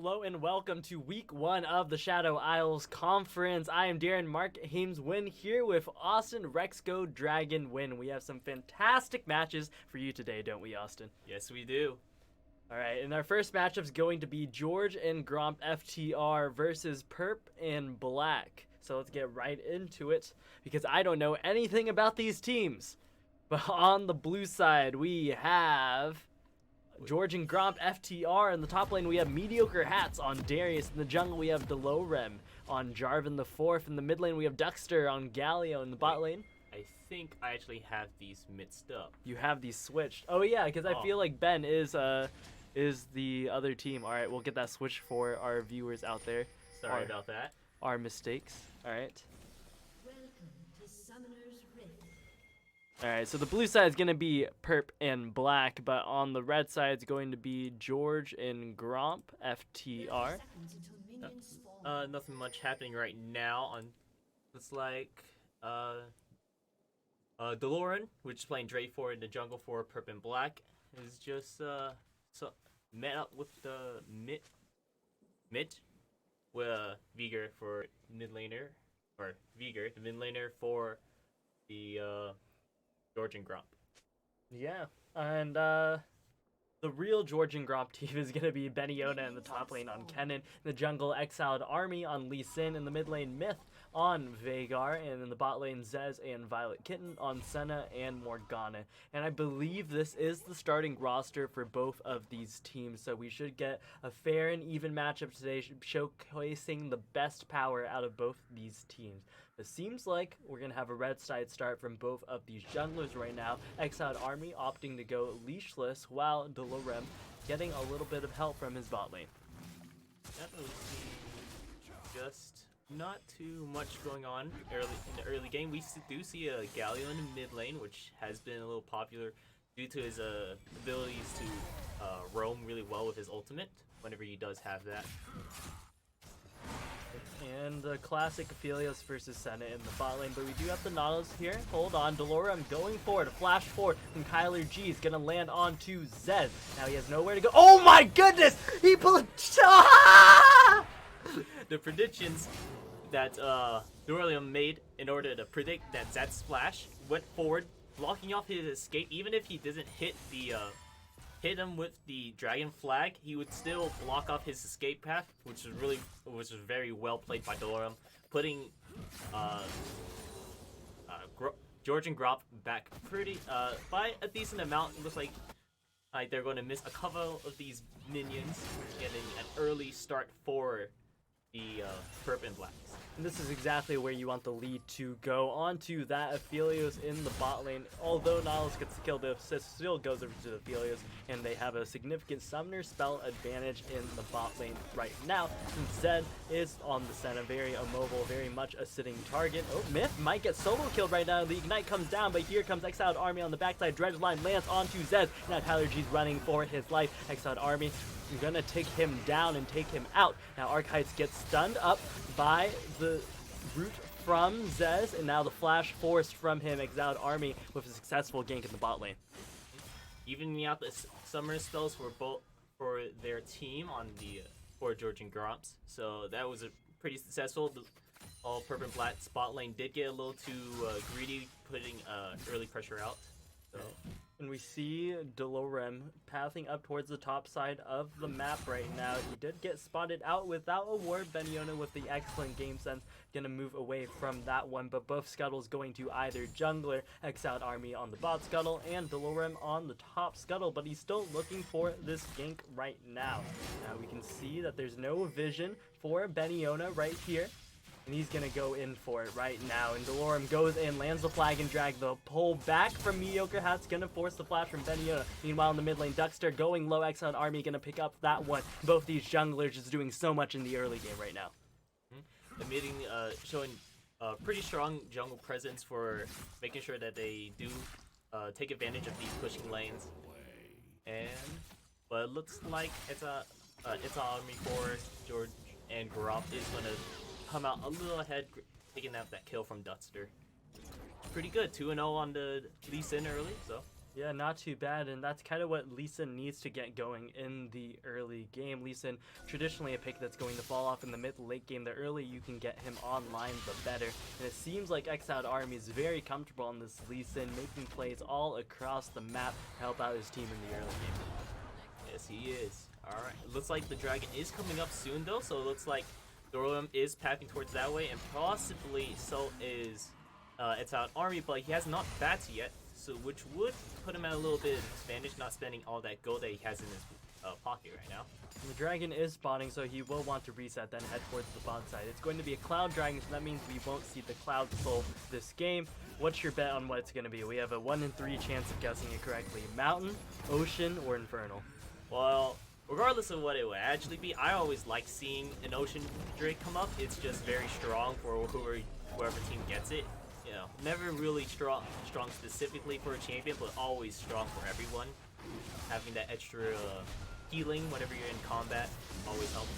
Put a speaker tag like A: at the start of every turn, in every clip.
A: Hello and welcome to week 1 of the Shadow Isles Conference. I am Darren Mark Hames Win here with Austin Rexco Dragon Win. We have some fantastic matches for you today, don't we, Austin?
B: Yes, we do.
A: Alright, and our first matchup is going to be George and Gromp FTR versus Perp and Black. So let's get right into it because I don't know anything about these teams. But on the blue side, we have George and Gromp FTR. In the top lane, we have Mediocre Hats on Darius. In the jungle, we have Delorem on Jarvan the Fourth. In the mid lane, we have Duckster on Galio. In the bot lane,
B: I think I actually have these mixed up.
A: you have these switched. Oh yeah, because I feel like Ben is the other team. All right, we'll get that switched for our viewers out there.
B: Sorry about that.
A: Our mistakes. All right. Alright, so the blue side is going to be Perp and Black, but on the red side it's going to be George and Gromp, FTR.
B: Nothing much happening right now. Looks like Delorean, which is playing Dre for in the jungle for Perp and Black, is just met up with the mid with Vigor for mid laner, or Vigor, the mid laner for the George and Gromp.
A: Yeah, and the real George and Gromp team is going to be Beniona in the top lane on Kennen, in the jungle Exiled Army on Lee Sin, in the mid lane Myth on Vhagar, and in the bot lane Zez and Violet Kitten on Senna and Morgana. And I believe this is the starting roster for both of these teams, so we should get a fair and even matchup today, showcasing the best power out of both these teams. It seems like we're going to have a red side start from both of these junglers right now. Exiled Army opting to go leashless, while Delorem getting a little bit of help from his bot lane.
B: Definitely just not too much going on in the early game. We do see a Galio in the mid lane, which has been a little popular due to his abilities to roam really well with his ultimate whenever he does have that.
A: And the classic Aphelios versus Senna in the bot lane, but we do have the Nautilus here. Hold on, Delorem going forward, a flash forward, and Kyler G is gonna land onto Zed. Now he has nowhere to go. Oh my goodness! He pulled.
B: The predictions that Delorem made in order to predict that Zed's splash went forward, blocking off his escape. Even if he doesn't hit him with the dragon flag, he would still block off his escape path, which was very well played by Delorem, putting George and Gromp back pretty by a decent amount. It looks like they're going to miss a couple of these minions, getting an early start for the Perp and Blacks.
A: And this is exactly where you want the lead to go onto that Aphelios in the bot lane. Although Nautilus gets the kill, the assist still goes over to the Aphelios, and they have a significant summoner spell advantage in the bot lane right now. And Zed is on the Senna, very immobile, very much a sitting target. Oh, Myth might get solo killed right now. The Ignite comes down, but here comes Exiled Army on the backside. Dredge line lands onto Zed. Now Kyler G's running for his life. Exiled Army gonna take him down and take him out. Now Archites gets stunned up by the root from Zez, and now the flash forced from him. Exiled Army with a successful gank in the bot lane.
B: Evening out the summer spells for their team on the for George and Gromps, so that was a pretty successful. All Perp and Black spot lane did get a little too greedy, putting early pressure out. So.
A: And we see Delorem pathing up towards the top side of the map right now. He did get spotted out without a ward. Beniona with the excellent game sense gonna move away from that one, but both scuttles going to either jungler, Exiled Army on the bot scuttle, and Delorem on the top scuttle, but he's still looking for this gank right now. Now we can see that there's no vision for Beniona right here. And he's going to go in for it right now. And Delorem goes in, lands the flag, and drag the pull back from Mediocre Hats. Going to force the flash from Beniona. Meanwhile, in the mid lane, Duckster going low. Exiled Army going to pick up that one. Both these junglers just doing so much in the early game right now.
B: The meeting showing pretty strong jungle presence for making sure that they do take advantage of these pushing lanes. But it looks like it's an army for George and Gromp is going to come out a little ahead, taking out that kill from Duckster. Pretty good, 2-0 on the Lee Sin early, so
A: Yeah, not too bad, and that's kind of what Lee Sin needs to get going in the early game. Lee Sin, traditionally a pick that's going to fall off in the mid-late game. The earlier you can get him online, the better. And it seems like Exiled Army is very comfortable on this Lee Sin, making plays all across the map to help out his team in the early game.
B: Yes, he is. Alright, looks like the dragon is coming up soon though, so it looks like Thorium is pathing towards that way, and possibly so is Exiled Army, but he has not bats yet, so which would put him at a little bit of disadvantage, not spending all that gold that he has in his pocket right now.
A: The dragon is spawning, so he will want to reset, then head towards the bot side. It's going to be a cloud dragon, so that means we won't see the cloud soul this game. What's your bet on what it's going to be? We have a 1 in 3 chance of guessing it correctly. Mountain, Ocean, or Infernal?
B: Well, regardless of what it would actually be, I always like seeing an Ocean Drake come up. It's just very strong for whoever team gets it. You know, never really strong specifically for a champion, but always strong for everyone. Having that extra healing whenever you're in combat always helps.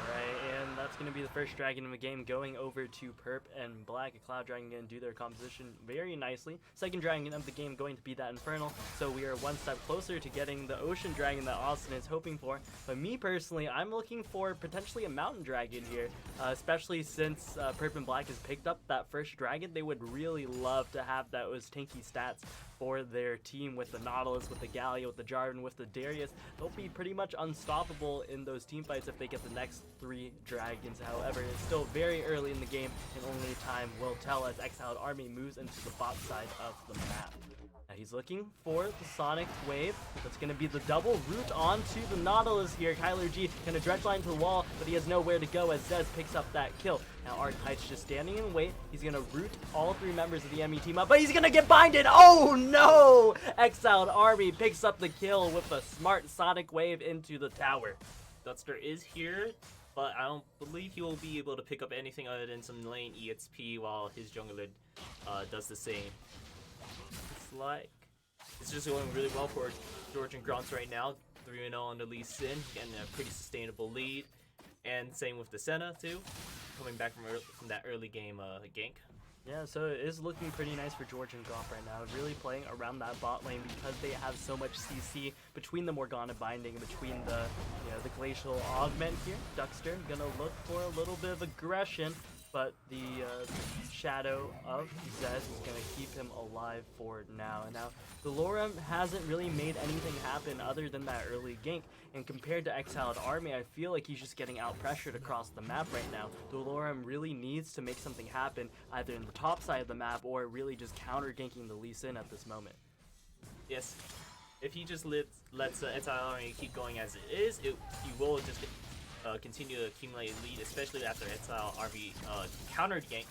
A: Alright, and that's going to be the first dragon in the game, going over to Perp and Black. A Cloud Dragon going to do their composition very nicely. Second dragon of the game going to be that Infernal, so we are one step closer to getting the Ocean Dragon that Austin is hoping for. But me personally, I'm looking for potentially a Mountain Dragon here, especially since Perp and Black has picked up that first dragon. They would really love to have those tanky stats for their team with the Nautilus, with the Gallia, with the Jarvan, with the Darius. They'll be pretty much unstoppable in those team fights if they get the next 3 dragons. However, it's still very early in the game, and only time will tell as Exiled Army moves into the bot side of the map. Now he's looking for the Sonic Wave. That's going to be the double root onto the Nautilus here. Kyler G going to dredge line to the wall, but he has nowhere to go as Zez picks up that kill. Now Archetype's just standing in wait. He's going to root all 3 members of the ME team up, but he's going to get binded. Oh no! Exiled Army picks up the kill with a smart Sonic Wave into the tower.
B: Dutster is here, but I don't believe he will be able to pick up anything other than some lane EXP while his jungler does the same. Like it's just going really well for George and Grunts right now. 3-0 on the Lee Sin, getting a pretty sustainable lead, and same with the Senna too, coming back from that early game gank.
A: Yeah, so it is looking pretty nice for George and Goff right now, really playing around that bot lane because they have so much CC between the Morgana binding and between the the Glacial Augment here. Duckster gonna look for a little bit of aggression, but the shadow of Zez is going to keep him alive for now. And now, Delorem hasn't really made anything happen other than that early gank. And compared to Exiled Army, I feel like he's just getting out-pressured across the map right now. Delorem really needs to make something happen, either in the top side of the map or really just counter-ganking the Lee Sin at this moment.
B: Yes. If he just lets Exiled Army keep going as it is, he will just continue to accumulate lead, especially after Exile RV countered gank,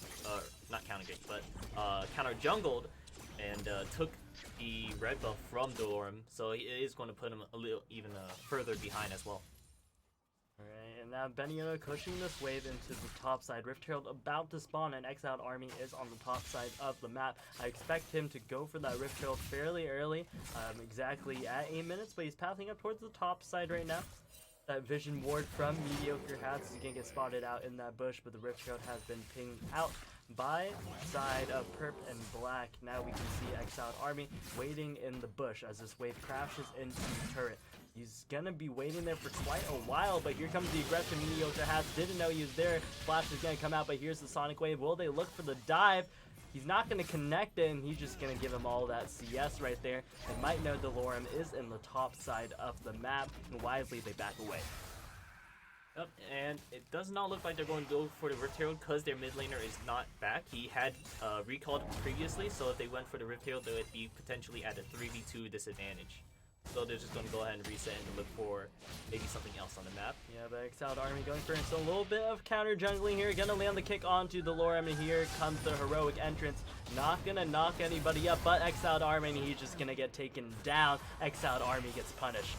B: not counter gank, but counter jungled and took the red buff from Delorem, so it is going to put him a little even further behind as well.
A: Alright, and now Beniola pushing this wave into the top side. Rift Herald about to spawn, and Exiled Army is on the top side of the map. I expect him to go for that Rift Herald fairly early, exactly at 8 minutes, but he's pathing up towards the top side right now. That Vision Ward from Mediocre Hats is going to get spotted out in that bush, but the Rift Herald has been pinged out by side of Perp and Black. Now we can see Exiled Army waiting in the bush as this wave crashes into the turret. He's gonna be waiting there for quite a while, but here comes the aggression. Mediocre Hats didn't know he was there. Flash is gonna come out, but here's the Sonic Wave. Will they look for the dive? He's not going to connect it, and he's just going to give him all that CS right there. They might know Delorem is in the top side of the map, and wisely they back away.
B: Yep, and it does not look like they're going to go for the Rift Herald because their mid laner is not back. He had recalled previously, so if they went for the Rift Herald, they would be potentially at a 3v2 disadvantage. So they're just going to go ahead and reset and look for maybe something else on the map.
A: Yeah, but Exiled Army going for a little bit of counter jungling here. Gonna land the kick onto Delorem, and here comes the heroic entrance. Not gonna knock anybody up, but Exiled Army, and he's just gonna get taken down. Exiled Army gets punished.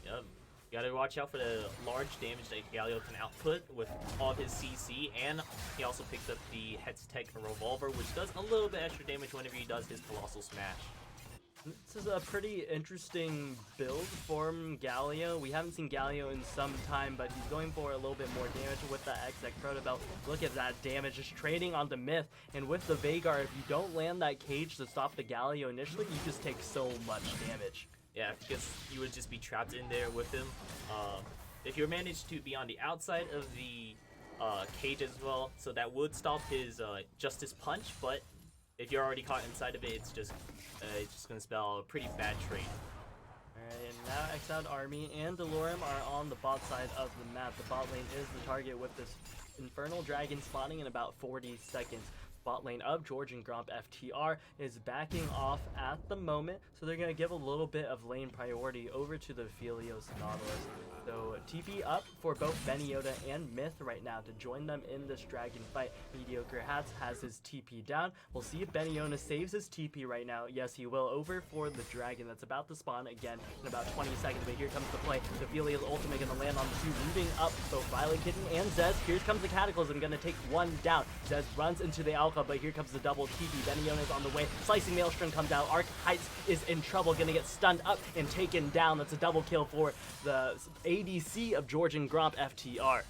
B: Yep. You gotta watch out for the large damage that Galio can output with all of his CC, and he also picked up the Hex Tech Revolver, which does a little bit extra damage whenever he does his Colossal Smash.
A: This is a pretty interesting build from Galio. We haven't seen Galio in some time, but he's going for a little bit more damage with that XX Proto Belt. Look at that damage, just trading on the Myth. And with the Veigar, if you don't land that cage to stop the Galio initially, you just take so much damage.
B: Yeah, because you would just be trapped in there with him. If you manage to be on the outside of the cage as well, so that would stop his Justice Punch, but if you're already caught inside of it, it's just gonna spell a pretty bad trade.
A: Alright, and now Exiled Army and Delorum are on the bot side of the map. The bot lane is the target with this Infernal Dragon spawning in about 40 seconds. Bot lane of George and Gromp FTR is backing off at the moment, so they're going to give a little bit of lane priority over to the Phelios Nautilus. So TP up for both Benioda and Myth right now to join them in this dragon fight. Mediocre Hats has his TP down. We'll see if Benioda saves his TP right now. Yes, he will, over for the dragon that's about to spawn again in about 20 seconds. But here comes the play. The Phelios ultimate going to land on the two, rooting up both Violet Kitten and Zez. Here comes the Cataclysm, going to take one down. Zez runs into the Alpha, but here comes the double TP. Benioda is on the way. Slicing Maelstrom comes out. Arc Heights is in trouble, going to get stunned up and taken down. That's a double kill for the ADC of George and Gromp FTR.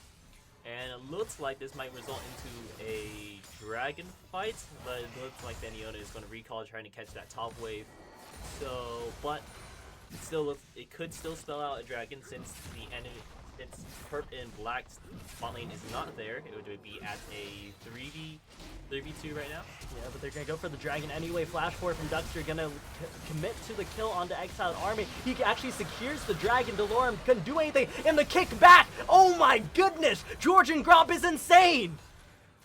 B: And it looks like this might result into a dragon fight, but it looks like Benioda is going to recall trying to catch that top wave. So, but it still looks, it could still spell out a dragon since the enemy, since Perp in Black's bot lane is not there. It would be at a 3v2 right now.
A: Yeah, but they're going to go for the dragon anyway. Flash forward from Duckster, going to commit to the kill onto Exiled Army. He actually secures the dragon. Delorum couldn't do anything. And the kick back! Oh my goodness! George and Gromp is insane!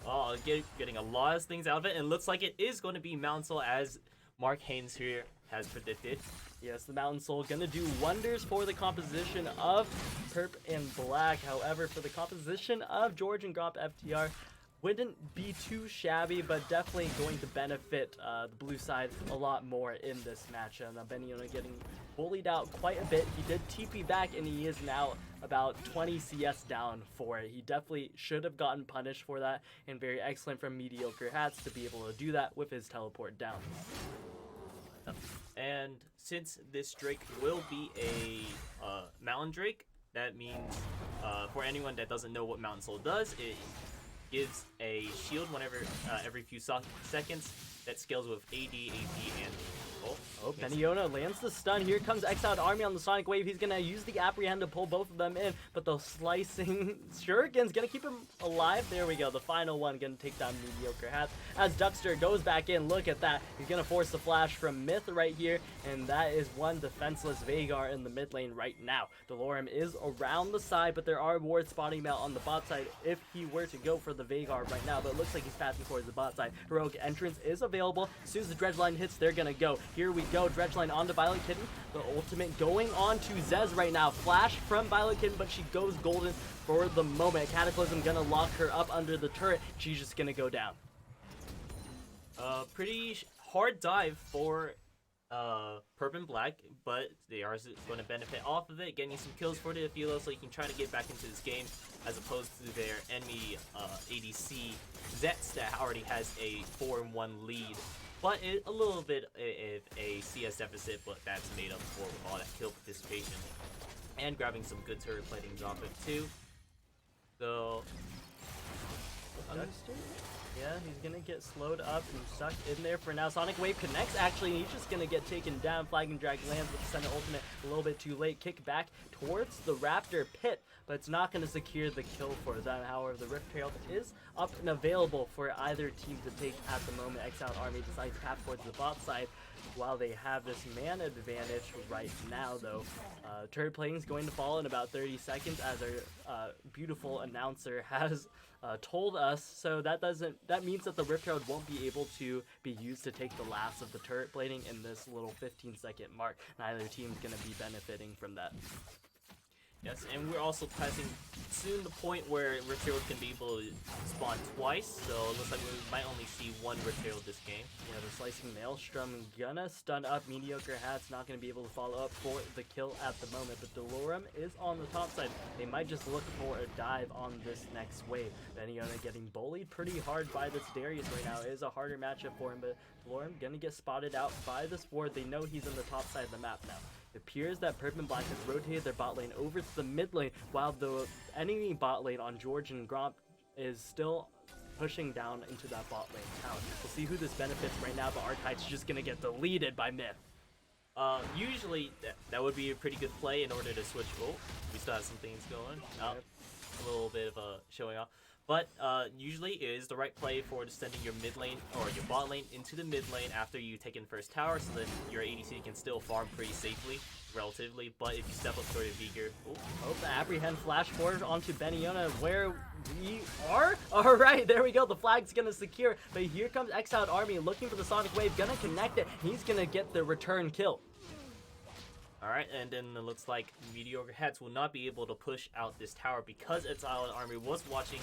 B: Oh, getting a lot of things out of it. And it looks like it is going to be Mountain Soul, as Mark Haynes here has predicted.
A: Yes, the Mountain Soul going to do wonders for the composition of Perp and Black. However, for the composition of George and Gromp FTR, wouldn't be too shabby, but definitely going to benefit the blue side a lot more in this matchup. Now, Benioda getting bullied out quite a bit. He did TP back, and he is now about 20 CS down for it. He definitely should have gotten punished for that, and very excellent from Mediocre Hats to be able to do that with his teleport down.
B: And since this Drake will be a Mountain Drake, that means for anyone that doesn't know what Mountain Soul does, it gives a shield whenever every few seconds that scales with AD, AP, and
A: Oh, Benioda lands the stun. Here comes Exiled Army on the Sonic Wave. He's going to use the Apprehend to pull both of them in, but the slicing Shuriken's going to keep him alive. There we go. The final one going to take down Mediocre Hats. As Duckster goes back in, look at that. He's going to force the flash from Myth right here, and that is one defenseless Veigar in the mid lane right now. Delorum is around the side, but there are wards spotting him out on the bot side if he were to go for the Veigar right now, but it looks like he's passing towards the bot side. Heroic Entrance is available. As soon as the Dredge line hits, they're going to go. Here we go. Dredge line onto Violet Kitten. The ultimate going on to Zez right now. Flash from Violet Kitten, but she goes golden for the moment. Cataclysm gonna lock her up under the turret. She's just gonna go down.
B: Pretty hard dive for Perp and Black, but they are going to benefit off of it, getting some kills for the Philo, so you can try to get back into this game as opposed to their enemy ADC Zets that already has a 4-1 lead. But a little bit of a CS deficit, but that's made up for with all that kill participation. And grabbing some good turret platings off it too. So,
A: yeah, he's gonna get slowed up and stuck in there for now. Sonic Wave connects actually, and he's just gonna get taken down. Flagging Drag lands with the Senate ultimate a little bit too late. Kick back towards the Raptor pit, but it's not gonna secure the kill for them. However, the Rift Herald is up and available for either team to take at the moment. Exiled Army decides to path towards the bot side while they have this man advantage right now, though. Turret plating is going to fall in about 30 seconds, as our beautiful announcer has told us. So that means that the Rift Herald won't be able to be used to take the last of the turret plating in this little 15-second mark. Neither team's going to be benefiting from that.
B: Yes, and we're also passing soon the point where Retail can be able to spawn twice, so it looks like we might only see one Retail this game.
A: Yeah, the Slicing Maelstrom gonna stun up Mediocre Hats, not gonna be able to follow up for the kill at the moment, but Delorum is on the top side. They might just look for a dive on this next wave. Beniona getting bullied pretty hard by this Darius right now. It is a harder matchup for him, but Delorum gonna get spotted out by this ward. They know he's on the top side of the map now. It appears that Purp and Black has rotated their bot lane over to the mid lane, while the enemy bot lane on George and Gromp is still pushing down into that bot lane town. We'll see who this benefits right now, but Archetype's just gonna get deleted by Myth.
B: Usually that would be a pretty good play in order to switch. Oh, we still have some things going.
A: Yep.
B: A little bit of a showing off. But usually it is the right play for sending your mid lane or your bot lane into the mid lane after you take in first tower, so then your ADC can still farm pretty safely, relatively. But if you step up toward your Vigor,
A: Oh, the Apprehend flash forward onto Beniona where we are. Alright, there we go. The flag's gonna secure. But here comes Exiled Army looking for the Sonic Wave, gonna connect it. He's gonna get the return kill.
B: Alright, and then it looks like Mediocre Hats will not be able to push out this tower because Exiled Army was watching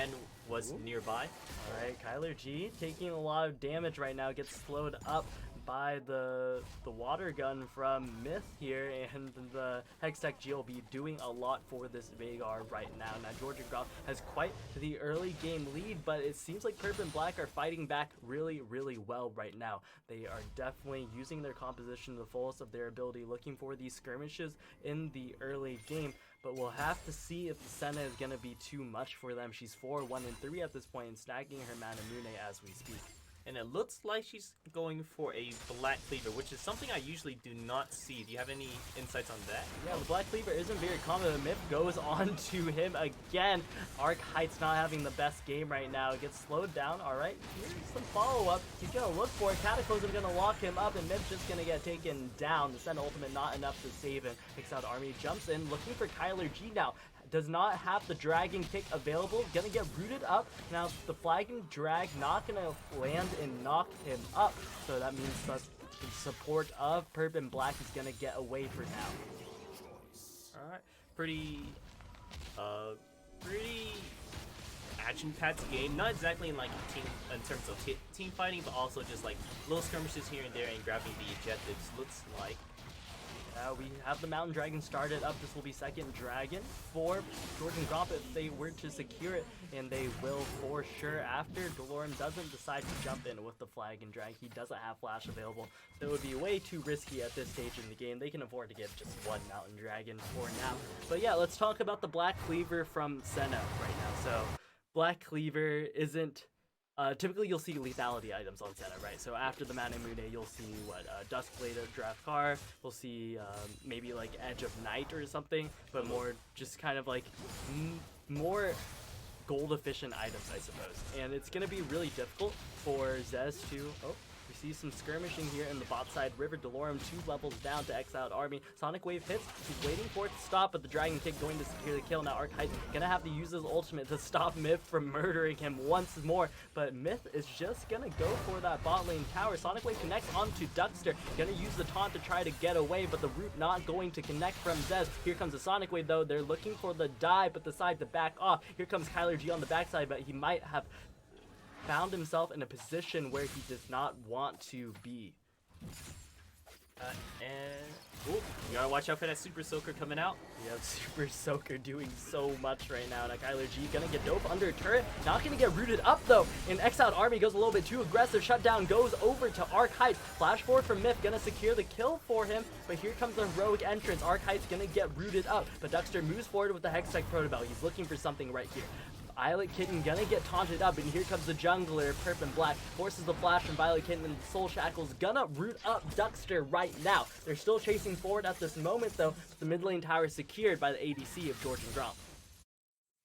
B: and was nearby.
A: Alright, Kyler G taking a lot of damage right now, gets slowed up by the water gun from Myth here, and the Hextech G will be doing a lot for this Veigar right now. Now Georgia Gromp has quite the early game lead, but it seems like Purp and Black are fighting back really, really well right now. They are definitely using their composition to the fullest of their ability, looking for these skirmishes in the early game. But we'll have to see if the Senna is going to be too much for them. She's 4-1-3 at this point and snagging her Manamune as we speak.
B: And it looks like she's going for a Black Cleaver, which is something I usually do not see. Do you have any insights on that?
A: Yeah, the Black Cleaver isn't very common. The Myth goes on to him again. Archetype's not having the best game right now. It gets slowed down. All right, here's some follow-up. He's going to look for it. Cataclysm going to lock him up, and Myth's just going to get taken down. The Senna ultimate not enough to save him. Exiled Army jumps in, looking for Kyler G now. Does not have the dragon kick available, gonna get rooted up. Now the flagging drag not gonna land and knock him up, so that means the support of Purp and Black is gonna get away for now.
B: Alright, pretty action-packed game. Not exactly in like team in terms of team fighting, but also just like little skirmishes here and there and grabbing the objectives. Looks like.
A: We have the Mountain Dragon started up. This will be second dragon for George and Gromp if they were to secure it, and they will for sure after Delorum doesn't decide to jump in with the flag and drag. He doesn't have flash available, so it would be way too risky at this stage in the game. They can afford to get just one Mountain Dragon for now. But yeah, let's talk about the Black Cleaver from Senna right now. So Black Cleaver isn't... typically you'll see lethality items on Senna, right? So after the Manamune, you'll see what, Duskblade of Drakkar, we'll see maybe like Edge of Night or something, but more just kind of like more gold efficient items, I suppose. And it's going to be really difficult for Zez to... Oh, we see some skirmishing here in the bot side. River Delorum 2 levels down to Exiled Army. Sonic Wave hits. He's waiting for it to stop, but the Dragon Kick going to secure the kill. Now Archetype gonna have to use his ultimate to stop Myth from murdering him once more. But Myth is just gonna go for that bot lane tower. Sonic Wave connects onto Duckster. Gonna use the taunt to try to get away, but the root not going to connect from Zez. Here comes the Sonic Wave though. They're looking for the dive, but decide to back off. Here comes Kyler G on the backside, but he might have found himself in a position where he does not want to be.
B: And ooh, you gotta watch out for that Super Soaker coming out.
A: We have Super Soaker doing so much right now. Now Kyler G gonna get dope under a turret. Not gonna get rooted up though. And Exiled Army goes a little bit too aggressive. Shutdown goes over to Archetype. Flash forward from Myth, gonna secure the kill for him. But here comes a rogue entrance. Archetype's gonna get rooted up. But Duckster moves forward with the Hextech Protobell. He's looking for something right here. Violet Kitten gonna get taunted up, and here comes the jungler, Purp and Black, forces the flash from Violet Kitten, and Soul Shackle's gonna root up Duckster right now. They're still chasing forward at this moment though, the mid lane tower is secured by the ADC of George and Gromp.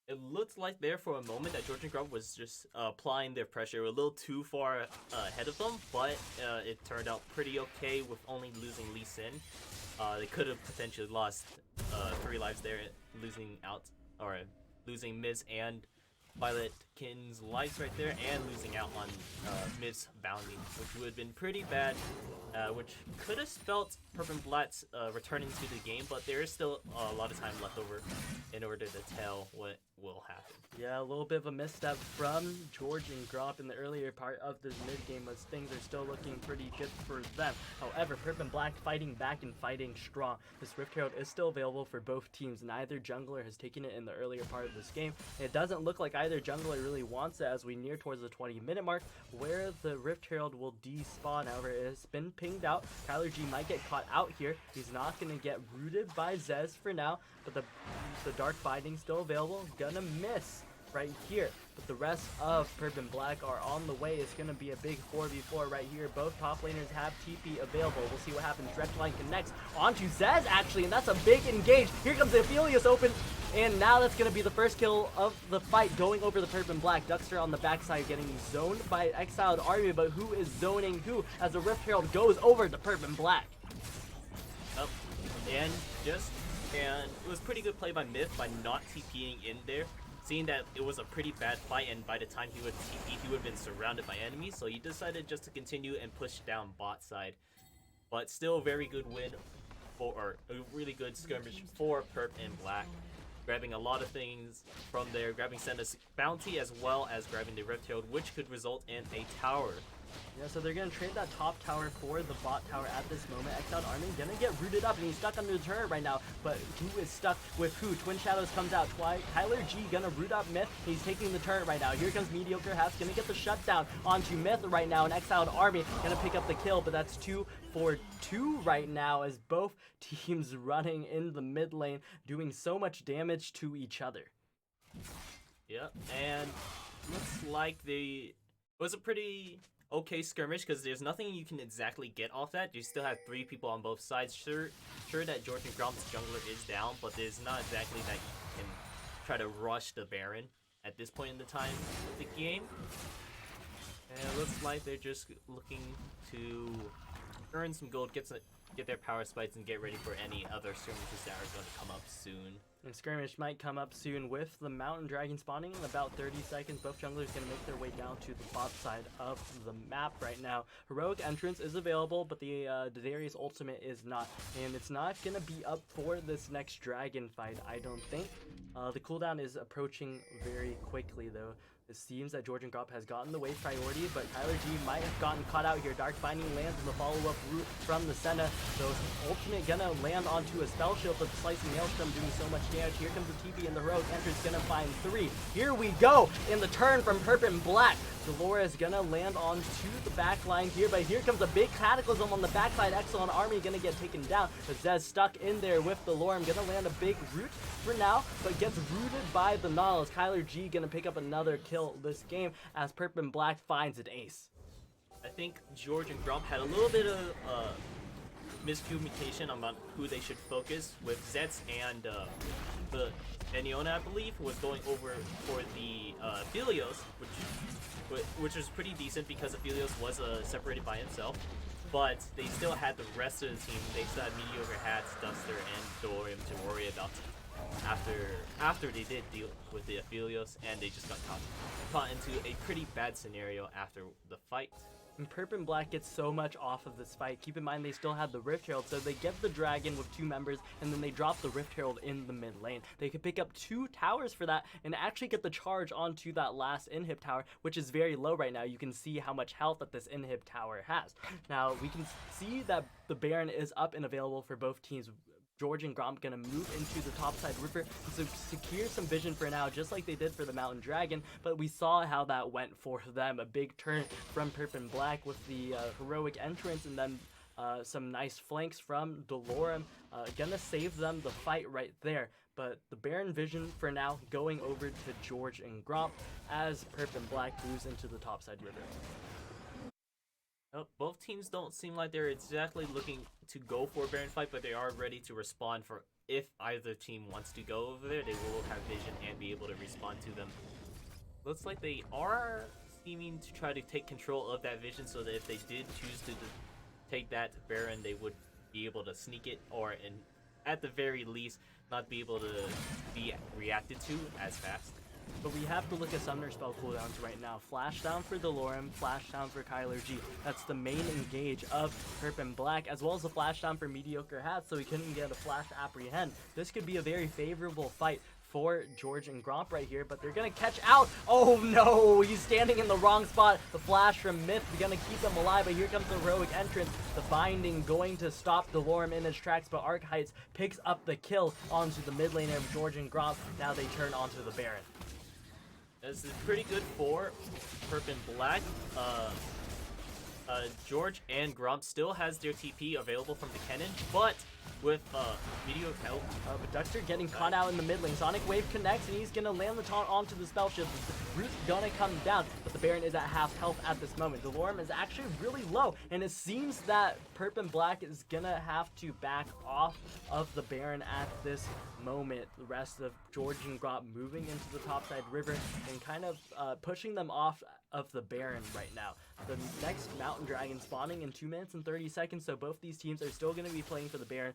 B: It looks like there for a moment that George and Gromp was just applying their pressure a little too far ahead of them, but it turned out pretty okay with only losing Lee Sin. They could have potentially lost 3 lives there, losing Miz and Violetkin's lives right there and losing out on Miss Bounding, which would have been pretty bad, which could have spelt Black's returning to the game, but there is still a lot of time left over in order to tell what will happen.
A: Yeah, a little bit of a misstep from George and Gromp in the earlier part of this mid-game as things are still looking pretty good for them. However, Black fighting back and fighting strong. This Rift Herald is still available for both teams. Neither jungler has taken it in the earlier part of this game. It doesn't look like either jungler really wants it as we near towards the 20-minute mark where the Rift Herald will despawn. However, it has been pinged out. Kyler G might get caught out here. He's not going to get rooted by Zez for now, but the Dark Binding still available. Gonna miss right here, but the rest of Black are on the way. It's gonna be a big 4v4 right here. Both top laners have TP available. We'll see what happens. Direct line connects onto Zez actually, and that's a big engage. Here comes the Aphelios open, and now that's gonna be the first kill of the fight going over the Black. Duckster on the backside getting zoned by Exiled Army, but who is zoning who as the Rift Herald goes over the Black?
B: Oh, and it was pretty good play by Myth by not TPing in there, seeing that it was a pretty bad fight, and by the time he would TP, he would have been surrounded by enemies, so he decided just to continue and push down bot side. But still a very good win, or a really good skirmish for Perp and Black, grabbing a lot of things from there, grabbing Senna's bounty as well as grabbing the Rift Herald, which could result in a tower.
A: Yeah, so they're going to trade that top tower for the bot tower at this moment. Exiled Army going to get rooted up, and he's stuck under the turret right now. But who is stuck with who? Twin Shadows comes out. Tyler G going to root up Myth. He's taking the turret right now. Here comes Mediocre Half. Going to get the shutdown onto Myth right now. And Exiled Army going to pick up the kill, but that's 2 for 2 right now as both teams running in the mid lane, doing so much damage to each other.
B: Yep, and looks like it was a pretty okay skirmish because there's nothing you can exactly get off that. You still have 3 people on both sides. Sure that George and Gromp's jungler is down, but there's not exactly that you can try to rush the Baron at this point in the time of the game. And it looks like they're just looking to earn some gold, get their power spikes, and get ready for any other skirmishes that are going to come up soon.
A: And skirmish might come up soon with the Mountain Dragon spawning in about 30 seconds. Both junglers going to make their way down to the bot side of the map right now. Heroic Entrance is available, but the Darius ultimate is not. And it's not going to be up for this next dragon fight, I don't think. The cooldown is approaching very quickly, though. It seems that George and Grop has gotten the wave priority, but Tyler G might have gotten caught out here. Dark Binding lands in the follow-up route from the Senna. So ultimate gonna land onto a spell shield, but the Slicing Maelstrom doing so much damage. Here comes the TP and the Heroic Entrance gonna find 3. Here we go in the turn from Perp and Black. Dolores gonna land onto the back line here, but here comes a big Cataclysm on the backside. Exiled Army gonna get taken down. Zez stuck in there with the Lorem, gonna land a big root for now, but gets rooted by the Nautilus. Kyler G gonna pick up another kill this game as Perp and Black finds an ace.
B: I think George and Grump had a little bit of miscommunication about who they should focus with. Zets and Iona, I believe, was going over for the Aphelios, which was pretty decent because Aphelios was separated by himself. But they still had the rest of the team. They still had Mediocre Hats, Duster, and Dorium to worry about after they did deal with the Aphelios, and they just got caught into a pretty bad scenario after the fight.
A: And Perp and Black gets so much off of this fight. Keep in mind they still had the Rift Herald, so they get the Dragon with 2 members, and then they drop the Rift Herald in the mid lane. They could pick up 2 towers for that, and actually get the charge onto that last inhib tower, which is very low right now. You can see how much health that this inhib tower has. Now, we can see that the Baron is up and available for both teams. George and Gromp gonna move into the topside river to secure some vision for now, just like they did for the Mountain Dragon, but we saw how that went for them. A big turn from Perp and Black with the Heroic Entrance, and then some nice flanks from Dolorem. Gonna save them the fight right there, but the Baron vision for now going over to George and Gromp as Perp and Black moves into the topside river.
B: Oh, both teams don't seem like they're exactly looking to go for a Baron fight, but they are ready to respond for if either team wants to go over there. They will have vision and be able to respond to them. Looks like they are seeming to try to take control of that vision, so that if they did choose to take that Baron, they would be able to sneak it, or at the very least not be able to be reacted to as fast.
A: But we have to look at Summoner spell cooldowns right now. Flash down for Delorem, flash down for Kyler G. That's the main engage of Perp and Black, as well as a flash down for Mediocre Hat, so he couldn't get a flash apprehend. This could be a very favorable fight for George and Gromp right here, but they're gonna catch out. Oh no, he's standing in the wrong spot. The flash from Myth is gonna keep him alive, but here comes the heroic entrance. The binding going to stop Delorem in his tracks, but Arc Heights picks up the kill onto the mid laner of George and Gromp. Now they turn onto the Baron.
B: This is pretty good for Perp and Black. George and Gromp still has their TP available from the cannon, but with mediocre help.
A: But Duckster getting caught out in the mid lane. Sonic Wave connects, and he's going to land the taunt onto the spell shield. The root's going to come down, but the Baron is at half health at this moment. Delorem is actually really low, and it seems that Perp and Black is going to have to back off of the Baron at this moment. The rest of George and Gromp moving into the topside river and kind of pushing them off of the Baron right now. The next Mountain Dragon spawning in 2 minutes and 30 seconds, so both these teams are still going to be playing for the Baron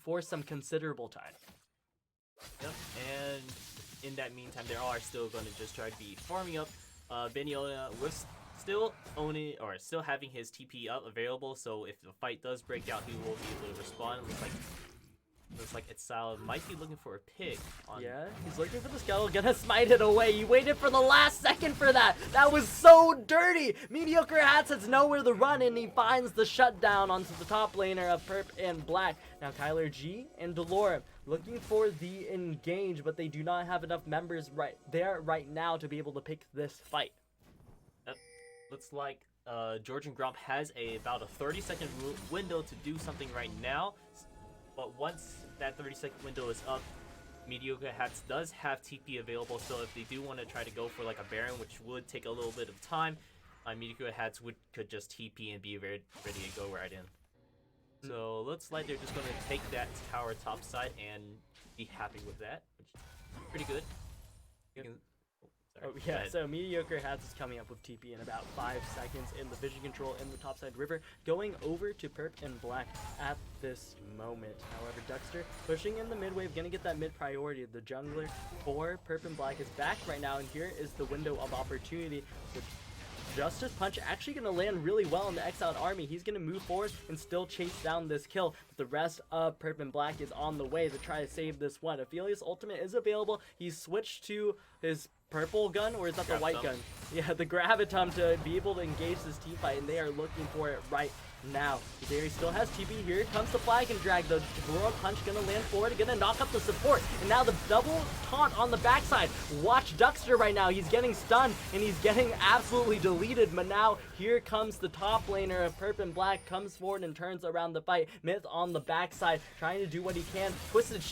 A: for some considerable time.
B: Yep, and in that meantime, they are still going to just try to be farming up. Beniola was still owning, or still having his TP up available, so if the fight does break out, he will be able to respond. Looks like Exile might be looking for a pick on...
A: Yeah, he's looking for the scuttle, gonna smite it away. He waited for the last second for that. That was so dirty. Mediocre Hats has nowhere to run, and he finds the shutdown onto the top laner of Perp and Black. Now Kyler G and Delorem looking for the engage, but they do not have enough members right there right now to be able to pick this fight.
B: Looks like George and Gromp has about a 30-second window to do something right now. But once that 30-second window is up, Mediocre Hats does have TP available, so if they do want to try to go for like a Baron, which would take a little bit of time, Mediocre Hats could just TP and be ready to go right in. So looks like they're just going to take that tower top side and be happy with that, which is pretty good.
A: Yep.
B: Sorry,
A: Oh yeah, so Mediocre Hats is coming up with TP in about 5 seconds in the vision control in the topside river, going over to Perp and Black at this moment. However, Duckster pushing in the mid wave, gonna get that mid priority. The jungler for Perp and Black is back right now, and here is the window of opportunity. The Justice Punch actually going to land really well in the exiled army. He's going to move forward and still chase down this kill. But the rest of Perp and Black is on the way to try to save this one. Aphelios' ultimate is available. He's switched to his purple gun, or is that the white gun? Yeah, the Gravitum to be able to engage this team fight, and they are looking for it right now. There still has TP. Here comes the flag and drag. The Royal Punch gonna land forward, gonna knock up the support, and now the double taunt on the backside. Watch Duckster right now. He's getting stunned and he's getting absolutely deleted. But now here comes the top laner of Perp and Black, comes forward and turns around the fight. Myth on the backside, trying to do what he can. Twisted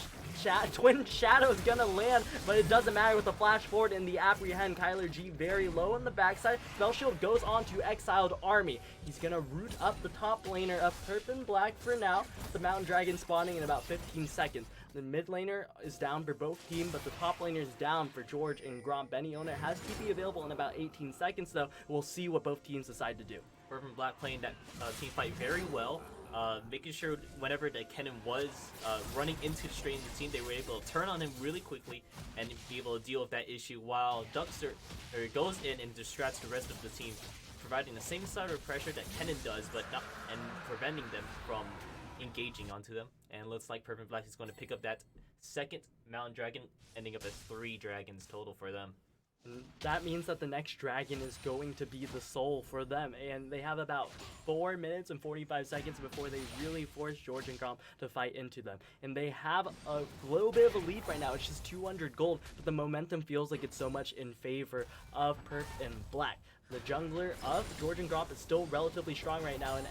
A: Twin Shadow is gonna land, but it doesn't matter with the flash forward and the apprehend. Kyler G very low on the backside. Spell Shield goes on to Exiled Army. He's gonna root up the top laner of Perp and Black for now. The Mountain Dragon spawning in about 15 seconds. The mid laner is down for both teams, but the top laner is down for George and Gromp. Beniola has TP available in about 18 seconds, though. We'll see what both teams decide to do.
B: Perp and Black playing that team fight very well. Making sure whenever the cannon was running straight into the team, they were able to turn on him really quickly and be able to deal with that issue, while Duckster goes in and distracts the rest of the team, providing the same side of pressure that Cannon does, but not, and preventing them from engaging onto them. And looks like Perp and Black is going to pick up that second Mountain Dragon, ending up at 3 dragons total for them.
A: That means that the next dragon is going to be the soul for them, and they have about 4 minutes and 45 seconds before they really force George and Gromp to fight into them. And they have a little bit of a lead right now. It's just 200 gold, but the momentum feels like it's so much in favor of Perp and Black. The jungler of George and Gromp is still relatively strong right now, and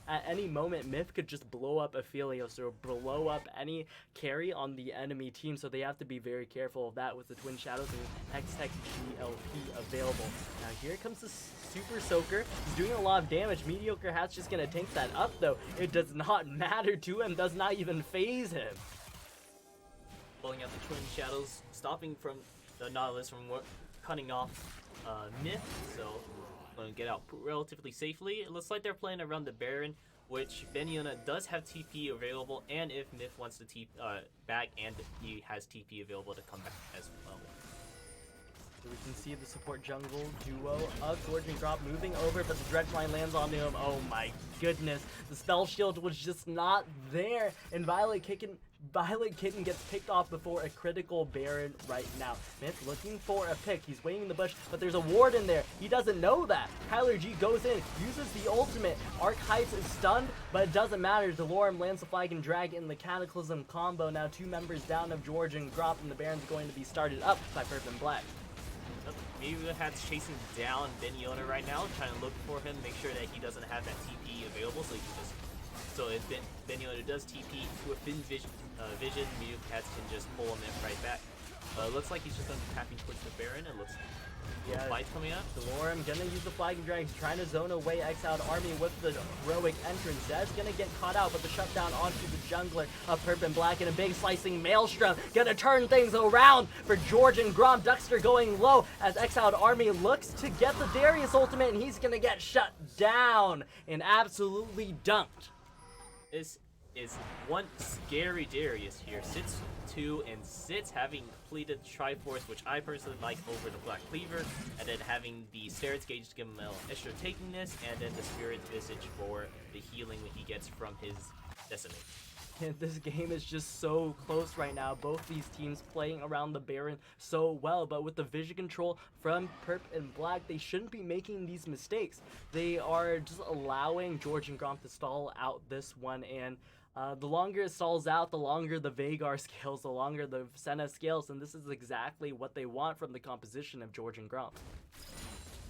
A: at any moment, Myth could just blow up Aphelios or blow up any carry on the enemy team, so they have to be very careful of that with the Twin Shadows and Hextech GLP available. Now here comes the Super Soaker. He's doing a lot of damage. Mediocre Hat's just going to tank that up, though. It does not matter to him, does not even phase him.
B: Pulling out the Twin Shadows, stopping from the Nautilus from cutting off Myth, so going to get out relatively safely. It looks like they're playing around the Baron, which Beniola does have TP available, and if Myth wants to TP back, and he has TP available to come back as well.
A: We can see the support jungle duo of George and Grop moving over, but the dredge line lands onto him. Oh my goodness. The spell shield was just not there. And Violet Kitten gets picked off before a critical Baron right now. Myth looking for a pick. He's waiting in the bush, but there's a ward in there. He doesn't know that. Kyler G goes in, uses the ultimate. Arc Heights is stunned, but it doesn't matter. Delorme lands the flag and drag in the Cataclysm combo. Now 2 members down of George and Grop, and the Baron's going to be started up by Purp and Black.
B: Meteorcat's chasing down Beniona right now, trying to look for him, make sure that he doesn't have that TP available, so he can just. So if Beniona does TP to a thin vision, Meteorcats can just pull him in right back. Looks like he's just tapping towards the Baron. It looks like a fight coming out.
A: Delorme gonna use the flag and drag. He's trying to zone away Exiled Army with the heroic entrance. Zed's gonna get caught out, but the shutdown onto the jungler of Purp and Black and a big slicing maelstrom. Gonna turn things around for George and Grom. Duckster going low as Exiled Army looks to get the Darius ultimate, and he's gonna get shut down and absolutely dunked.
B: This is one scary Darius here. Sits 2 and sits having completed Triforce, which I personally like over the Black Cleaver, and then having the Sterit's Gauge to give him extra takingness, and then the Spirit Visage for the healing that he gets from his Decimate.
A: And this game is just so close right now. Both these teams playing around the Baron so well, but with the vision control from Purp and Black, they shouldn't be making these mistakes. They are just allowing George and Grom to stall out this one, and the longer it stalls out, the longer the Veigar scales, the longer the Senna scales, and this is exactly what they want from the composition of George and Grom.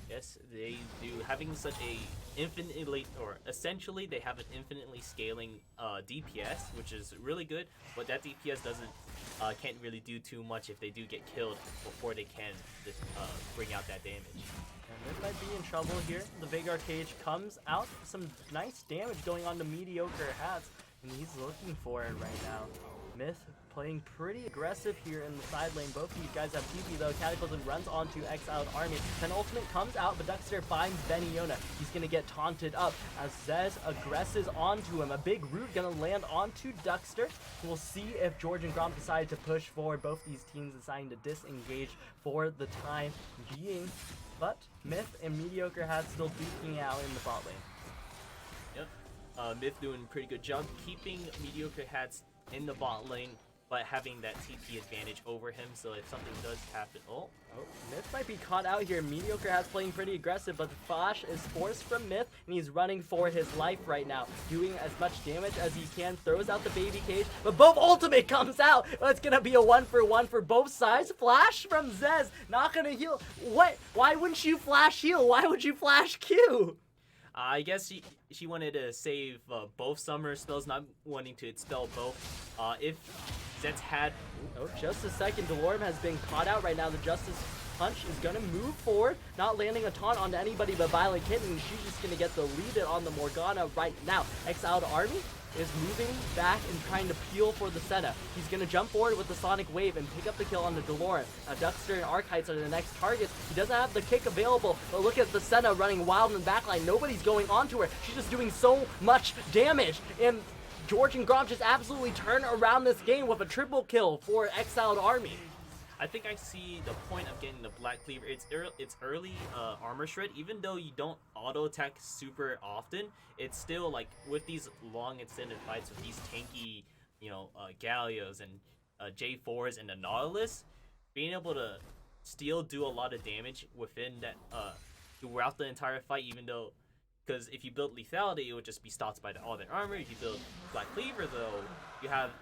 B: Yes, they do. Having such a infinitely, or essentially they have an infinitely scaling DPS, which is really good, but that DPS can't really do too much if they do get killed before they can just, bring out that damage.
A: And this might be in trouble here. The Veigar Cage comes out, some nice damage going on to Mediocre Hats, and he's looking for it right now. Myth playing pretty aggressive here in the side lane. Both of these guys have TP though. Cataclysm runs onto Exiled Army. Then Ultimate comes out, but Duckster finds Beniona. He's gonna get taunted up as Zez aggresses onto him. A big root gonna land onto Duckster. We'll see if George and Grom decide to push forward. Both these teams deciding to disengage for the time being. But Myth and Mediocre Hats still duking out in the bot lane.
B: Yep. Myth doing a pretty good job keeping Mediocre Hats in the bot lane, but having that TP advantage over him, so if something does happen... Oh,
A: Myth might be caught out here. Mediocre Hats playing pretty aggressive, but the flash is forced from Myth, and he's running for his life right now, doing as much damage as he can, throws out the baby cage, but both ultimate comes out. It's gonna be a 1-for-1 for both sides. Flash from Zez, not gonna heal. What? Why wouldn't you flash heal? Why would you flash Q?
B: I guess she wanted to save both summer spells, not wanting to spell both. If Zed's had...
A: Oh, just a second. Delorme has been caught out right now. The Justice Punch is going to move forward, not landing a taunt onto anybody but Violet Kitten. She's just going to get the lead on the Morgana right now. Exiled Army is moving back and trying to peel for the Senna. He's going to jump forward with the Sonic Wave and pick up the kill on the Delorme. Duckster and Arc Heights are the next targets. He doesn't have the kick available, but look at the Senna running wild in the backline. Nobody's going onto her. She's just doing so much damage, and George and Grom just absolutely turn around this game with a triple kill for Exiled Army.
B: I think I see the point of getting the Black Cleaver. It's early armor shred. Even though you don't auto attack super often, it's still like with these long extended fights with these tanky, Gallios and J4s and the Nautilus, being able to still do a lot of damage within that throughout the entire fight. Even though, because if you build lethality, it would just be stopped by all their armor. If you build Black Cleaver, though,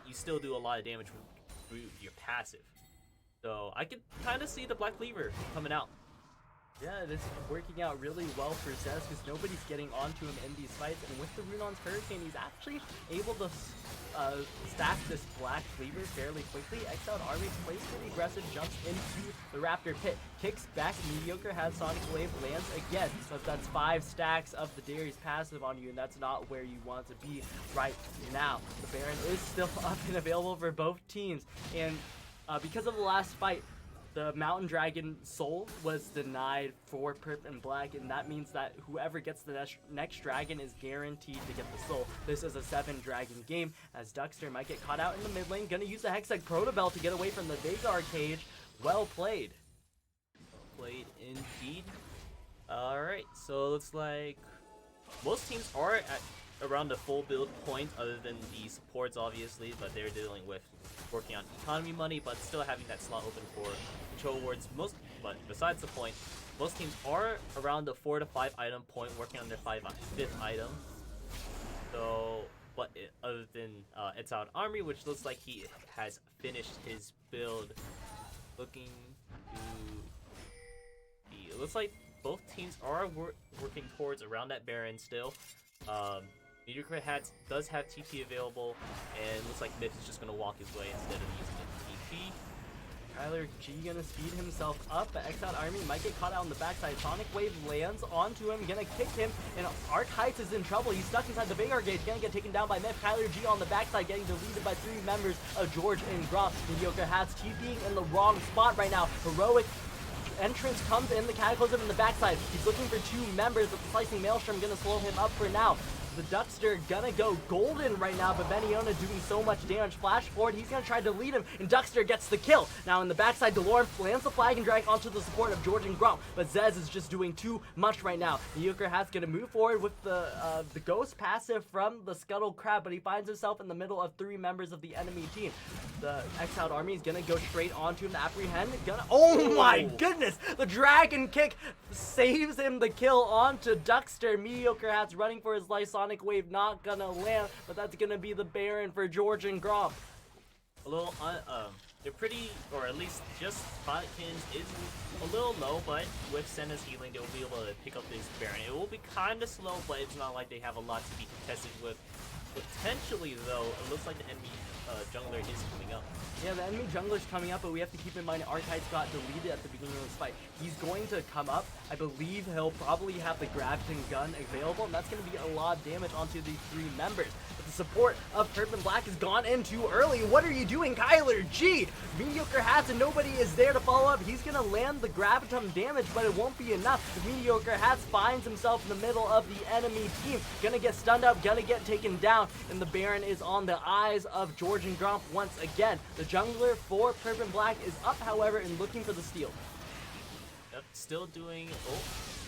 B: you still do a lot of damage through your passive. So I could kind of see the Black Cleaver coming out.
A: Yeah, it is working out really well for Zez because nobody's getting onto him in these fights. And with the Runon's Hurricane, he's actually able to stack this Black Cleaver fairly quickly. Exiled Army plays pretty aggressive, jumps into the Raptor Pit, kicks back. Mediocre has Sonic Wave, lands again. But that's 5 stacks of the Darius passive on you, and that's not where you want to be right now. The Baron is still up and available for both teams. And because of the last fight, the Mountain Dragon soul was denied for Purp and Black, and that means that whoever gets the next dragon is guaranteed to get the soul. This is a 7-dragon game, as Duckster might get caught out in the mid lane. Gonna use the Hextech Protobell to get away from the Veigar cage. Well played.
B: played indeed. Alright, so looks like most teams are at around the full build point, other than the supports obviously, but they're dealing with working on economy money, but still having that slot open for control awards. But besides the point, most teams are around the 4 to 5 item point, working on their 5th item. So, other than Exiled Army, which looks like he has finished his build, looking to be. It looks like both teams are working towards around that Baron still. Mediocre Hats does have TP available, and looks like Myth is just gonna walk his way instead of using the TP.
A: Kyler G gonna speed himself up, but Exiled Army might get caught out on the backside. Sonic Wave lands onto him, gonna kick him, and Arc Heights is in trouble. He's stuck inside the Vanguard Gate, gonna get taken down by Myth. Kyler G on the backside, getting deleted by 3 members of George and Groff. Mediocre Hats TPing in the wrong spot right now. Heroic entrance comes in the Cataclysm in the backside. He's looking for 2 members, but the Slicing Maelstrom gonna slow him up for now. The Duckster gonna go golden right now, but Beniona doing so much damage. Flash forward, he's gonna try to lead him, and Duckster gets the kill. Now in the backside, DeLorme lands the flag and drag onto the support of George and Grump, but Zez is just doing too much right now. Mediocre Hat's gonna move forward with the Ghost passive from the Scuttle Crab, but he finds himself in the middle of 3 members of the enemy team. The Exiled Army is gonna go straight onto him to apprehend. Oh my goodness! The Dragon Kick saves him the kill onto Duckster. Mediocre Hat's running for his life. Sonic Wave not gonna land, but that's gonna be the Baron for George and Gromp.
B: A little, they're pretty, or at least just Botkins is a little low, but with Senna's healing, they'll be able to pick up this Baron. It will be kind of slow, but it's not like they have a lot to be contested with. Potentially, though, it looks like the enemy jungler is coming up.
A: Yeah, the enemy jungler's coming up, but we have to keep in mind Archetypes got deleted at the beginning of this fight. He's going to come up. I believe he'll probably have the Graviton gun available, and that's going to be a lot of damage onto these 3 members. But the support of Purple and Black has gone in too early. What are you doing, Kyler G? Mediocre Hats and nobody is there to follow up. He's going to land the Graviton damage, but it won't be enough. The Mediocre Hats finds himself in the middle of the enemy team. Gonna get stunned up, gonna get taken down, and the Baron is on the eyes of George and Grump once again. The jungler for Purple and Black is up, however, and looking for the steal.
B: Yep, still doing.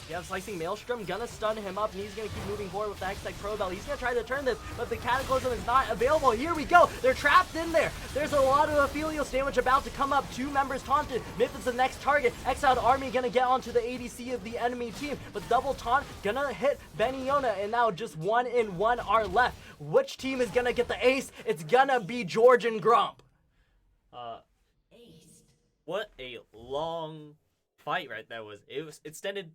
A: Yeah, Slicing Maelstrom gonna stun him up, and he's gonna keep moving forward with the Hextech Probell. He's gonna try to turn this, but the Cataclysm is not available. Here we go. They're trapped in there. There's a lot of Aphelios damage about to come up. 2 members taunted. Myth is the next target. Exiled Army gonna get onto the ADC of the enemy team, but double taunt gonna hit Beniona, and now just 1 in 1 are left. Which team is gonna get the ace? It's gonna be George and Grump.
B: What a long fight right that was. It was extended,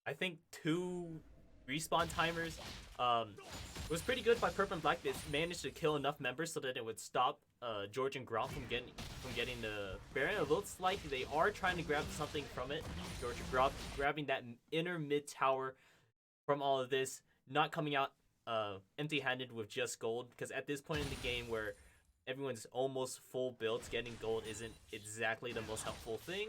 B: I think, 2 respawn timers. It was pretty good by Purple and Black. They managed to kill enough members so that it would stop George and Gromp from getting the Baron. It looks like they are trying to grab something from it. George and Gromp grabbing that inner mid tower from all of this, not coming out empty-handed with just gold, because at this point in the game where everyone's almost full builds, getting gold isn't exactly the most helpful thing.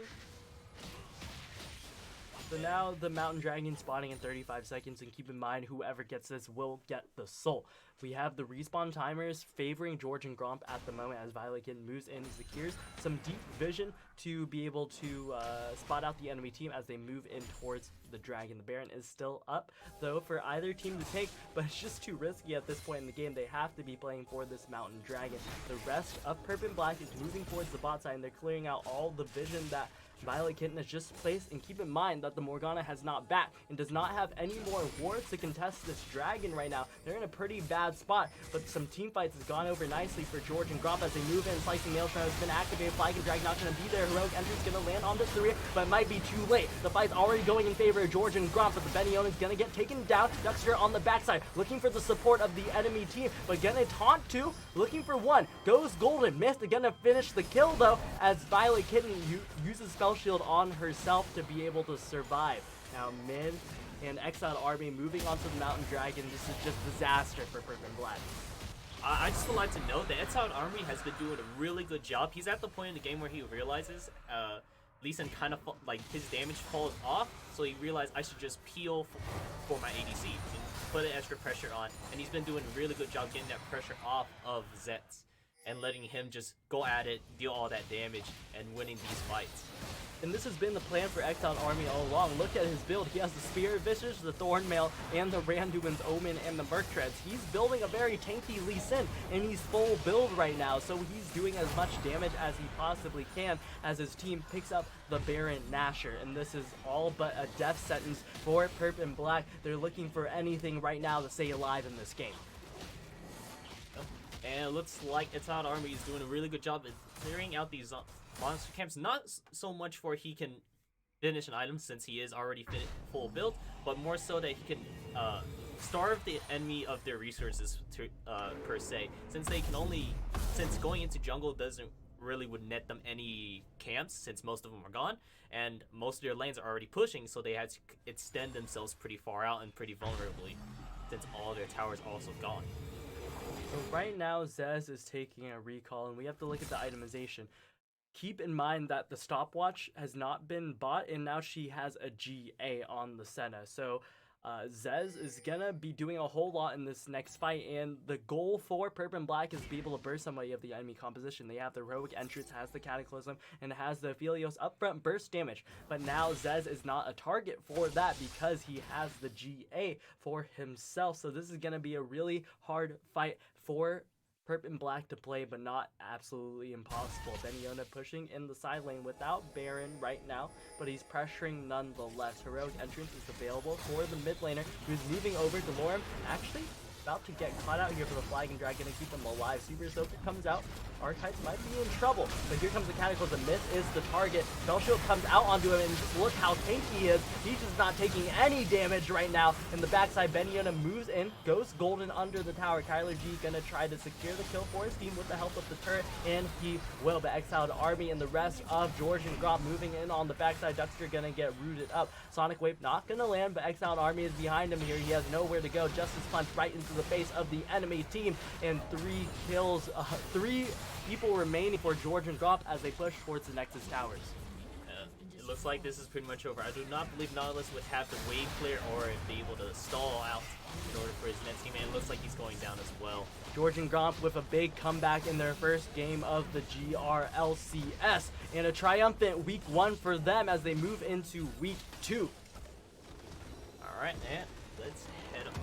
A: So now the Mountain Dragon spawning in 35 seconds, and keep in mind whoever gets this will get the soul. We have the respawn timers favoring George and Gromp at the moment as Violet Kitten moves in, secures some deep vision to be able to spot out the enemy team as they move in towards the dragon. The Baron is still up, though, for either team to take, but it's just too risky at this point in the game. They have to be playing for this Mountain Dragon. The rest of Purple and Black is moving towards the bot side, and they're clearing out all the vision that Violet Kitten has just placed, and keep in mind that the Morgana has not back and does not have any more wards to contest this dragon right now. They're in a pretty bad spot, but some team fights has gone over nicely for George and Gromp as they move in. Slicing Maelstrom has been activated. Flag and Drag not going to be there. Heroic Entrance going to land on the 3, but it might be too late. The fight's already going in favor of George and Gromp, but the Beniona is going to get taken down. Duckster on the backside, looking for the support of the enemy team, but going to taunt 2, looking for 1. Goes golden. Missed. Going to finish the kill, though, as Violet Kitten uses Spell Shield on herself to be able to survive. Now mid and Exiled Army moving onto the Mountain Dragon. This is just disaster for Purple and Black.
B: I just would like to note that Exiled Army has been doing a really good job. He's at the point in the game where he realizes Lee Sin kind of like his damage falls off, so he realized I should just peel for my ADC and put an extra pressure on, and he's been doing a really good job getting that pressure off of Zetz and letting him just go at it, deal all that damage, and winning these fights.
A: And this has been the plan for Exiled Army all along. Look at his build. He has the Spirit Visage, the Thornmail, and the Randuin's Omen, and the Merc Treads. He's building a very tanky Lee Sin, and he's full build right now, so he's doing as much damage as he possibly can as his team picks up the Baron Nashor. And this is all but a death sentence for Perp and Black. They're looking for anything right now to stay alive in this game.
B: And it looks like Exiled Army is doing a really good job at clearing out these monster camps. Not so much for he can finish an item since he is already full build, but more so that he can starve the enemy of their resources to, per se. Since going into jungle doesn't really would net them any camps since most of them are gone, and most of their lanes are already pushing, so they had to extend themselves pretty far out and pretty vulnerably since all their towers are also gone.
A: So right now, Zez is taking a recall, and we have to look at the itemization. Keep in mind that the stopwatch has not been bought, and now she has a GA on the Senna. So Zez is gonna be doing a whole lot in this next fight, and the goal for Perp and Black is to be able to burst somebody of the enemy composition. They have the Heroic Entrance, has the Cataclysm, and has the Aphelios upfront burst damage. But now Zez is not a target for that because he has the GA for himself. So this is gonna be a really hard fight for Perp and Black to play, but not absolutely impossible. Beniona pushing in the side lane without Baron right now, but he's pressuring nonetheless. Heroic Entrance is available for the mid laner, who's moving over to Lorem. Actually, about to get caught out here for the Flag and Dragon to keep him alive. Super Soaker comes out. Archetypes might be in trouble, but here comes the Cataclysm. This is the target. Bellshield comes out onto him, and just look how tanky he is. He's just not taking any damage right now. In the backside, Beniona moves in, goes golden under the tower. Kyler G gonna try to secure the kill for his team with the help of the turret, and he will. But Exiled Army and the rest of George and Gromp moving in on the backside. Duckster gonna get rooted up. Sonic Wave not gonna land, but Exiled Army is behind him here. He has nowhere to go. Justice Punch right into the face of the enemy team, and 3 kills, 3 people remaining for George and Gromp as they push towards the Nexus towers.
B: It looks like this is pretty much over. I do not believe Nautilus would have the wave clear or be able to stall out in order for his next team, and it looks like he's going down as well.
A: George and Gromp with a big comeback in their first game of the GRLCS, and a triumphant week 1 for them as they move into week 2.
B: Alright, and let's head on.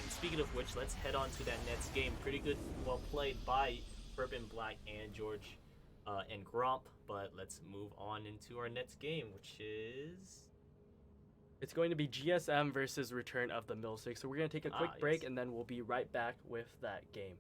B: And speaking of which, let's head on to that next game. Pretty good, well played by Perp and Black and George and Gromp, but let's move on into our next game, which is...
A: It's going to be GSM versus Return of the Millstick. So we're going to take a quick break,
B: yes.
A: and then we'll be right back with that game.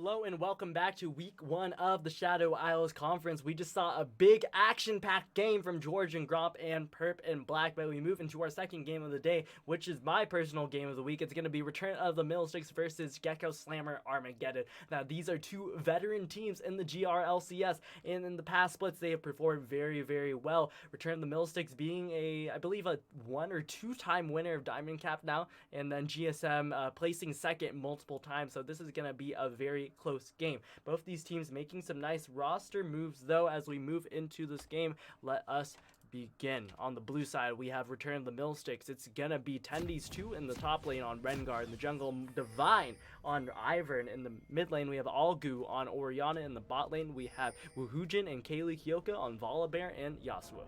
A: Hello and welcome back to week 1 of the Shadow Isles Conference. We just saw a big action-packed game from George and Gromp and Perp and Black, but we move into our second game of the day, which is my personal game of the week. It's going to be Return of the Middlesticks versus Gecko Slammer Armageddon. Now, these are two veteran teams in the GRLCS, and in the past splits, they have performed very, very well. Return of the Middlesticks being I believe, a 1 or 2-time winner of Diamond Cap now, and then GSM placing second multiple times, so this is going to be a very close game. Both these teams making some nice roster moves, though. As we move into this game, let us begin. On the blue side, we have Return of the Middlesticks. It's gonna be Tendies 2 in the top lane on Rengar. In the jungle, Divine on Ivern. In the mid lane, we have Algu on Orianna. In the bot lane, we have Wuhujin and Kaylee Kyoka on Volibear and Yasuo.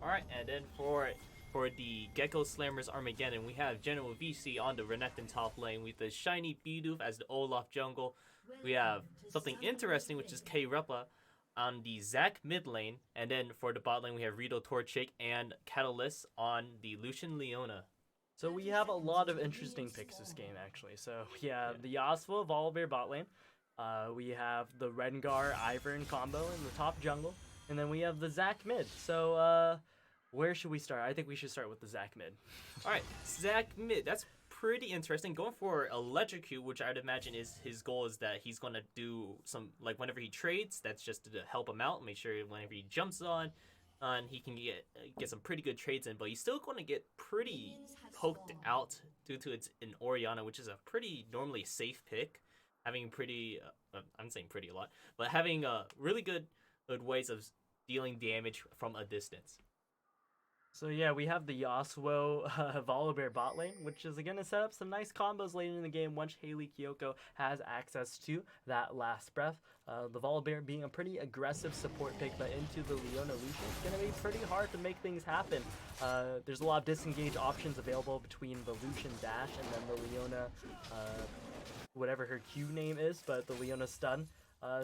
B: Alright, and then for the Gecko Slammers Armageddon, we have General VC on the Renekton top lane with the Shiny Bidoof as the Olaf jungle. We have something interesting, which is K-Repa on the Zac mid lane, and then for the bot lane, we have Rito Torchic and Catalyst on the Lucian Leona.
A: So we have a lot of interesting picks this game, actually. So we have the Yasuo Volibear bot lane. We have the Rengar Ivern combo in the top jungle. And then we have the Zac mid. So, where should we start? I think we should start with the Zac mid.
B: Alright, Zac mid. That's pretty interesting. Going for Electrocute, which I'd imagine is his goal, is that he's going to do some, like, whenever he trades, that's just to help him out, make sure whenever he jumps on, he can get some pretty good trades in, but he's still going to get pretty poked out due to it's in Orianna, which is a pretty normally safe pick. Having pretty, I'm saying pretty a lot, but having really good ways of dealing damage from a distance.
A: So yeah, we have the Yasuo Volibear bot lane, which is going to set up some nice combos later in the game once Haley Kyoko has access to that last breath. The Volibear being a pretty aggressive support pick, but into the Leona Lucian, it's going to be pretty hard to make things happen. There's a lot of disengage options available between the Lucian dash and then the Leona, whatever her Q name is, but the Leona stun.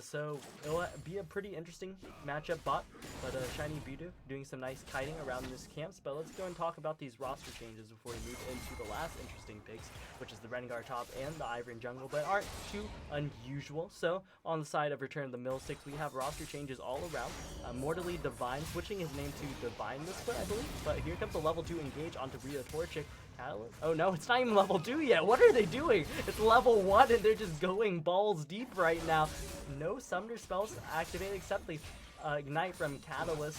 A: So it'll be a pretty interesting matchup bot, but Shiny Bidoof doing some nice kiting around this camps. But let's go and talk about these roster changes before we move into the last interesting picks, which is the Rengar top and the Ivern jungle, but aren't too unusual. So on the side of Return of the Middlesticks, we have roster changes all around. Mortally Divine switching his name to Divine this split, I believe. But here comes the level 2 engage onto Rito Torchic. Oh no, it's not even level 2 yet. What are they doing? It's level 1 and they're just going balls deep right now. No summoner spells activated except the Ignite from Catalyst,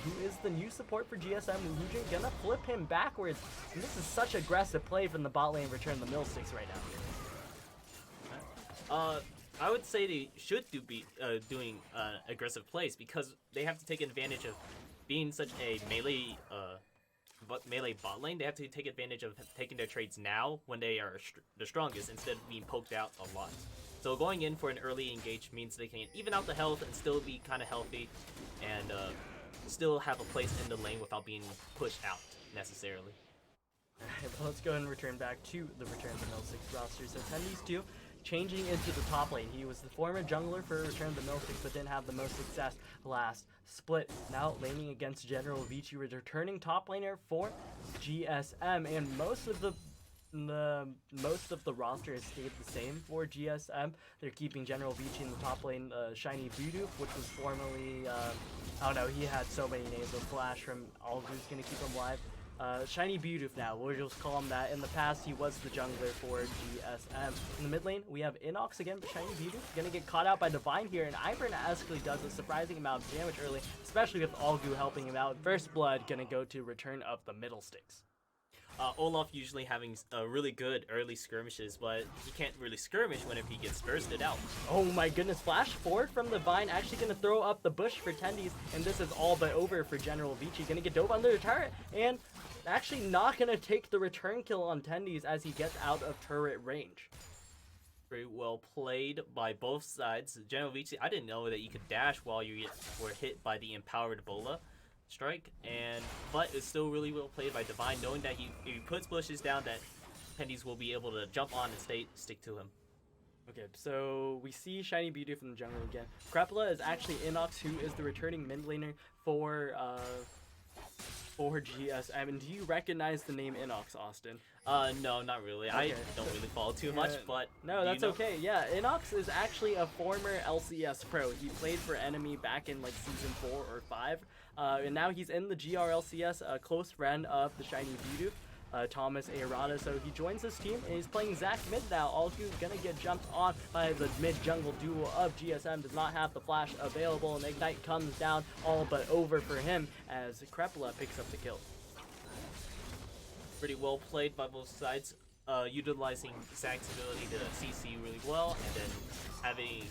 A: who is the new support for GSM. Wuhujin gonna flip him backwards. And this is such aggressive play from the bot lane Return the Middlesticks right now.
B: I would say they should doing aggressive plays, because they have to take advantage of being such a melee bot lane. They have to take advantage of taking their trades now when they are the strongest, instead of being poked out a lot. So going in for an early engage means they can even out the health and still be kind of healthy, and still have a place in the lane without being pushed out necessarily.
A: Alright, well, let's go and return back to the Return of the Middlesticks roster. So Tendies 2 changing into the top lane. He was the former jungler for Return of the Middlesticks, but didn't have the most success last split. Now laning against General Vici, returning top laner for GSM, and most of the roster has stayed the same for GSM. They're keeping General Vici in the top lane, Shiny Bidoof, which was formerly, I don't know, he had so many names. A Flash from Algu's gonna keep him alive. Shiny Bidoof now, we'll just call him that. In the past, he was the jungler for GSM. In the mid lane, we have Inox again, but Shiny Bidoof gonna get caught out by Divine here, and Ivern actually does a surprising amount of damage early, especially with Algu helping him out. First blood gonna go to Return of the Middlesticks.
B: Olaf usually having really good early skirmishes, but he can't really skirmish whenever he gets bursted out.
A: Oh my goodness, flash forward from the Vine, actually gonna throw up the bush for Tendies, and this is all but over for General Vici. Gonna get dove under the turret, and actually not gonna take the return kill on Tendies as he gets out of turret range.
B: Very well played by both sides. General Vici, I didn't know that you could dash while you were hit by the empowered Bola strike, but it's still really well played by Divine, knowing that if he puts bushes down, that Tendies will be able to jump on and stick to him.
A: Okay, so we see Shiny Bidoof in the jungle again. Krepla is actually Inox, who is the returning mid laner for for GSM. And do you recognize the name Inox, Austin?
B: No, not really. I
A: Okay.
B: don't really follow too much, but
A: No,
B: do you
A: that's
B: know?
A: okay. Yeah, Inox is actually a former LCS pro. He played for Enemy back in like season 4 or 5, and now he's in the GRLCS, a close friend of the Shiny Voodoo, Thomas Arata. So he joins this team and he's playing Zac mid now. Algu gonna get jumped on by the mid jungle duo of GSM. Does not have the flash available, and Ignite comes down all but over for him as Krepla picks up the kill.
B: Pretty well played by both sides, utilizing Zac's ability to CC really well, and then having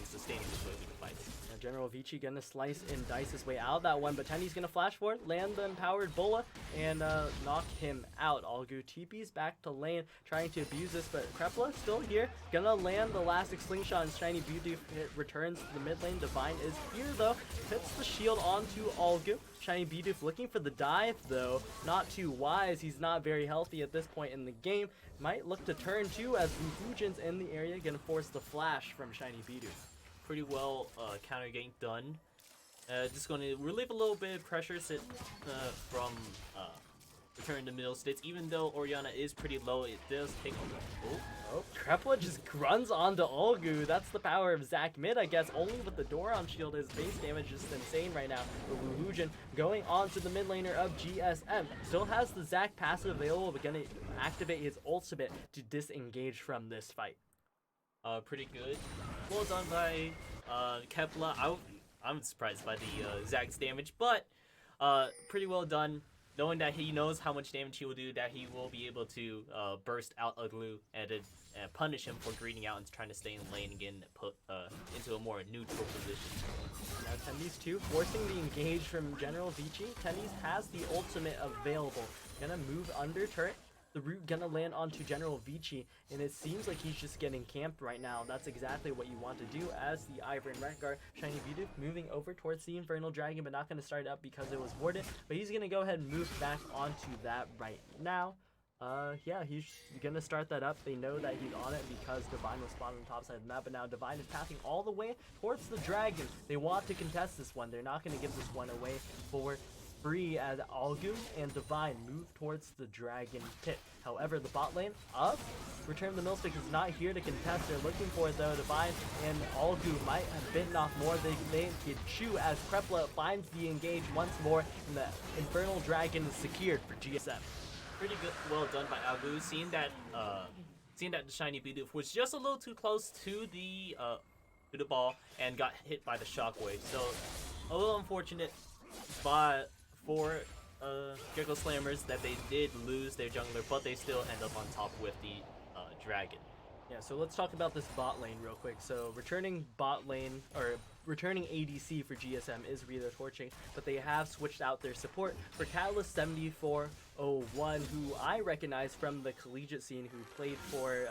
B: sustaining his way through the fight.
A: Now General Vici gonna slice and dice his way out of that one, but Tenny's gonna flash forward, land the empowered Bola, and knock him out. Algu TP's back to lane, trying to abuse this, but Krepla still here, gonna land the elastic slingshot, and Shiny Beauty returns to the mid lane. Divine is here though, hits the shield onto Algu. Shiny Bidoof looking for the dive though, not too wise. He's not very healthy at this point in the game. Might look to turn too, as Fujin's in the area, gonna force the flash from Shiny Bidoof.
B: Pretty well counter getting done. Just going to relieve a little bit of pressure from returning to middle states. Even though Oriana is pretty low, it does take
A: Oh, Krepla just runs onto Algu. That's the power of Zac mid, I guess. Only with the Doron shield, his base damage is insane right now. But Wuhujin going on to the mid laner of GSM. Still has the Zac passive available, but gonna activate his ultimate to disengage from this fight.
B: pretty good. Well done by Kepler. I'm surprised by the Zac's damage, but pretty well done. Knowing that he knows how much damage he will do, that he will be able to burst out Uglu and punish him for greeting out and trying to stay in lane again, put into a more neutral position.
A: Now Tendy's too, forcing the engage from General Vici. Tendy's has the ultimate available. Gonna move under turret. The root gonna land onto General Vici, and it seems like he's just getting camped right now. That's exactly what you want to do as the Ivor and Rengar. Shiny Bidoof moving over towards the Infernal Dragon, but not gonna start it up because it was warded. But he's gonna go ahead and move back onto that right now. Yeah, he's gonna start that up. They know that he's on it because Divine was spawned on the top side of the map, but now Divine is passing all the way towards the dragon. They want to contest this one. They're not gonna give this one away for free, as Algu and Divine move towards the dragon pit. However, the bot lane of Return of the Millstick is not here to contest. They're looking for it though. Divine and Algu might have bitten off more than they could chew, as Krepla finds the engage once more, and the Infernal Dragon is secured for GSM.
B: Pretty good, well done by Agu. Seeing that the Shiny Bidoof was just a little too close to the ball and got hit by the shockwave. So a little unfortunate, but for Gecko Slammers that they did lose their jungler, but they still end up on top with the dragon.
A: Yeah, so let's talk about this bot lane real quick. So returning bot lane, or returning ADC for GSM is Rito Torching, but they have switched out their support for Catalyst 7401, who I recognize from the collegiate scene, who played for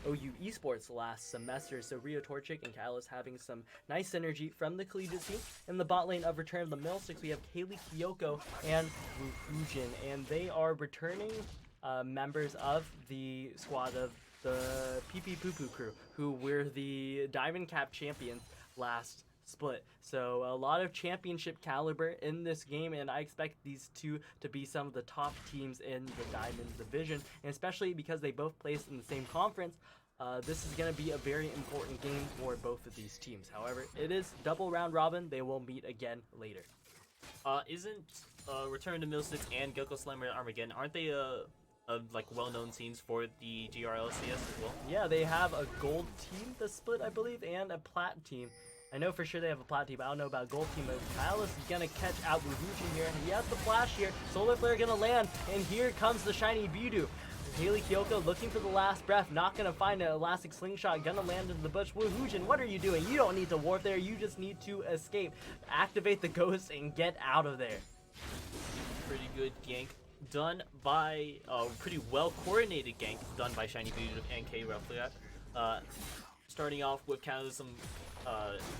A: OU Esports last semester. So Rito Torchic and Catalyst having some nice synergy from the collegiate scene. In the bot lane of Return of the Millsticks, we have Kaylee Kyoko and Fujin, and they are returning members of the squad of the PP Poo Poo crew, who were the Diamond Cap champions last split. So a lot of championship caliber in this game, and I expect these two to be some of the top teams in the Diamond division, and especially because they both placed in the same conference. This is going to be a very important game for both of these teams. However, it is double round robin. They will meet again later.
B: Isn't Return to Millsticks and Gecko Slammer Armageddon, aren't they like well-known teams for the GRLCS as well?
A: Yeah, they have a gold team, the split, I believe, and a plat team. I know for sure they have a plat team, but I don't know about gold team. But Kyle is gonna catch out Wuhujin here. He has the flash here. Solar Flare gonna land, and here comes the Shiny Bidoof. Haley Kyoko looking for the last breath, not gonna find an elastic slingshot, gonna land in the bush. Wuhujin, what are you doing? You don't need to warp there, you just need to escape. Activate the ghost and get out of there.
B: Pretty good gank done by pretty well coordinated gank done by Shiny Bidoof and GRLCS. Starting off with kind of some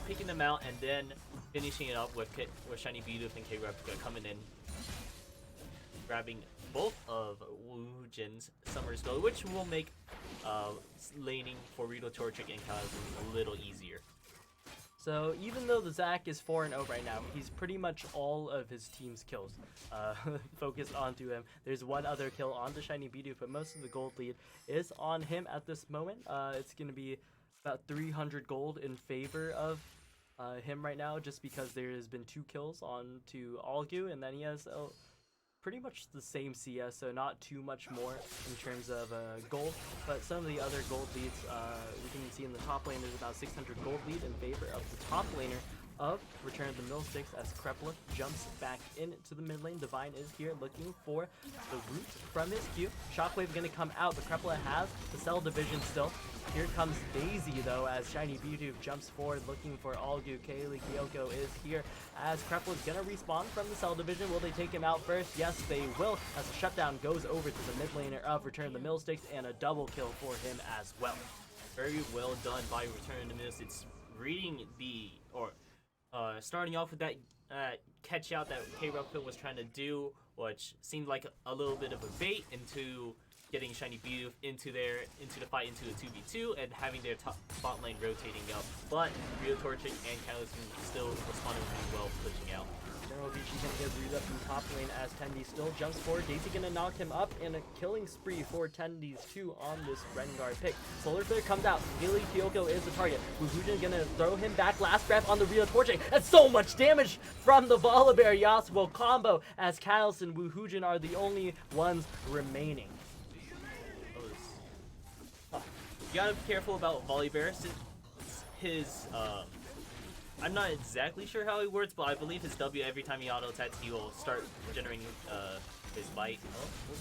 B: picking them out, and then finishing it up with Shiny Bidoof and GRLCS coming in, grabbing both of Wuhujin's Summer Skull, which will make laning for Rito Torchic and Kazum a little easier.
A: So even though the Zac is 4-0 right now, he's pretty much all of his team's kills focused onto him. There's one other kill on the Shiny Bidoof, but most of the gold lead is on him at this moment. It's going to be about 300 gold in favor of him right now, just because there has been 2 kills on to Algu, and then he has pretty much the same CS, so not too much more in terms of gold, but some of the other gold leads, we can see in the top lane there's about 600 gold lead in favor of the top laner of Return of the Millsticks as Krepla jumps back into the mid lane. Divine is here looking for the root from his Q. Shockwave gonna come out, but Krepla has the Cell Division still. Here comes Daisy though as Shiny Bidoof jumps forward looking for Algu. Kaylee Kyoko is here as Krepla's gonna respawn from the Cell Division. Will they take him out first? Yes, they will, as the shutdown goes over to the mid laner of Return of the Millsticks and a double kill for him as well.
B: Very well done by Return of the Millsticks, reading the, or starting off with that catch out that K-Ruffin was trying to do, which seemed like a little bit of a bait into getting Shiny Bidoof into the fight into a 2v2 and having their top bot lane rotating up. But Rio Torchic and Catalyst still responding pretty well, pushing out.
A: General Vici gonna get rooted up from top lane as Tendy still jumps forward. Daisy gonna knock him up, and a killing spree for Tendy's 2 on this Rengar pick. Solar Flare comes out. Kaylee Kyoko is the target. Wuhujin gonna throw him back. Last breath on the Rio Torchic. That's so much damage from the Volibear Yasuo combo as Catalyst and Wuhujin are the only ones remaining.
B: You gotta be careful about Volibear since his I'm not exactly sure how he works, but I believe his W, every time he auto attacks, he will start generating his bite.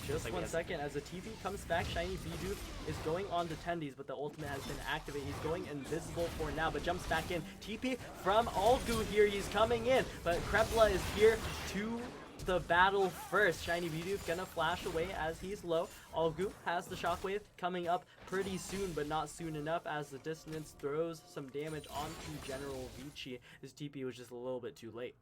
A: Just
B: like
A: one second, as the TP comes back, Shiny Bidoof is going on to Tendies, but the ultimate has been activated. He's going invisible for now, but jumps back in. TP from Algu here, he's coming in, but Krepla is here to the battle first. Shiny Bidoof gonna flash away as he's low. Algu has the shockwave coming up pretty soon, but not soon enough as the dissonance throws some damage onto General Vici. His TP was just a little bit too late.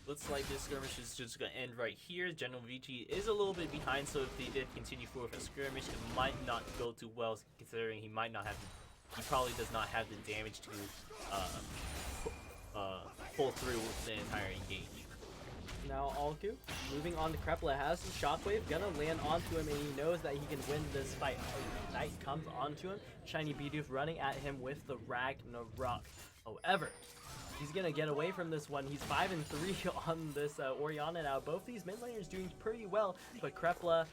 B: Looks like this skirmish is just gonna end right here. General Vici is a little bit behind, so if they did continue forward with a skirmish, it might not go too well, considering he probably does not have the damage to pull through with the entire engage.
A: Now Algu, moving on to Krepla, has the shockwave, gonna land onto him, and he knows that he can win this fight. Knight comes onto him, Shiny Bidoof running at him with the Ragnarok. However, he's gonna get away from this one. He's 5-3 on this Orianna now. Both these mid laners doing pretty well, but Krepla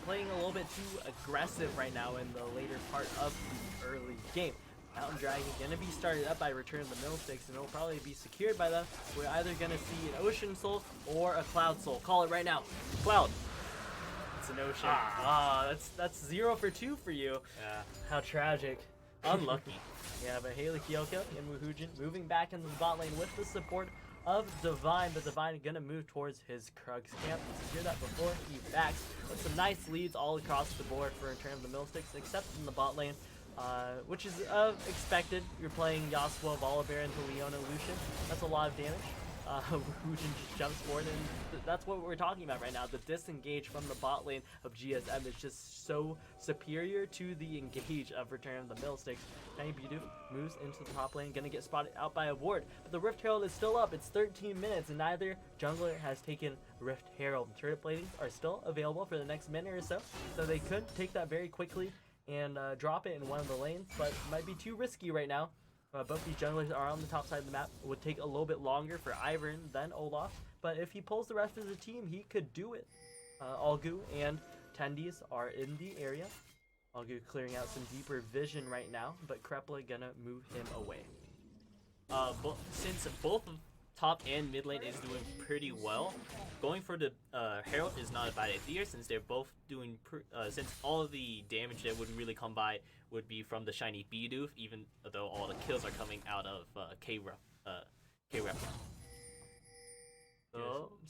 A: playing a little bit too aggressive right now in the later part of the early game. Mountain Dragon gonna be started up by Return of the Millsticks, and it'll probably be secured by them. We're either gonna see an Ocean Soul or a Cloud Soul. Call it right now. Cloud. It's an Ocean. That's 0 for 2 for you.
B: Yeah.
A: How tragic.
B: Unlucky.
A: Yeah, but Haley Kyoko and Wuhujin moving back into the bot lane with the support of Divine, but Divine gonna move towards his Krug's camp. Secure that before he backs. With some nice leads all across the board for Return of the Millsticks, except in the bot lane. Which is expected. You're playing Yasuo, Volibear, into Leona, Lucian. That's a lot of damage. Wuhujin just jumps forward, and that's what we're talking about right now. The disengage from the bot lane of GSM is just so superior to the engage of Return of the Millsticks. Shiny Bidoof moves into the top lane, gonna get spotted out by a ward, but the Rift Herald is still up. It's 13 minutes, and neither jungler has taken Rift Herald. Turret platings are still available for the next minute or so, so they could take that very quickly and drop it in one of the lanes, but it might be too risky right now. Both these junglers are on the top side of the map. It would take a little bit longer for Ivern than Olaf, but if he pulls the rest of the team, he could do it. Algu and Tendies are in the area. Algu clearing out some deeper vision right now, but Krepla gonna move him away.
B: Since both of top and mid lane is doing pretty well, going for the Herald is not a bad idea, since they're both doing since all of the damage that would really come by would be from the Shiny Bidoof, even though all the kills are coming out of K-Rep.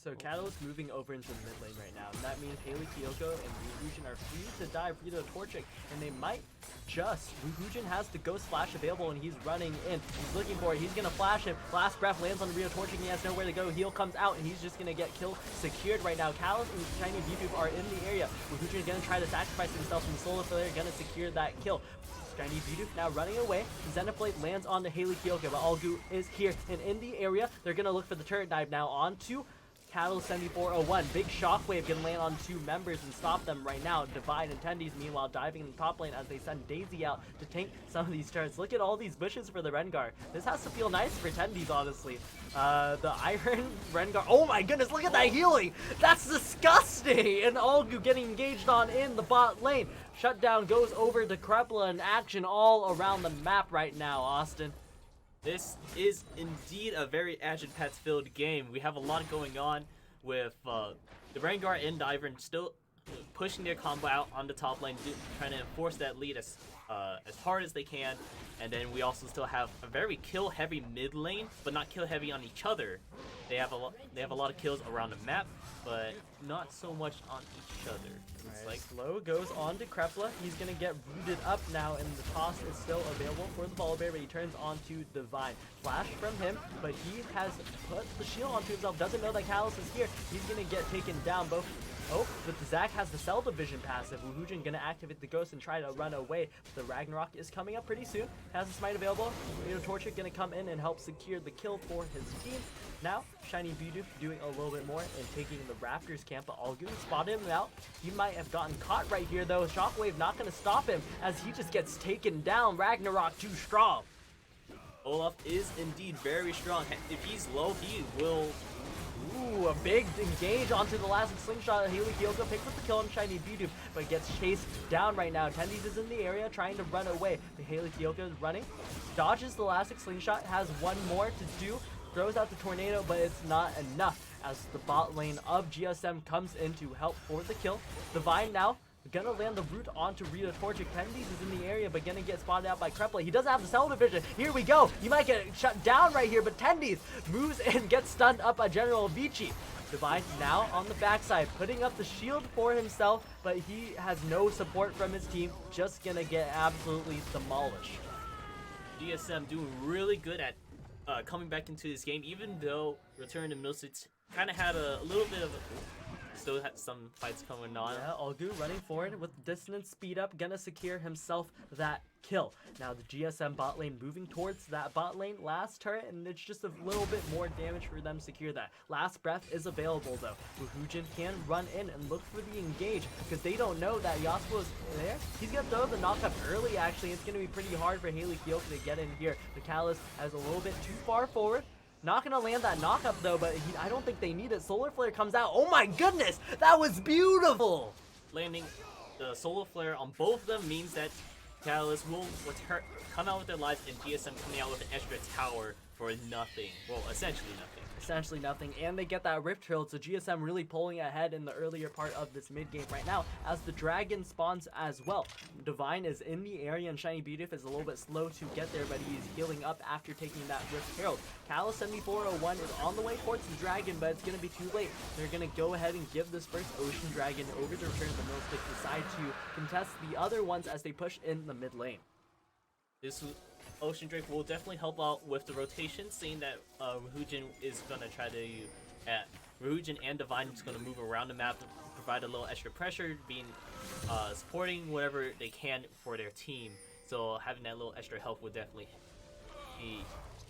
A: So Catalyst moving over into the mid lane right now, and that means Haley Kyoko and Wuhujin are free to dive Rio Torchic, and they might just. Wuhujin has the Ghost Flash available, and he's running in. He's looking for it. He's gonna flash him. Last breath lands on Rio Torchic, and he has nowhere to go. Heal comes out, and he's just gonna get kill secured right now. Catalyst and Shiny Bidoof are in the area. Wuhujin gonna try to sacrifice himself, and Solar Flare gonna secure that kill. Shiny Bidoof now running away. Xenoblade lands onto Haley Kyoka, but Algu is here and in the area. They're gonna look for the turret dive now onto Catalyst 7401. Big shockwave can land on 2 members and stop them right now. Divine and Tendies meanwhile diving in the top lane as they send Daisy out to tank some of these turrets. Look at all these bushes for the Rengar. This has to feel nice for Tendies, honestly. The Iron Rengar. Oh my goodness, look at that healing! That's disgusting! And Algu getting engaged on in the bot lane. Shutdown goes over to Krepla in action all around the map right now, Austin.
B: This is indeed a very action-packed filled game. We have a lot going on with the Rengar and Ivern still pushing their combo out on the top lane, trying to enforce that lead as hard as they can. And then we also still have a very kill-heavy mid lane, but not kill-heavy on each other. They have a lot of kills around the map, but not so much on each other. It's like
A: Slow goes on to Krepla. He's gonna get rooted up now, and the toss is still available for the Volibear, but he turns onto Divine. Flash from him, but he has put the shield onto himself. Doesn't know that Callus is here. He's gonna get taken down both. Oh, but Zac has the Cell Division passive. Wuhujin gonna activate the Ghost and try to run away. The Ragnarok is coming up pretty soon. Has the Smite available. Torture gonna come in and help secure the kill for his team. Now, Shiny Bidoof doing a little bit more and taking the Raptors camp, but Algu spotted him out. He might have gotten caught right here though. Shockwave not gonna stop him as he just gets taken down. Ragnarok too strong.
B: Olaf is indeed very strong. If he's low, he will.
A: Ooh, a big engage onto the last slingshot. Haley Kyoka picks up the kill on Shiny Bidoof, but gets chased down right now. Tendies is in the area trying to run away. The Haley Kyoka is running, dodges the elastic slingshot, has one more to do, throws out the tornado, but it's not enough as the bot lane of GSM comes in to help for the kill. Divine now gonna land the root onto Rita Torchic. Tendies is in the area, but gonna get spotted out by Krepla. He doesn't have the Cell Division. Here we go. He might get shut down right here, but Tendies moves and gets stunned up by General Vici. Divine now on the backside, putting up the shield for himself, but he has no support from his team. Just gonna get absolutely demolished.
B: GSM doing really good at coming back into this game, even though Return to Millsix kind of had a little bit of still had some fights going on.
A: Yeah, Algu running forward with dissonance speed up, gonna secure himself that kill. Now the GSM bot lane moving towards that bot lane last turret, and it's just a little bit more damage for them to secure that. Last breath is available though. Wuhujin can run in and look for the engage because they don't know that Yasuo is there. He's gonna throw the knockup early actually. It's gonna be pretty hard for Haley Kyoka to get in here. The Callus has a little bit too far forward. Not gonna land that knockup though, but I don't think they need it. Solar Flare comes out. Oh my goodness, that was beautiful!
B: Landing the Solar Flare on both of them means that Catalyst will come out with their lives, and GSM coming out with an extra tower for nothing. Well, essentially nothing.
A: Essentially nothing, and they get that Rift Herald, so GSM really pulling ahead in the earlier part of this mid game right now as the Dragon spawns as well. Divine is in the area and Shiny Bidoof is a little bit slow to get there, but he's healing up after taking that Rift Herald. Callus 7401 is on the way towards the Dragon, but it's going to be too late. They're going to go ahead and give this first Ocean Dragon over to Return to the Millsticks, decide to contest the other ones as they push in the mid lane.
B: This Ocean Drake will definitely help out with the rotation, seeing that Wuhujin is going to try to... Wuhujin and Divine is going to move around the map to provide a little extra pressure, being supporting whatever they can for their team. So having that little extra help would definitely be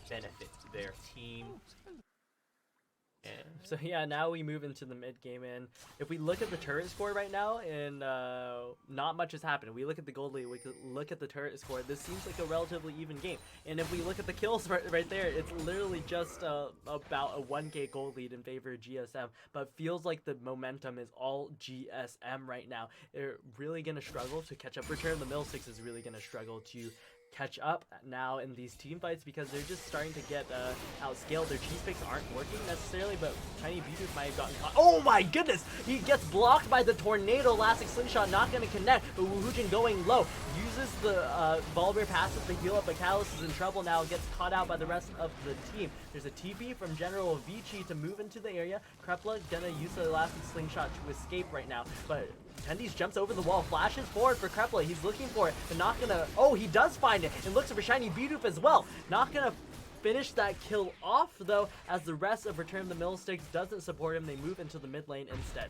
B: benefit to their team.
A: So yeah, now we move into the mid game, and if we look at the turret score right now, and not much has happened. We look at the gold lead, we look at the turret score. This seems like a relatively even game, and if we look at the kills right there, it's literally just about a 1k gold lead in favor of GSM. But feels like the momentum is all GSM right now. They're really gonna struggle to catch up. Return the Millsticks is really gonna struggle to catch up now in these team fights because they're just starting to get outscaled. Their cheese picks aren't working necessarily, but Shiny Bidoof might have gotten caught. Oh my goodness! He gets blocked by the tornado. Elastic Slingshot not going to connect, but Wuhujin going low. Uses the Volibear passive to heal up, but Callus is in trouble now. Gets caught out by the rest of the team. There's a TP from General Vici to move into the area. Krepla gonna use the Elastic Slingshot to escape right now, but Tendies jumps over the wall, flashes forward for Krepla. He's looking for it, but not gonna... Oh, he does find it, and looks for Shiny Bidoof as well. Not gonna finish that kill off, though, as the rest of Return the Millsticks doesn't support him. They move into the mid lane instead.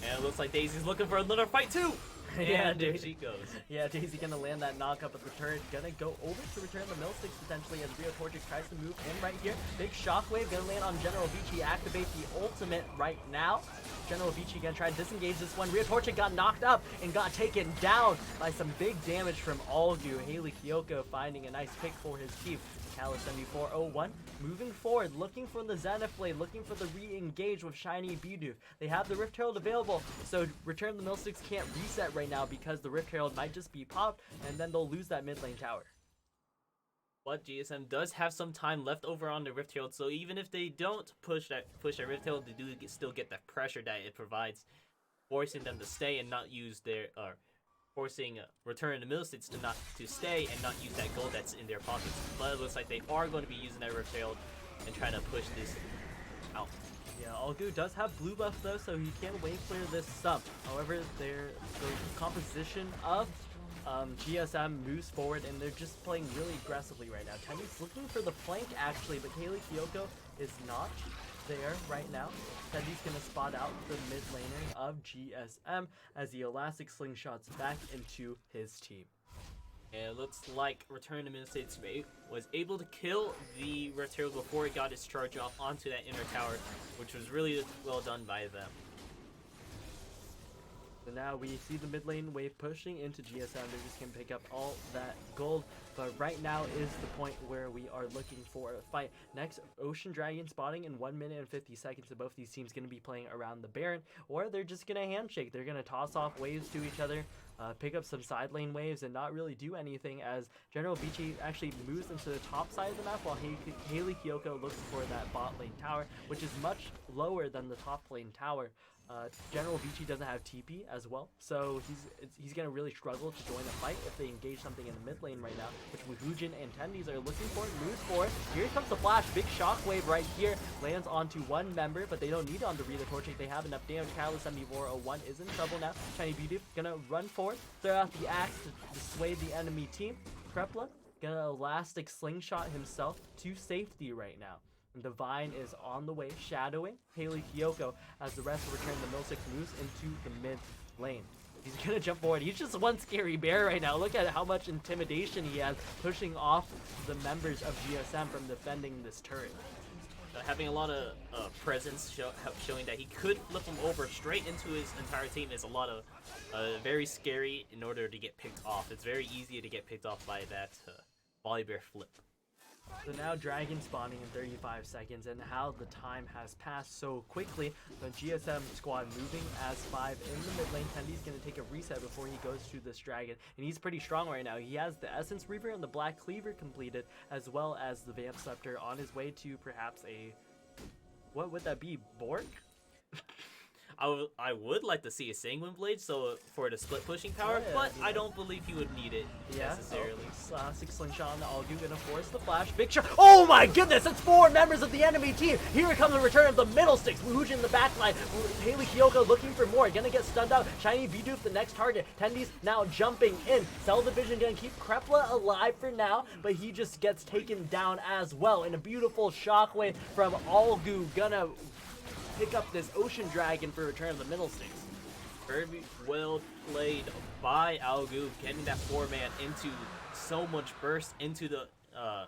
B: And it looks like Daisy's looking for another fight, too!
A: Yeah,
B: And there
A: dude.
B: she goes.
A: Yeah, Daisy gonna land that knock up at the turret. Gonna go over to return the mill sticks potentially as Rio Torchic tries to move in right here. Big shockwave gonna land on General Vici. Activate the ultimate right now. General Vici gonna try to disengage this one. Rio Torchic got knocked up and got taken down by some big damage from Algu. Haley Kyoko finding a nice pick for his team. Callus 7401 moving forward, looking for the Zenith Blade, looking for the re-engage with Shiny Bidoof. They have the Rift Herald available, so Return of the Millsticks can't reset right now because the Rift Herald might just be popped, and then they'll lose that mid lane tower.
B: But GSM does have some time left over on the Rift Herald, so even if they don't push that Rift Herald, they do still get that pressure that it provides, forcing them to stay and not use their forcing Return of the Millsticks to stay and not use that gold that's in their pockets. But it looks like they are going to be using that Rift Herald and trying to push this out.
A: Yeah, Algu does have blue buff though, so he can wave clear this sub. However, the composition of GSM moves forward and they're just playing really aggressively right now. Tenny's looking for the flank actually, but Kaylee Kyoko is not there right now. Tendy's gonna spot out the mid laner of GSM as the Elastic Slingshots back into his team.
B: And it looks like Return to Minnesota was able to kill the Rift Herald before it got its charge off onto that inner tower, which was really well done by them.
A: So now we see the mid lane wave pushing into GSM. They're just going to pick up all that gold. But right now is the point where we are looking for a fight. Next, Ocean Dragon spotting in 1 minute and 50 seconds. So both these teams going to be playing around the Baron. Or they're just going to handshake. They're going to toss off waves to each other. Pick up some side lane waves and not really do anything as General Vici actually moves into the top side of the map while Haley Kyoko looks for that bot lane tower, which is much lower than the top lane tower. General Vici doesn't have TP as well, so he's gonna really struggle to join a fight if they engage something in the mid lane right now, which Wuhujin and Tendies are looking for. Moves for it. Here comes the flash. Big shockwave right here. Lands onto one member, but they don't need it on the Rita Torchic. They have enough damage. Catalyst 7401 is in trouble now. Shiny Bidoof gonna run forward, throw out the axe to dissuade the enemy team. Krepla gonna Elastic Slingshot himself to safety right now. Divine is on the way, shadowing Haley Kyoko as the rest of Return the Millsticks moves into the mid lane. He's gonna jump forward. He's just one scary bear right now. Look at how much intimidation he has, pushing off the members of GSM from defending this turret.
B: Having a lot of presence, showing that he could flip him over straight into his entire team is a lot of very scary in order to get picked off. It's very easy to get picked off by that Volibear flip.
A: So now Dragon spawning in 35 seconds, and how the time has passed so quickly. The GSM squad moving as 5 in the mid lane. Tendy's going to take a reset before he goes to this Dragon, and he's pretty strong right now. He has the Essence Reaver and the Black Cleaver completed, as well as the Vamp Scepter on his way to perhaps a... what would that be? Bork?
B: I would like to see a Sanguine Blade for the split pushing power, but I don't believe he would need it necessarily.
A: Six Slingshot on the Algu, gonna force the flash. Big shot. Oh my goodness, it's 4 members of the enemy team. Here comes the return of the middle sticks. Wuhujin in the backline. Haley Kyoko looking for more. Gonna get stunned out. Shiny Bidoof the next target. Tendy's now jumping in. Cell Division gonna keep Krepla alive for now, but he just gets taken down as well. And a beautiful shockwave from Algu gonna pick up this Ocean Dragon for Return of the Middle Sticks.
B: Very well played by Algu, getting that 4-man into so much burst into the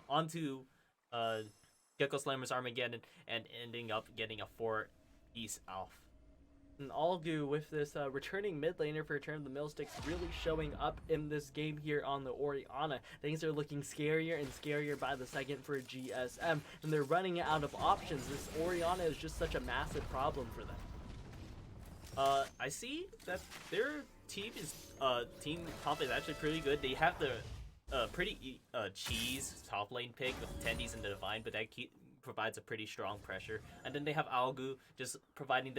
B: onto Gecko Slammer's Armageddon and ending up getting a 4-piece Alpha.
A: And Algu with this returning mid laner for Return of the Millsticks really showing up in this game here on the Orianna. Things are looking scarier and scarier by the second for GSM, and they're running out of options. This Orianna is just such a massive problem for them.
B: I see that their team top is actually pretty good. They have the pretty cheese top lane pick with Tendies and the Divine, but that provides a pretty strong pressure, and then they have Algu just providing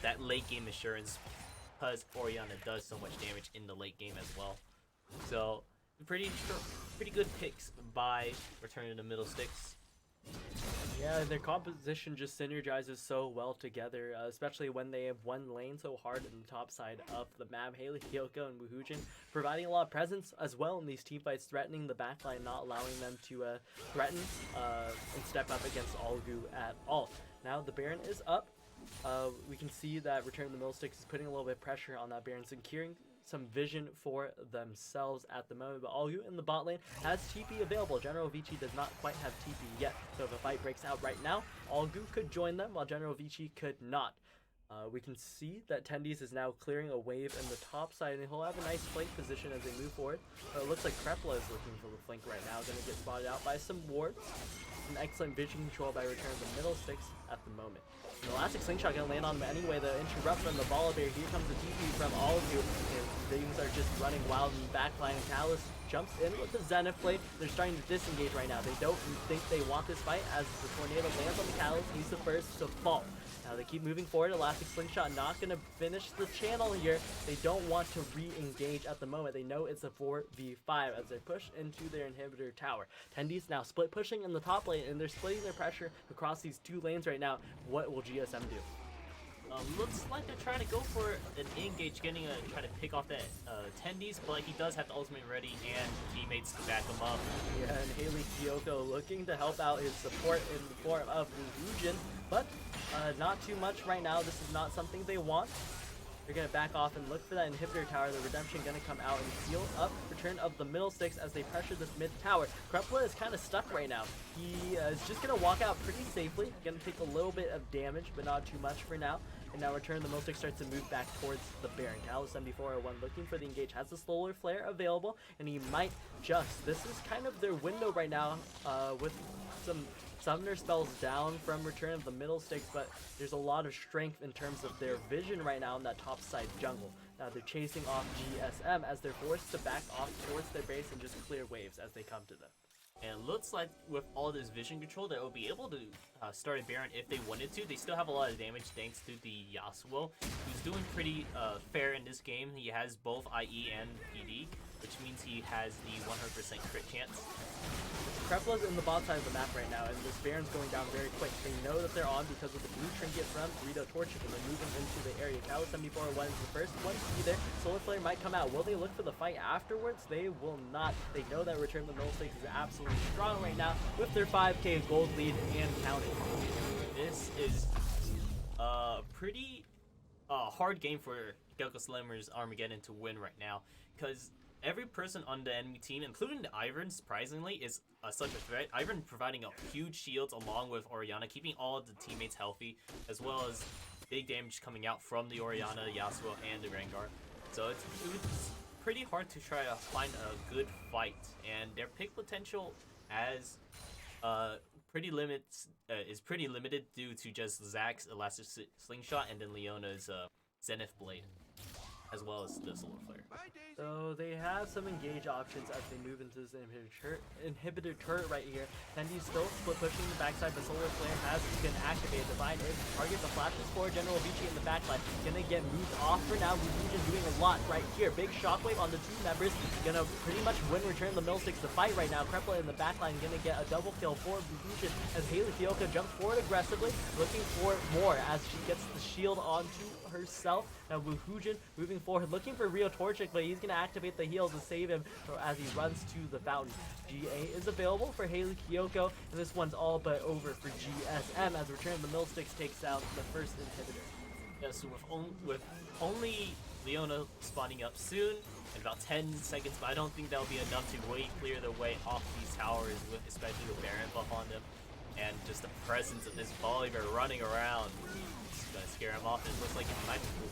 B: that late game assurance because Orianna does so much damage in the late game as well. So pretty good picks by Return to the Middle Sticks.
A: Yeah, their composition just synergizes so well together, especially when they have one lane so hard in the top side of the map. Haley Kyoko and Wuhujin providing a lot of presence as well in these teamfights, threatening the backline, not allowing them to threaten and step up against Algu at all. Now the Baron is up. We can see that Return of the Millsticks is putting a little bit of pressure on that Baron, securing some vision for themselves at the moment. But Algu in the bot lane has TP available. General Vici does not quite have TP yet. So if a fight breaks out right now, Algu could join them while General Vici could not. We can see that Tendies is now clearing a wave in the top side, and he'll have a nice flank position as they move forward. But it looks like Krepla is looking for the flank right now. Going to get spotted out by some wards. An excellent vision control by Return of the Middle Sticks at the moment. The Elastic Slingshot going to land on him anyway. The interrupt from the Volibear. Here comes the TP from all of you. Things are just running wild in the backline. Talus jumps in with the Zenith Blade. They're starting to disengage right now. They don't think they want this fight as the Tornado lands on the Talus. He's the first to fall. Now they keep moving forward. Elastic Slingshot not going to finish the channel here. They don't want to re-engage at the moment. They know it's a 4v5 as they push into their inhibitor tower. Tendies now split pushing in the top lane, and they're splitting their pressure across these two lanes right now. What will GSM do?
B: Looks like they're trying to go for an engage, try to pick off that Tendies, but he does have the ultimate ready and teammates to back him up.
A: Yeah, and Haley Kyoko looking to help out his support in the form of Wujin, but not too much right now. This is not something they want. They're going to back off and look for that inhibitor tower. The Redemption going to come out and seal up Return of the Middle Sticks as they pressure this mid tower. Krepla is kind of stuck right now. He is just going to walk out pretty safely. Going to take a little bit of damage, but not too much for now. And now Return of the Middle Sticks starts to move back towards the Baron. Talus 7401 looking for the engage. Has the Solar Flare available, and he might just. This is kind of their window right now with some Summoner spells down from Return of the Middle Sticks, but there's a lot of strength in terms of their vision right now in that top side jungle. Now they're chasing off GSM as they're forced to back off towards their base and just clear waves as they come to them.
B: And it looks like with all this vision control, they'll be able to start a Baron if they wanted to. They still have a lot of damage thanks to the Yasuo, who's doing pretty fair in this game. He has both IE and PD, which means he has the 100% crit chance.
A: Krepla's in the bot side of the map right now, and this Baron's going down very quick. They know that they're on because of the blue trinket from Rito Torchic, and they're moving into the area. Talus 7401 is the first one to be there. Solar Flare might come out. Will they look for the fight afterwards? They will not. They know that Return of the Middle Sticks is absolutely strong right now with their 5k gold lead and counting.
B: This is a pretty hard game for Gelko Slimmer's Armageddon to win right now, because every person on the enemy team, including the Ivern, surprisingly, is such a threat. Ivern providing a huge shields along with Orianna, keeping all of the teammates healthy, as well as big damage coming out from the Orianna, Yasuo, and the Rengar. So it's pretty hard to try to find a good fight, and their pick potential as is pretty limited due to just Zack's Elastic Slingshot and then Leona's Zenith Blade, as well as the Solar Flare.
A: So they have some engage options as they move into this inhibitor turret right here. Tendi's still split pushing the backside, but Solar Flare has been activated. Divine is target the flashes for General Vici in the backline. Gonna get moved off for now. Wujin doing a lot right here. Big shockwave on the two members. Gonna pretty much win Return of the Middle Sticks to fight right now. Krepla in the backline gonna get a double kill for Wujin as Haley Fioka jumps forward aggressively, looking for more as she gets the shield onto herself. Now Wujin moving forward, looking for Rio Torchic, but he's going to activate the heal to save him as he runs to the fountain. GA is available for Haley Kyoko, and this one's all but over for GSM as Return of the Middle Sticks takes out the first inhibitor.
B: Yeah, so with only Leona spawning up soon, in about 10 seconds, but I don't think that'll be enough to really clear their way off these towers, especially with Baron buff on them, and just the presence of this Volibear running around. It's going to scare him off, and it looks like it might be cool.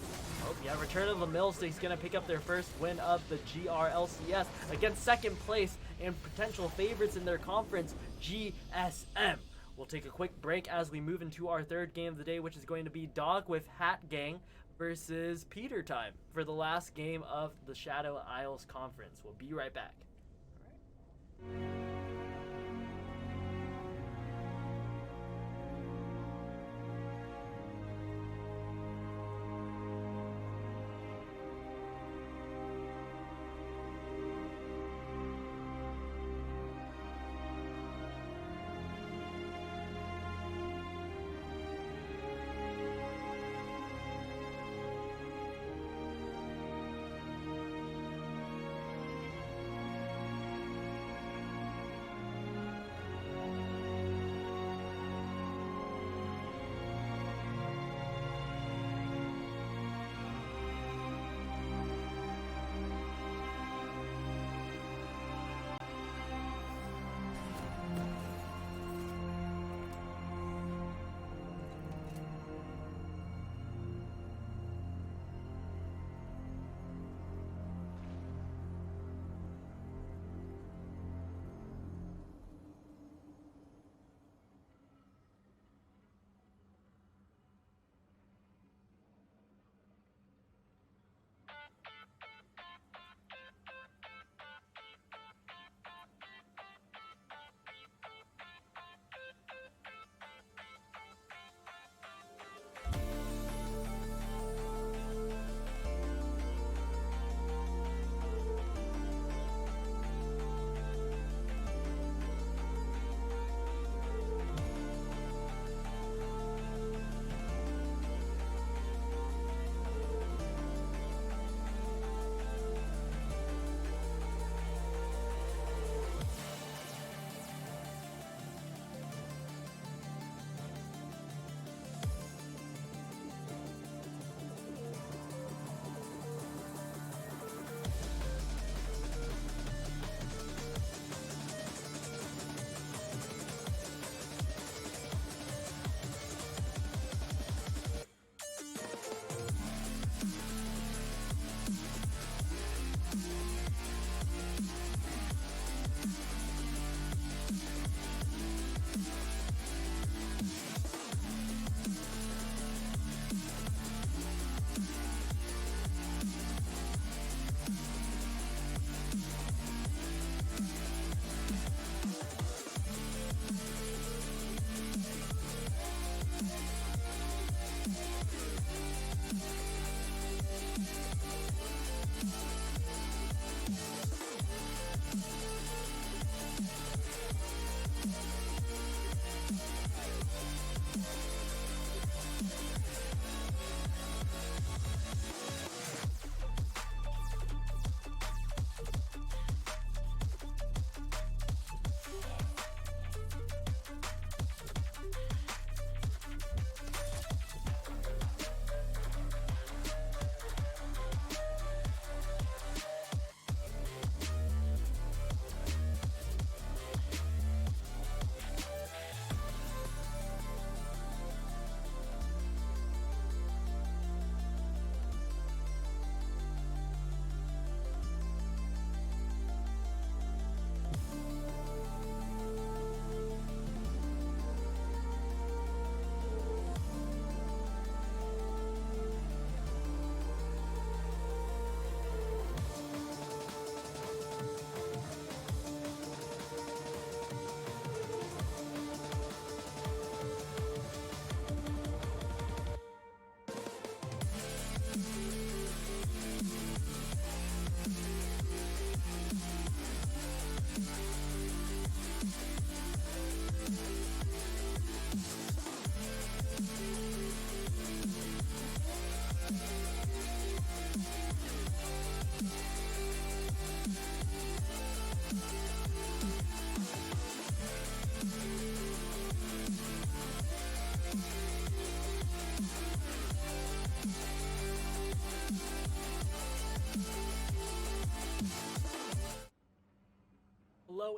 A: Oh, yeah, Return of the Middle Sticks going to pick up their first win of the GRLCS against second place and potential favorites in their conference, GSM. We'll take a quick break as we move into our third game of the day, which is going to be Dog with Hat Gang versus Peter Time for the last game of the Shadow Isles Conference. We'll be right back. All right.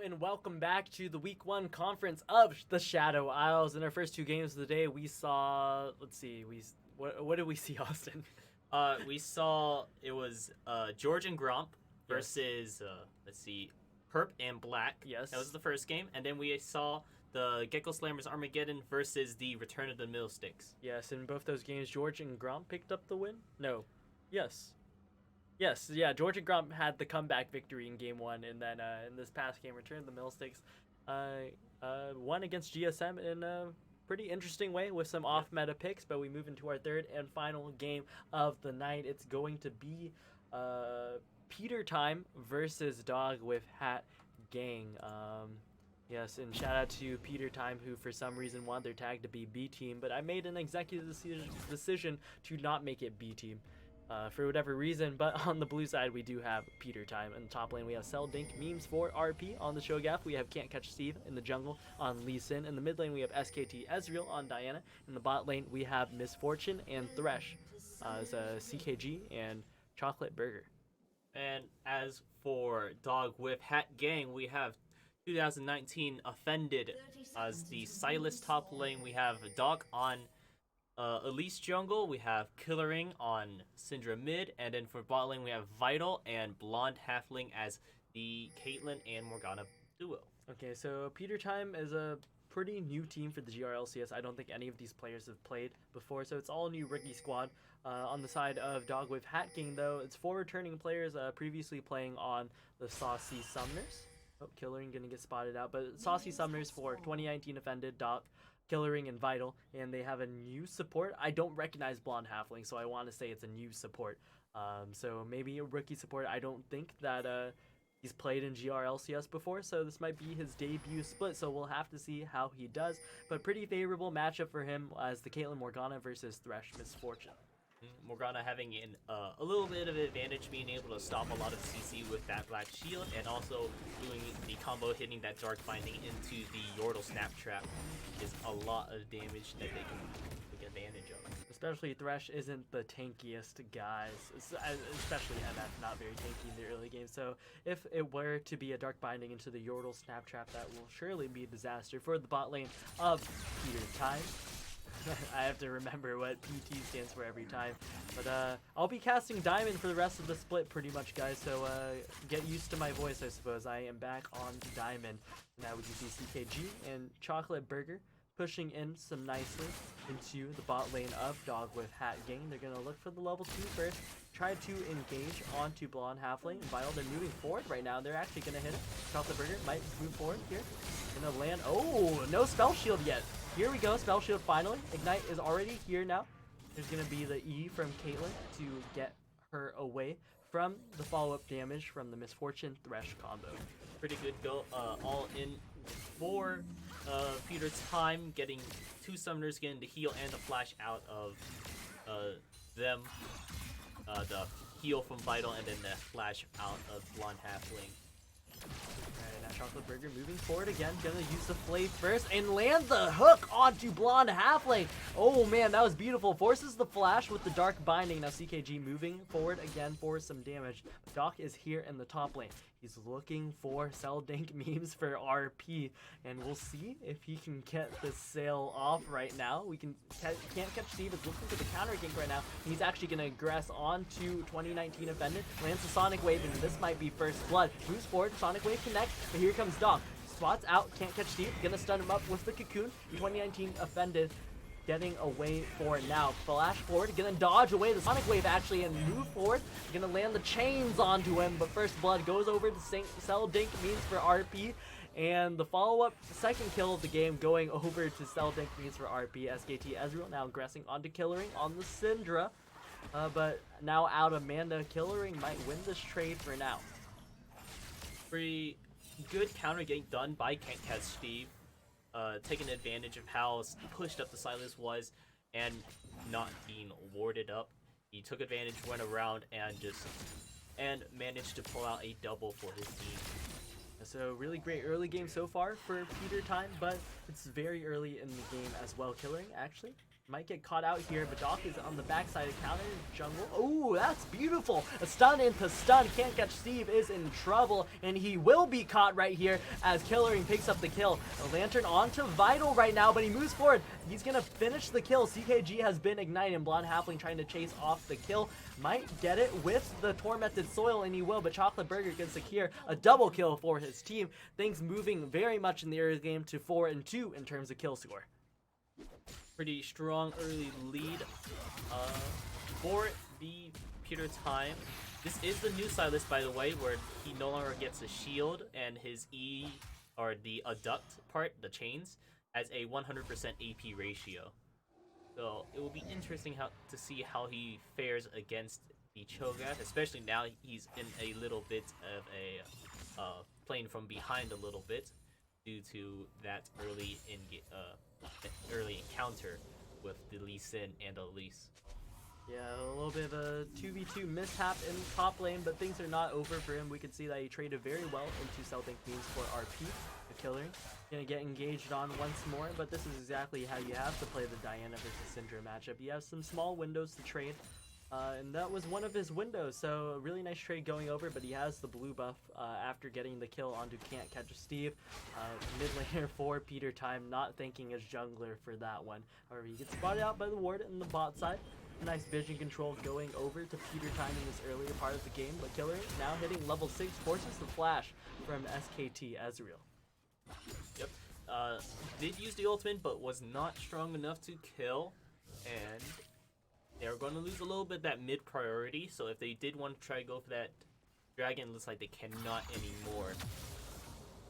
A: and welcome back to the Week 1 conference of the Shadow Isles. In our first 2 games of the day, we saw, what did we see, Austin?
B: We saw it was George and Gromp versus Herp and Black.
A: Yes.
B: That was the first game, and then we saw the Gecko Slammers Armageddon versus the Return of the Middlesticks.
A: Yes, in both those games, George and Gromp picked up the win? No. Yes, George and Gromp had the comeback victory in game 1, and then in this past game, Return of the Middlesticks won against GSM in a pretty interesting way with some off-meta picks, but we move into our third and final game of the night. It's going to be Peter Time versus Dog with Hat Gang. Yes, and shout out to Peter Time, who for some reason wanted their tag to be B Team, but I made an executive decision to not make it B Team. For whatever reason, but on the blue side we do have Peter Time. In the top lane we have Cell Dink Memes for RP. On the Shogath we have Can't Catch Steve in the jungle on Lee Sin. In the mid lane we have SKT Ezreal on Diana. In the bot lane we have Misfortune and Thresh as CKG and Chocolate Burger.
B: And as for Dog with Hat Gang, we have 2019 Offended as the Silas top lane. We have Dog on Elise jungle, we have Killering on Syndra mid, and then for bot lane we have Vital and Blonde Halfling as the Caitlyn and Morgana duo.
A: Okay, so Peter Time is a pretty new team for the GRLCS. I don't think any of these players have played before, so it's all new rookie squad. On the side of Dog with Hat Gang, though, it's 4 returning players previously playing on the Saucy Summoners. Oh, Killering gonna get spotted out, but Saucy Summoners for 2019 Offended, Doc, Killering, and Vital, and they have a new support. I don't recognize Blonde Halfling, so I want to say it's a new support. So maybe a rookie support. I don't think that he's played in GRLCS before, so this might be his debut split, so we'll have to see how he does. But pretty favorable matchup for him as the Caitlyn Morgana versus Thresh Misfortune.
B: Morgana having a little bit of advantage, being able to stop a lot of CC with that Black Shield, and also doing the combo, hitting that Dark Binding into the Yordle Snap Trap is a lot of damage that they can take advantage of.
A: Especially Thresh isn't the tankiest guys, especially MF, not very tanky in the early game. So if it were to be a Dark Binding into the Yordle Snap Trap, that will surely be a disaster for the bot lane of Peter Time. I have to remember what PT stands for every time. But I'll be casting Diamond for the rest of the split pretty much, guys. So get used to my voice, I suppose. I am back on Diamond. Now we can see CKG and Chocolate Burger pushing in some nicely into the bot lane of Dog with Hat Gang. They're going to look for the level 2 first. Try to engage onto Blonde Halfling and Vital. They're moving forward right now. They're actually going to hit it. Chocolate Burger might move forward here. Going to land. Oh, no spell shield yet. Here we go, spell shield finally. Ignite is already here now. There's gonna be the E from Caitlyn to get her away from the follow-up damage from the Misfortune Thresh combo.
B: Pretty good go all in for Peter Time, getting 2 summoners, getting the heal and the flash out of them. The heal from Vital and then the flash out of Blonde Halfling.
A: Alright, now Chocolate Burger moving forward again, gonna use the Flay first and land the hook onto Blonde Halfling. Oh man, that was beautiful. Forces the flash with the Dark Binding. Now CKG moving forward again for some damage. Doc is here in the top lane. He's looking for Cell Dink Memes for RP, and we'll see if he can get the sale off right now. We can't catch Steve. Is looking for the counter gank right now. He's actually going to aggress onto 2019 Offended. Lands the Sonic Wave, and this might be first blood. Moves forward, Sonic Wave connects, but here comes Doc. Spots out, can't catch Steve. Gonna stun him up with the Cocoon. 2019 Offended getting away for now. Flash forward, gonna dodge away the Sonic Wave actually and move forward. Gonna land the chains onto him, but first blood goes over to Cell Dink Means for RP. And the follow-up second kill of the game going over to Cell Dink Means for RP. SKT Ezreal now aggressing onto Killering on the Syndra. But now out of mana, Killering might win this trade for now.
B: Pretty good counter getting done by Can't Catch Steve. Taking advantage of how pushed up the Silas was and not being warded up. He took advantage, went around, and managed to pull out a double for his team.
A: So really great early game so far for Peter Time, but it's very early in the game as well. Killering actually Might get caught out here, but Doc is on the backside of counter jungle. Oh, that's beautiful. A stun into stun. Can't catch Steve is in trouble, and he will be caught right here as Killering picks up the kill. A Lantern onto Vital right now, but he moves forward. He's going to finish the kill. CKG has been ignited. Blonde Halfling trying to chase off the kill. Might get it with the Tormented Soil, and he will, but Chocolate Burger can secure a double kill for his team. Things moving very much in the early game to 4-2 in terms of kill score.
B: Pretty strong early lead for the Peter Time. This is the new Silas, by the way, where he no longer gets a shield and his E, or the adduct part, the chains, has a 100% AP ratio. So it will be interesting to see how he fares against the Cho'Gath, especially now he's in a little bit of a playing from behind a little bit due to that early encounter with the Lee Sin and Elise.
A: Yeah, a little bit of a 2v2 mishap in top lane, but things are not over for him. We can see that he traded very well into South Bank means for RP. The Killer gonna get engaged on once more, but this is exactly how you have to play the Diana versus Syndra matchup. You have some small windows to trade, and that was one of his windows, so a really nice trade going over, but he has the blue buff after getting the kill onto Can't Catch Steve. Mid laner for Peter Time, not thanking his jungler for that one. However, he gets spotted out by the ward in the bot side. Nice vision control going over to Peter Time in this earlier part of the game, but Killer now hitting level 6, forces the flash from SKT Ezreal.
B: Yep. Did use the ultimate, but was not strong enough to kill, and they're going to lose a little bit that mid priority, so if they did want to try to go for that dragon, it looks like they cannot anymore.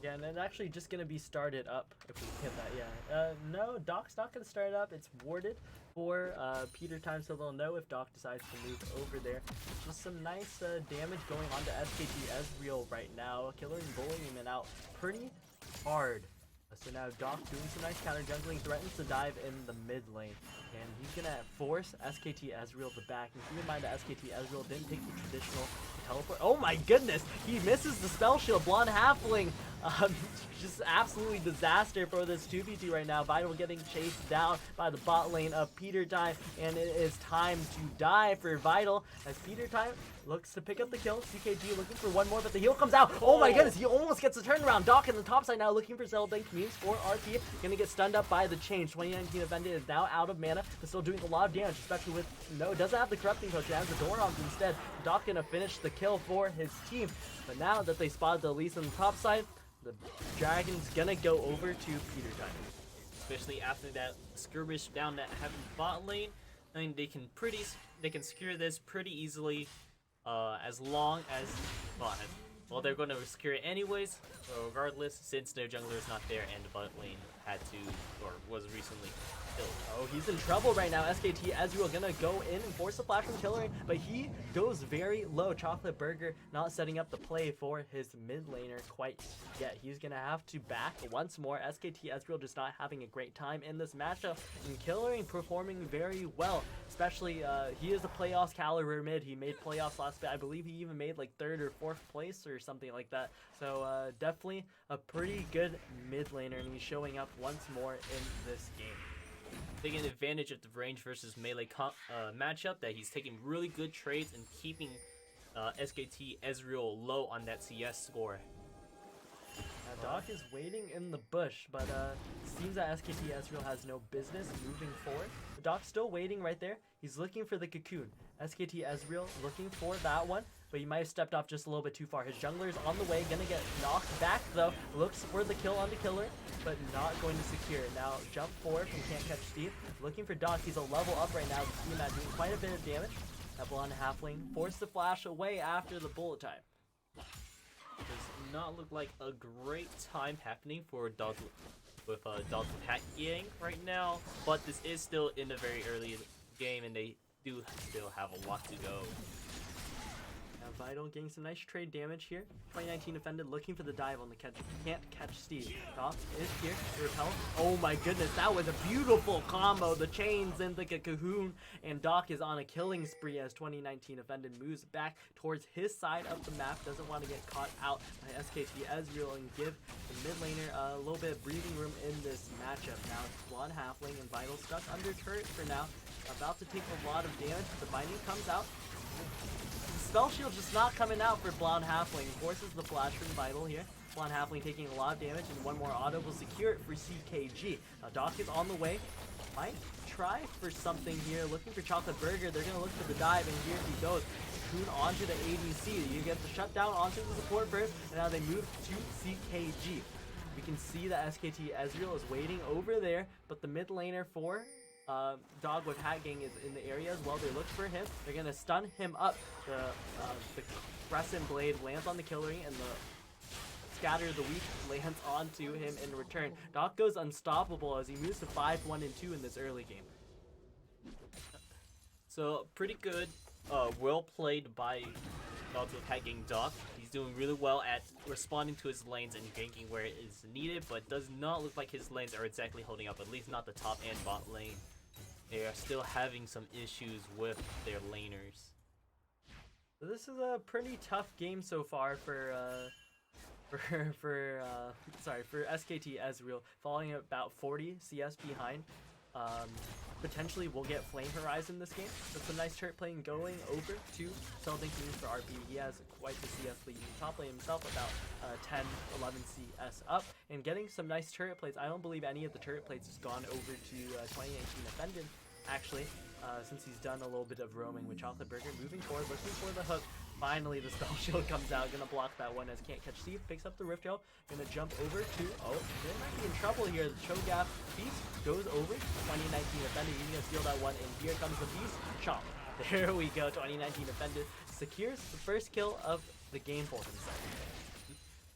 A: Yeah, and it's actually just going to be started up if we hit that, yeah. No, Doc's not going to start it up. It's warded for Peter Time, so they'll know if Doc decides to move over there. Just some nice damage going on to SKT Ezreal right now. Killer and bullying him out pretty hard. So now Doc doing some nice counter jungling, threatens to dive in the mid lane. And he's going to force SKT Ezreal to back. And keep in mind that SKT Ezreal didn't take the traditional teleport. Oh my goodness! He misses the spell shield. Blonde Halfling. Just absolutely disaster for this 2v2 right now. Vital getting chased down by the bot lane of Peter Time. And it is time to die for Vital as Peter Time looks to pick up the kill. CKG looking for one more, but the heal comes out. Oh my goodness, he almost gets a turnaround. Doc in the top side now looking for Zelbank means for RP. Gonna get stunned up by the change. 2019 Offended is now out of mana, but still doing a lot of damage, especially with, no, doesn't have the corrupting potion, has the door on instead. Doc gonna finish the kill for his team. But now that they spotted the Elise on the top side, the Dragon's gonna go over to Peter Time.
B: Especially after that skirmish down that heavy bot lane. I mean, they can secure this pretty easily, as long as, well, they're going to secure it anyways, regardless, since their jungler is not there and the bot lane had to, or was recently killed.
A: Oh, he's in trouble right now. SKT Ezreal gonna go in and force the flash from Killering, but he goes very low. Chocolate Burger not setting up the play for his mid laner quite yet. He's gonna have to back once more. SKT Ezreal just not having a great time in this matchup, and Killering performing very well. Especially, he is a playoffs caliber mid. He made playoffs last bit. I believe he even made like 3rd or 4th place or something like that. So definitely a pretty good mid laner, and he's showing up once more in this game.
B: Taking advantage of the range versus melee matchup, that he's taking really good trades and keeping SKT Ezreal low on that CS score.
A: Doc is waiting in the bush, but it seems that SKT Ezreal has no business moving forward. The Doc's still waiting right there. He's looking for the cocoon. SKT Ezreal looking for that one, but he might have stepped off just a little bit too far. His jungler's on the way, gonna get knocked back though. Looks for the kill on the Killer, but not going to secure it. Now jump forward from Can't Catch Steve. Looking for Doc. He's a level up right now. The team doing quite a bit of damage. That Blonde Halfling forced the flash away after the bullet time.
B: Does not look like a great time happening for Dog with Pack Gang right now, but this is still in the very early game and they do still have a lot to go.
A: Vital getting some nice trade damage here. 2019 offended, looking for the dive on the catch. Can't catch Steve. Doc is here to repel. Oh my goodness, that was a beautiful combo. The chains in like a cahoon, and Doc is on a killing spree as 2019 offended moves back towards his side of the map. Doesn't want to get caught out by SKT Ezreal and give the mid laner a little bit of breathing room in this matchup. Now it's Blonde Halfling and Vital stuck under turret for now. About to take a lot of damage. The binding comes out. Spell shield just not coming out for Blonde Halfling. Forces the flash from Vital here. Blonde Halfling taking a lot of damage, and one more auto will secure it for CKG. Doc is on the way. Might try for something here. Looking for Chocolate Burger. They're going to look for the dive, and here he goes. Cocoon onto the ADC. You get the shutdown onto the support burst, and now they move to CKG. We can see that SKT Ezreal is waiting over there, but the mid laner for Dog with Hat Gang is in the area as well. They look for him. They're gonna stun him up. The Crescent Blade lands on the Killer, and the Scatter the Weak lands onto him in return. Doc goes unstoppable as he moves to 5-1 and 2 in this early game.
B: So pretty good, well played by Dogs with Hat Gang Doc. He's doing really well at responding to his lanes and ganking where it is needed, but does not look like his lanes are exactly holding up, at least not the top and bot lane. They are still having some issues with their laners.
A: So this is a pretty tough game so far for SKT Ezreal, falling about 40 CS behind. Potentially we'll get Flame Horizon this game. That's a nice turret playing going over to Celdink for RP. He has quite the CS lead. Top lane himself about 10, 11 CS up, and getting some nice turret plays. I don't believe any of the turret plays has gone over to 2019 Offended, actually, since he's done a little bit of roaming with Chocolate Burger. Moving forward, looking for the hook. Finally, the spell shield comes out, gonna block that one as Can't Catch Steve, picks up the Rift Gel, gonna jump over to, they might be in trouble here. The Cho'Gath Beast goes over, 2019 Offended, he's gonna steal that one, and here comes the Beast, chomp. There we go, 2019 Offended secures the first kill of the game for himself.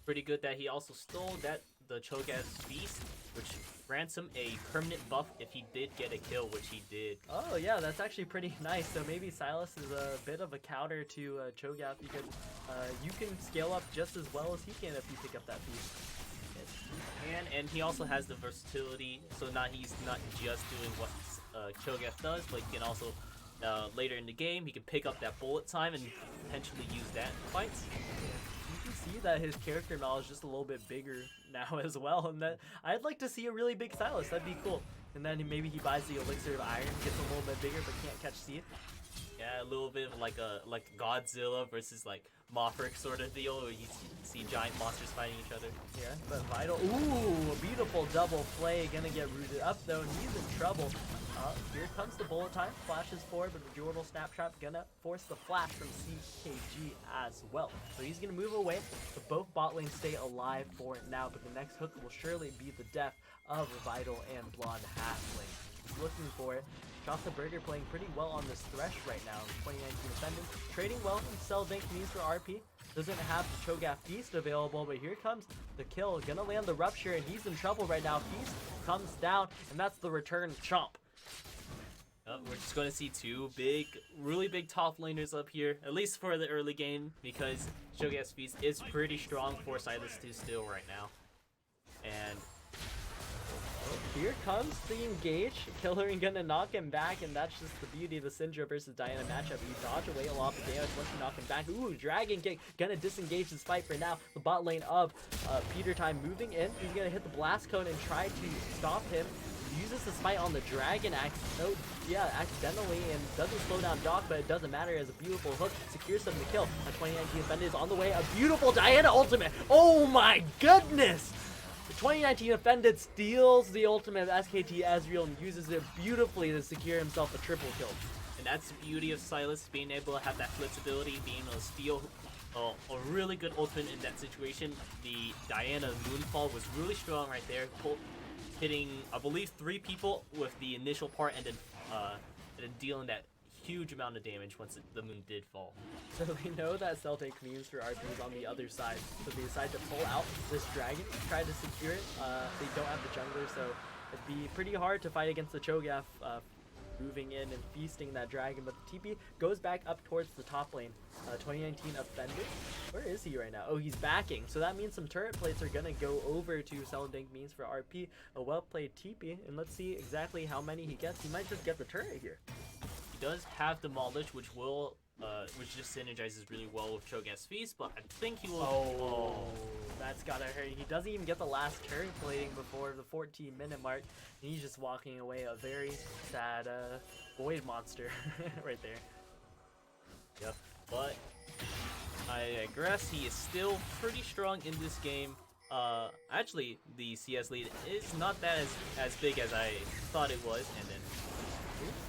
B: Pretty good that he also stole the Cho'Gath Beast, which grants him a permanent buff if he did get a kill, which he did.
A: Oh yeah, that's actually pretty nice. So maybe Silas is a bit of a counter to Cho'Gath, because you can scale up just as well as he can if you pick up that beast.
B: And he also has the versatility, so he's not just doing what Cho'Gath does, but he can also later in the game he can pick up that bullet time and potentially use that in fights.
A: You can see that his character model is just a little bit bigger now as well, and that I'd like to see a really big Silas. That'd be cool. And then maybe he buys the Elixir of Iron, gets a little bit bigger, but can't catch Steve.
B: Yeah, a little bit of like Godzilla versus like Mothra sort of deal, where you see giant monsters fighting each other.
A: Yeah, but Vital, ooh, a beautiful double play, gonna get rooted up though, and he's in trouble. Here comes the bullet time, flashes forward, but the Jordan Snapshot gonna force the flash from CKG as well. So he's gonna move away, but both bot lanes stay alive for it now, but the next hook will surely be the death of Vital and Blonde Halfling. He's looking for it. Chocolate Burger playing pretty well on this Thresh right now. 2019 Defendant trading well from Celdink, means for RP. Doesn't have the Cho'Gath Beast available, but here comes the kill. Gonna land the Rupture, and he's in trouble right now. Beast comes down, and that's the return chomp.
B: We're just going to see two really big top laners up here, at least for the early game, because Cho'Gath's Beast is pretty strong for Silas to steal right now. And
A: here comes the engage. Killer gonna knock him back, and that's just the beauty of the Syndra versus Diana matchup. You dodge away a lot of the damage once you knock him back. Ooh, Dragon Kick gonna disengage this fight for now. The bot lane of Peter Time moving in. He's gonna hit the blast cone and try to stop him. Uses the smite on the Dragon Axe, accidentally, and doesn't slow down Doc, but it doesn't matter as a beautiful hook secures him to kill. A 2019 Offended is on the way. A beautiful Diana ultimate. Oh my goodness! The 2019 Offended steals the ultimate of SKT Ezreal and uses it beautifully to secure himself a triple kill.
B: And that's the beauty of Silas, being able to have that flexibility, being able to steal a really good ultimate in that situation. The Diana Moonfall was really strong right there, hitting, I believe, 3 people with the initial part, and then dealing that huge amount of damage once the moon did fall.
A: So we know that Celtic means for RP is on the other side, so they decide to pull out this dragon, try to secure it. They don't have the jungler, so it'd be pretty hard to fight against the Cho'Gath moving in and feasting that dragon, but the TP goes back up towards the top lane. 2019 offended. Where is he right now? Oh, he's backing. So that means some turret plates are gonna go over to Celadink means for RP. A well-played TP, and let's see exactly how many he gets. He might just get the turret here.
B: He does have Demolish, which will which just synergizes really well with Cho'Gath's Feast, but I think he will.
A: Oh, that's gotta hurt. He doesn't even get the last turret plating before the 14-minute mark. And he's just walking away, a very sad void monster right there.
B: Yep, but I digress. He is still pretty strong in this game. Actually, the CS lead is not that as big as I thought it was, and then.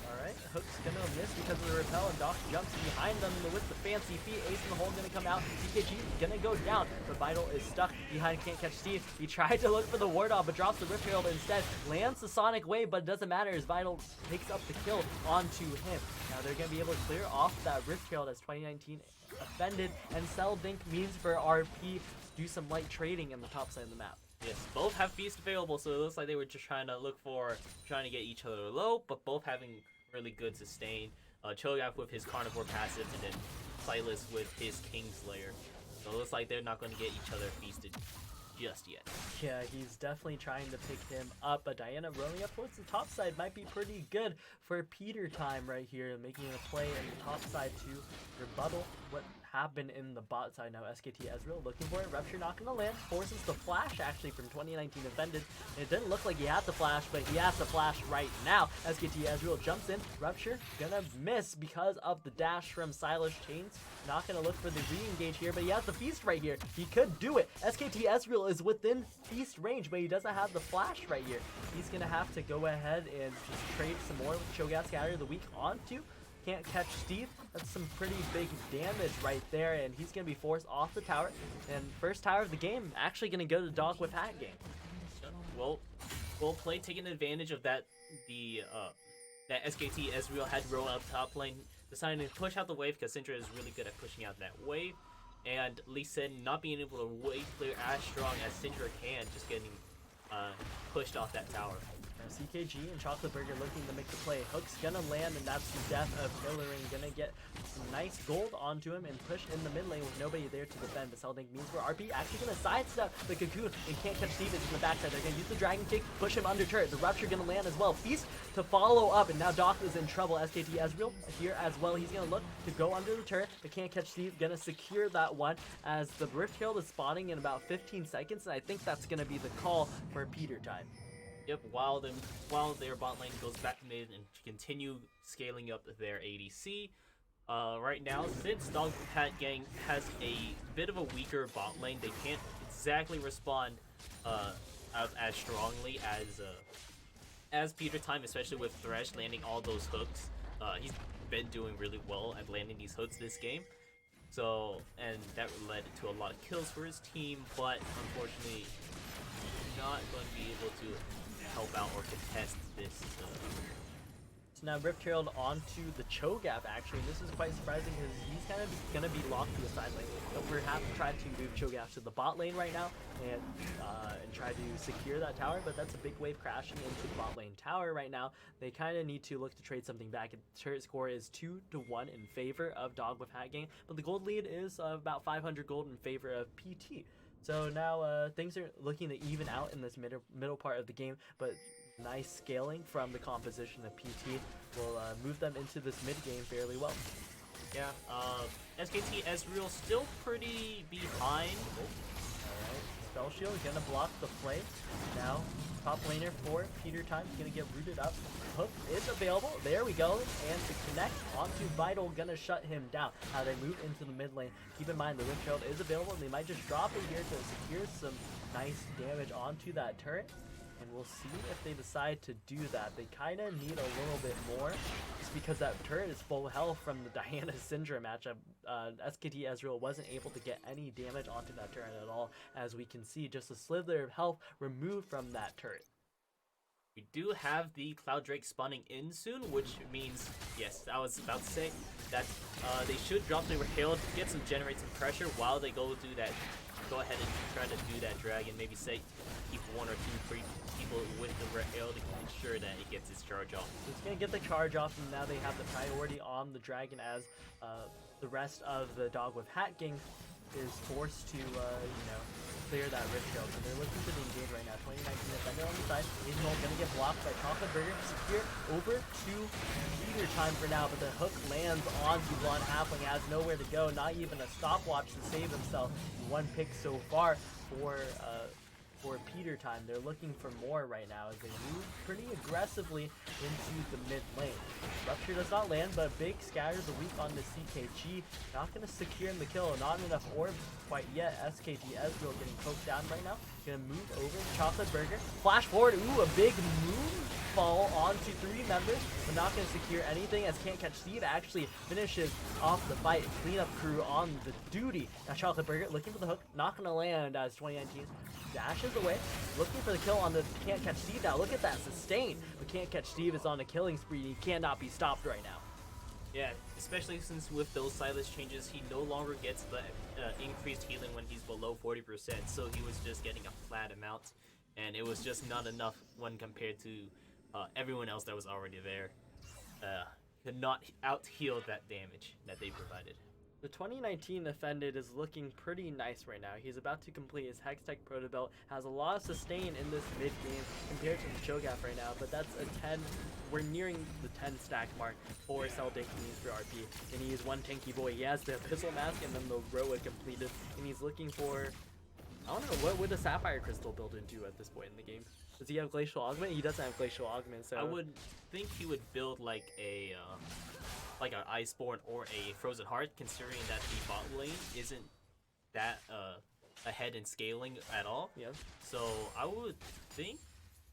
A: Alright, Hook's gonna miss because of the repel, and Doc jumps behind them with the fancy feet. Ace in the hole gonna come out. CKG gonna go down, but Vital is stuck behind, can't catch Steve. He tried to look for the ward off, but drops the Rift Herald instead. Lands the Sonic Wave, but it doesn't matter as Vital takes up the kill onto him. Now they're gonna be able to clear off that Rift Herald as 2019 offended, and Celadink means for RP do some light trading in the top side of the map.
B: Yes, both have Feast available, so it looks like they were just trying to get each other low, but both having really good sustain. Cho'Gath with his Carnivore passive, and then Silas with his Kingslayer. So it looks like they're not going to get each other feasted just yet.
A: Yeah, he's definitely trying to pick him up, but Diana rolling up towards the top side might be pretty good for Peter time right here, making a play in the top side to rebuttal what happened in the bot side. Now SKT Ezreal looking for it. Rupture not gonna land, forces the flash actually from 2019 offended. It didn't look like he had the flash, but he has the flash right now. SKT Ezreal jumps in. Rupture gonna miss because of the dash from Silas Chains. Not gonna look for the re-engage here, but he has the feast right here. He could do it. SKT Ezreal is within feast range, but he doesn't have the flash right here. He's gonna have to go ahead and just trade some more with Cho'Gath Scatter of the Week onto. Can't catch Steve. That's some pretty big damage right there, and he's gonna be forced off the tower. And first tower of the game actually gonna go to Dog with Hat game.
B: Well play, taking advantage of that that SKT Ezreal had rolled up top lane, deciding to push out the wave because Syndra is really good at pushing out that wave, and Lee Sin not being able to wave clear as strong as Syndra can, just getting pushed off that tower.
A: CKG and Chocolate Burger looking to make the play. Hook's gonna land, and that's the death of Pillaring. Gonna get some nice gold onto him and push in the mid lane with nobody there to defend. But Celadink means for RP actually gonna sidestep the Cocoon and can't catch Stevens in the backside. They're gonna use the Dragon Kick, push him under turret. The Rupture gonna land as well. Feast to follow up, and now Doc is in trouble. SKT Ezreal here as well. He's gonna look to go under the turret, but can't catch Steve. Gonna secure that one as the Rift Herald is spawning in about 15 seconds, and I think that's gonna be the call for Peter time.
B: Yep, while their bot lane goes back mid and continue scaling up their ADC. Right now, since Dog Hat Gang has a bit of a weaker bot lane, they can't exactly respond as strongly as Peter time, especially with Thresh landing all those hooks. He's been doing really well at landing these hooks this game. So, and that led to a lot of kills for his team, but unfortunately, not going to be able to help out or contest this.
A: So now Rift Herald onto the Cho'Gath actually. This is quite surprising because he's kind of going to be locked to the side lane. They'll perhaps try to move Cho'Gath to the bot lane right now and try to secure that tower, but that's a big wave crashing into the bot lane tower right now. They kind of need to look to trade something back. The turret score is 2-1 in favor of Dog with Hat Gang, but the gold lead is about 500 gold in favor of PT. So now things are looking to even out in this middle part of the game, but nice scaling from the composition of PT will move them into this mid game fairly well.
B: Yeah, SKT Ezreal still pretty behind.
A: Alright, Spell Shield gonna block the play. Now, top laner for Peter time is gonna get rooted up. Hook is available. There we go. And to connect onto Vital, gonna shut him down. Now they move into the mid lane. Keep in mind the Rift Herald is available, and they might just drop it here to secure some nice damage onto that turret. And we'll see if they decide to do that. They kind of need a little bit more, just because that turret is full health from the Diana Syndra matchup. SKT Ezreal wasn't able to get any damage onto that turret at all, as we can see just a slither of health removed from that turret.
B: We do have the Cloud Drake spawning in soon, which means, yes, I was about to say that they should drop the Herald, get some generate some pressure while they go through that go ahead and try to do that dragon. Maybe keep 1 or 2 people with the rail to ensure that it gets its charge off.
A: It's going to get the charge off, and now they have the priority on the dragon as the rest of the dog with hat gang is forced to, clear that rift shield. So they're looking to engage right now. 2019 defender on the side. He's going to get blocked by Chocolate Burger. Secure over to Peter time for now, but the hook lands onto Blonde Halfling. Has nowhere to go. Not even a stopwatch to save himself. 1 pick so far for Peter time. They're looking for more right now as they move pretty aggressively into the mid lane. Rupture does not land, but Big scatters the weak on the CKG. Not going to secure him the kill. Not enough orb quite yet. SKT Ezreal getting poked down right now. Going to move over to Chocolate Burger. Flash forward. Ooh, a big move fall onto 3 members, but not going to secure anything as Can't Catch Steve actually finishes off the fight. Cleanup crew on the duty. Now Chocolate Burger looking for the hook. Not going to land as 2019 dashes away, looking for the kill on the Can't Catch Steve. Now look at that sustain, but Can't Catch Steve is on a killing spree. He cannot be stopped right now.
B: Yeah, especially since with those Silas changes, he no longer gets the increased healing when he's below 40%, so he was just getting a flat amount, and it was just not enough when compared to everyone else that was already there. Could not out-heal that damage that they provided.
A: The 2019 Offended is looking pretty nice right now. He's about to complete his Hextech Proto Belt, has a lot of sustain in this mid game compared to the Cho'Gath right now, but that's a 10. We're nearing the 10 stack mark for Seldick needs for RP, and he is 1 tanky boy. He has the Abyssal Mask and then the Roa completed, and he's looking for, I don't know, what would a Sapphire Crystal build into at this point in the game? Does he have Glacial Augment? He doesn't have Glacial Augment, so
B: I would think he would build like a an Iceborne or a Frozen Heart, considering that the bot lane isn't that ahead in scaling at all.
A: Yeah.
B: So I would think,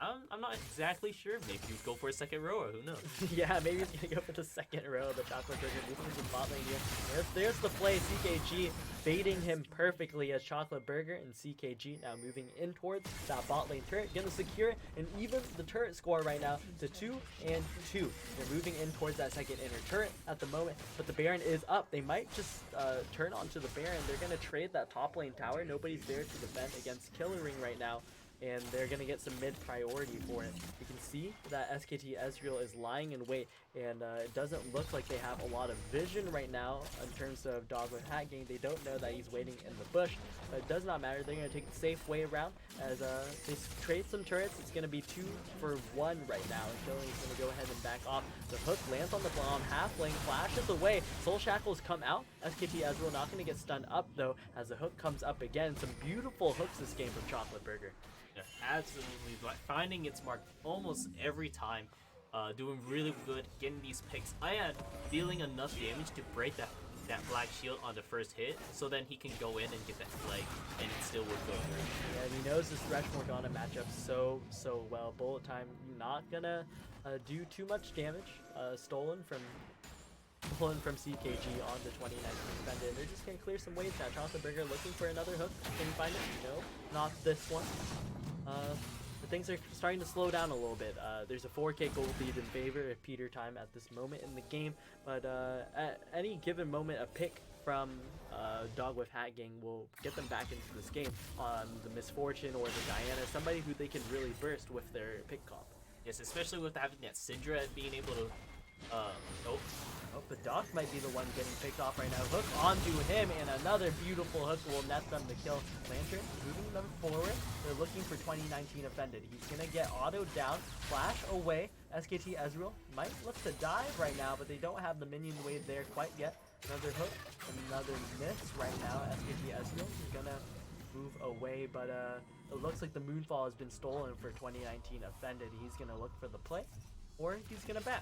B: I'm not exactly sure. Maybe you'd go for a second row, or who knows?
A: Yeah, maybe he's gonna go for the second row of the Chocolate Burger moving to the bot lane here. There's the play. CKG baiting him perfectly as Chocolate Burger and CKG now moving in towards that bot lane turret. Gonna secure it and even the turret score right now to 2 and 2. They're moving in towards that second inner turret at the moment, but the Baron is up. They might just turn onto the Baron. They're gonna trade that top lane tower. Nobody's there to defend against Killer Ring right now, and they're going to get some mid priority for it. You can see that SKT Ezreal is lying in wait, and it doesn't look like they have a lot of vision right now in terms of Dog with Hat Gang. They don't know that he's waiting in the bush, but it does not matter. They're going to take the safe way around as they trade some turrets. It's going to be 2 for 1 right now, and Killian's going to go ahead and back off. The hook lands on the bomb, half lane flashes away. Soul Shackles come out. SKT Ezreal not going to get stunned up though as the hook comes up again. Some beautiful hooks this game from Chocolate Burger.
B: Absolutely, finding its mark almost every time, doing really good, getting these picks. I had dealing enough damage to break that black shield on the first hit, so then he can go in and get that flag, and it still would go through.
A: Yeah, and he knows this Thresh Morgana matchup so well. Bullet time not gonna do too much damage. Stolen from CKG on the 2019 defended. They're just gonna clear some waves now. Chocolate Burger looking for another hook. Can he find it? No, not this one. But things are starting to slow down a little bit. There's a 4K gold lead in favor of Peter time at this moment in the game, but at any given moment, a pick from Dog with Hat Gang will get them back into this game on the Misfortune or the Diana, somebody who they can really burst with their pick comp.
B: Yes, especially with having that Syndra being able to
A: Oh, the Doc might be the one getting picked off right now. Hook onto him, and another beautiful hook will net them the kill. Lantern moving them forward. They're looking for 2019 Offended. He's going to get autoed down, flash away. SKT Ezreal might look to dive right now, but they don't have the minion wave there quite yet. Another hook, another miss right now. SKT Ezreal is going to move away, but it looks like the Moonfall has been stolen for 2019 Offended. He's going to look for the play, or he's going to bat.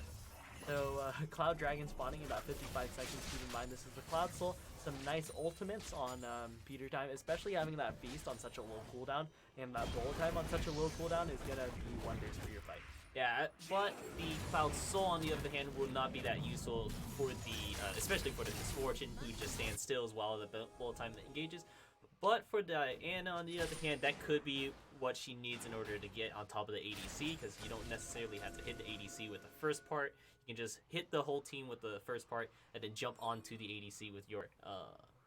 A: So Cloud Dragon spawning in about 55 seconds. Keep in mind this is the Cloud Soul. Some nice ultimates on Peter time, especially having that feast on such a low cooldown, and that bullet time on such a low cooldown is gonna be wonders for your fight.
B: Yeah, but the Cloud Soul on the other hand will not be that useful for the, especially for the Misfortune who just stands still while the bullet time engages. But for Diana on the other hand, that could be what she needs in order to get on top of the ADC, because you don't necessarily have to hit the ADC with the first part. You can just hit the whole team with the first part and then jump onto the ADC with your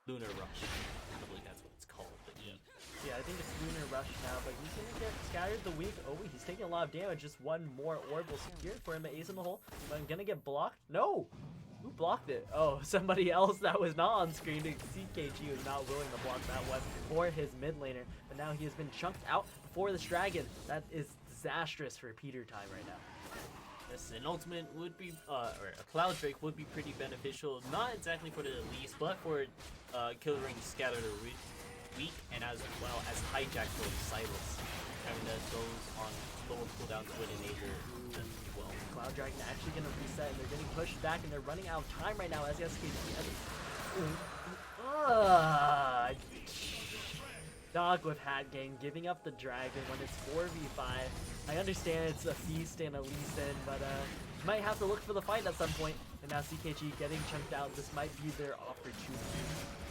B: Lunar Rush. I believe that's what it's called, the E.
A: rush now, but he's gonna get scattered the weak. Oh, he's taking a lot of damage. Just one more orb will secure for him. Ace in the hole. But I'm gonna get blocked. No! Who blocked it? Oh, somebody else that was not on screen. CKG was not willing to block that one for his mid laner. But now he has been chunked out before this dragon. That is disastrous for Peter Time right now.
B: Yes, an ultimate would be, or a Cloud Drake would be pretty beneficial. Not exactly for the Elise, but for Killer Ring Scatter the Weak, and as well as Hijack for Silas. Having those on lower cooldowns would enable them as well.
A: Cloud Dragon actually going to reset, and they're getting pushed back, and they're running out of time right now as SKG. Dog with Hat Gang giving up the dragon when it's 4v5. I understand it's a Feast and a Lee Sin, but you might have to look for the fight at some point. And now CKG getting chunked out. This might be their opportunity.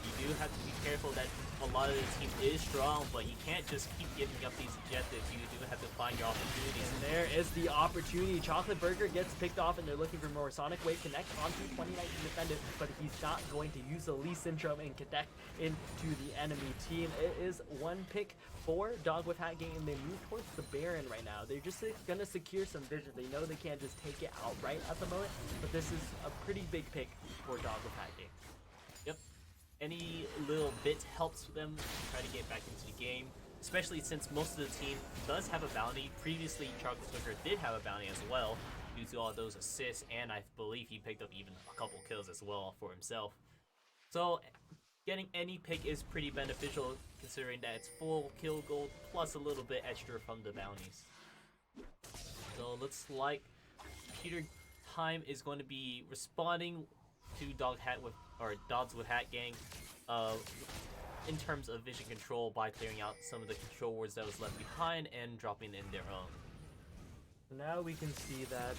B: You do have to be careful that a lot of the team is strong, but you can't just keep giving up these objectives. You do have to find your opportunities.
A: And there is the opportunity. Chocolate Burger gets picked off, and they're looking for more Sonic Wave Connect onto 2019 Defended, but he's not going to use the Lee Syndrome and connect into the enemy team. It is one pick for Dog with Hat Gang, and they move towards the Baron right now. They're just going to secure some vision. They know they can't just take it outright at the moment, but this is a pretty big pick for Dog with Hat Gang.
B: Yep. Any little bit helps them try to get back into the game, especially since most of the team does have a bounty. Previously, Chocolate Burger did have a bounty as well, due to all those assists, and I believe he picked up even a couple kills as well for himself. So, getting any pick is pretty beneficial, considering that it's full kill gold plus a little bit extra from the bounties. So, looks like Peter Time is going to be responding to Dogs with Hat Gang in terms of vision control by clearing out some of the control wards that was left behind and dropping in their own.
A: Now we can see that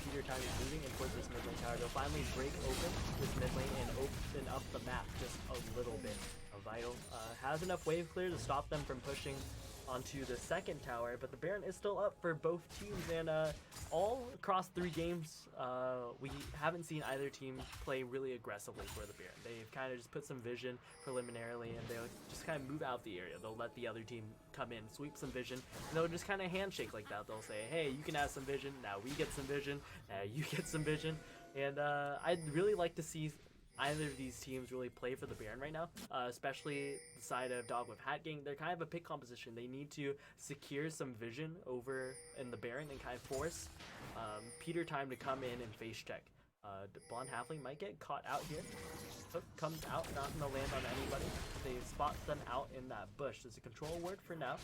A: Peter Time is moving in towards this mid lane tower. They'll finally break open this mid lane and open up the map just a little bit. Vital has enough wave clear to stop them from pushing onto the second tower, but the Baron is still up for both teams, and all across 3 games, we haven't seen either team play really aggressively for the Baron. They've kind of just put some vision preliminarily, and they'll just kind of move out the area. They'll let the other team come in, sweep some vision, and they'll just kind of handshake like that. They'll say, hey, you can have some vision, now we get some vision, now you get some vision, and I'd really like to see either of these teams really play for the Baron right now, especially the side of Dog with Hat Gang. They're kind of a pick composition. They need to secure some vision over in the Baron and kind of force Peter Time to come in and face check. Blonde Halfling might get caught out here. Hook comes out, not gonna land on anybody. They spot them out in that bush. There's a control word for now.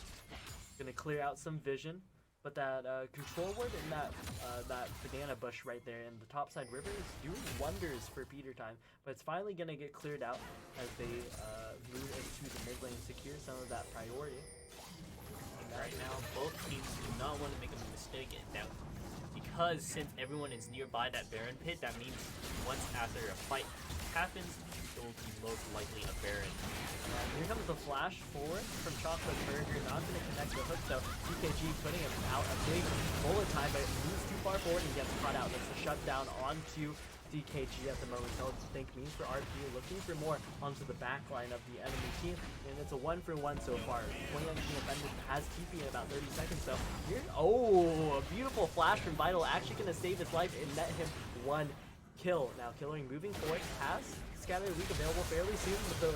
A: Gonna clear out some vision. But that control word in that banana bush right there in the topside river is doing wonders for Peter Time. But it's finally going to get cleared out as they move into the mid lane, secure some of that priority.
B: Right now, both teams do not want to make a mistake in that, because since everyone is nearby that Baron pit, that means once after a fight happens, it will be most likely a Baron.
A: Here comes the flash forward from Chocolate Burger, not going to connect the hook though. CKG putting him out a big bullet time, but it moves too far forward and gets caught out. That's a shutdown onto CKG at the moment. So think means for RP, looking for more onto the back line of the enemy team, and it's a 1-for-1 so far. 2019 Defended has TP in about 30 seconds, so here, a beautiful flash from Vital, actually going to save his life and net him 1 kill. Now Killering moving forward, has Scatter Week available fairly soon, but the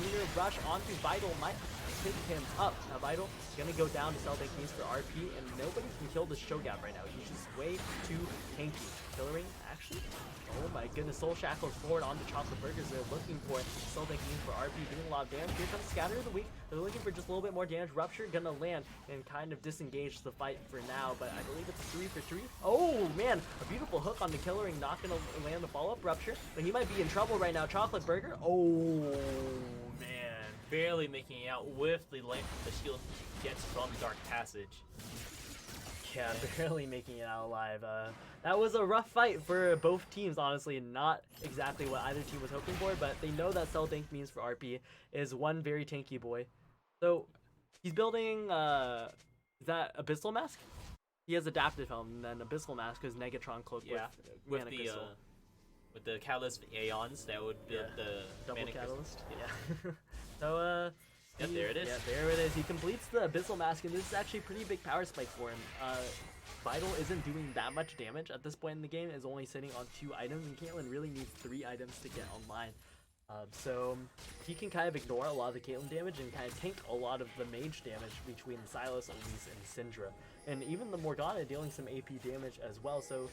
A: Lunar Rush onto Vital might pick him up. Now Vital is going to go down to sell keys for RP, and nobody can kill this Shogun right now. He's just way too tanky. Killering, actually, oh my goodness, Soul Shackles forward onto Chocolate Burgers. They're looking for Soul keys for RP, doing a lot of damage. Here comes Scatter of the Week. They're looking for just a little bit more damage. Rupture gonna land and kind of disengage the fight for now, but I believe it's 3 for 3. Oh man, a beautiful hook on the Killering, not gonna land the follow-up Rupture, but he might be in trouble right now. Chocolate Burger, oh man,
B: Barely making it out with the length the shield gets from Dark Passage.
A: yeah, barely making it out alive. That was a rough fight for both teams, honestly. Not exactly what either team was hoping for, but they know that Cell Tank means for RP is one very tanky boy. So he's building, is that Abyssal Mask? He has Adaptive Helm, and then Abyssal Mask is Negatron Cloak with Mana Crystal.
B: With the Catalyst Aeons, that would build the
A: double
B: Mana
A: Catalyst.
B: Crystal.
A: Yeah. So
B: Yep, there it is.
A: Yeah, there it is. He completes the Abyssal Mask, and this is actually a pretty big power spike for him. Vital isn't doing that much damage at this point in the game, is only sitting on 2 items, and Caitlyn really needs 3 items to get online. So he can kind of ignore a lot of the Caitlyn damage and kind of tank a lot of the mage damage between Silas, Elise, and Syndra. And even the Morgana dealing some AP damage as well, so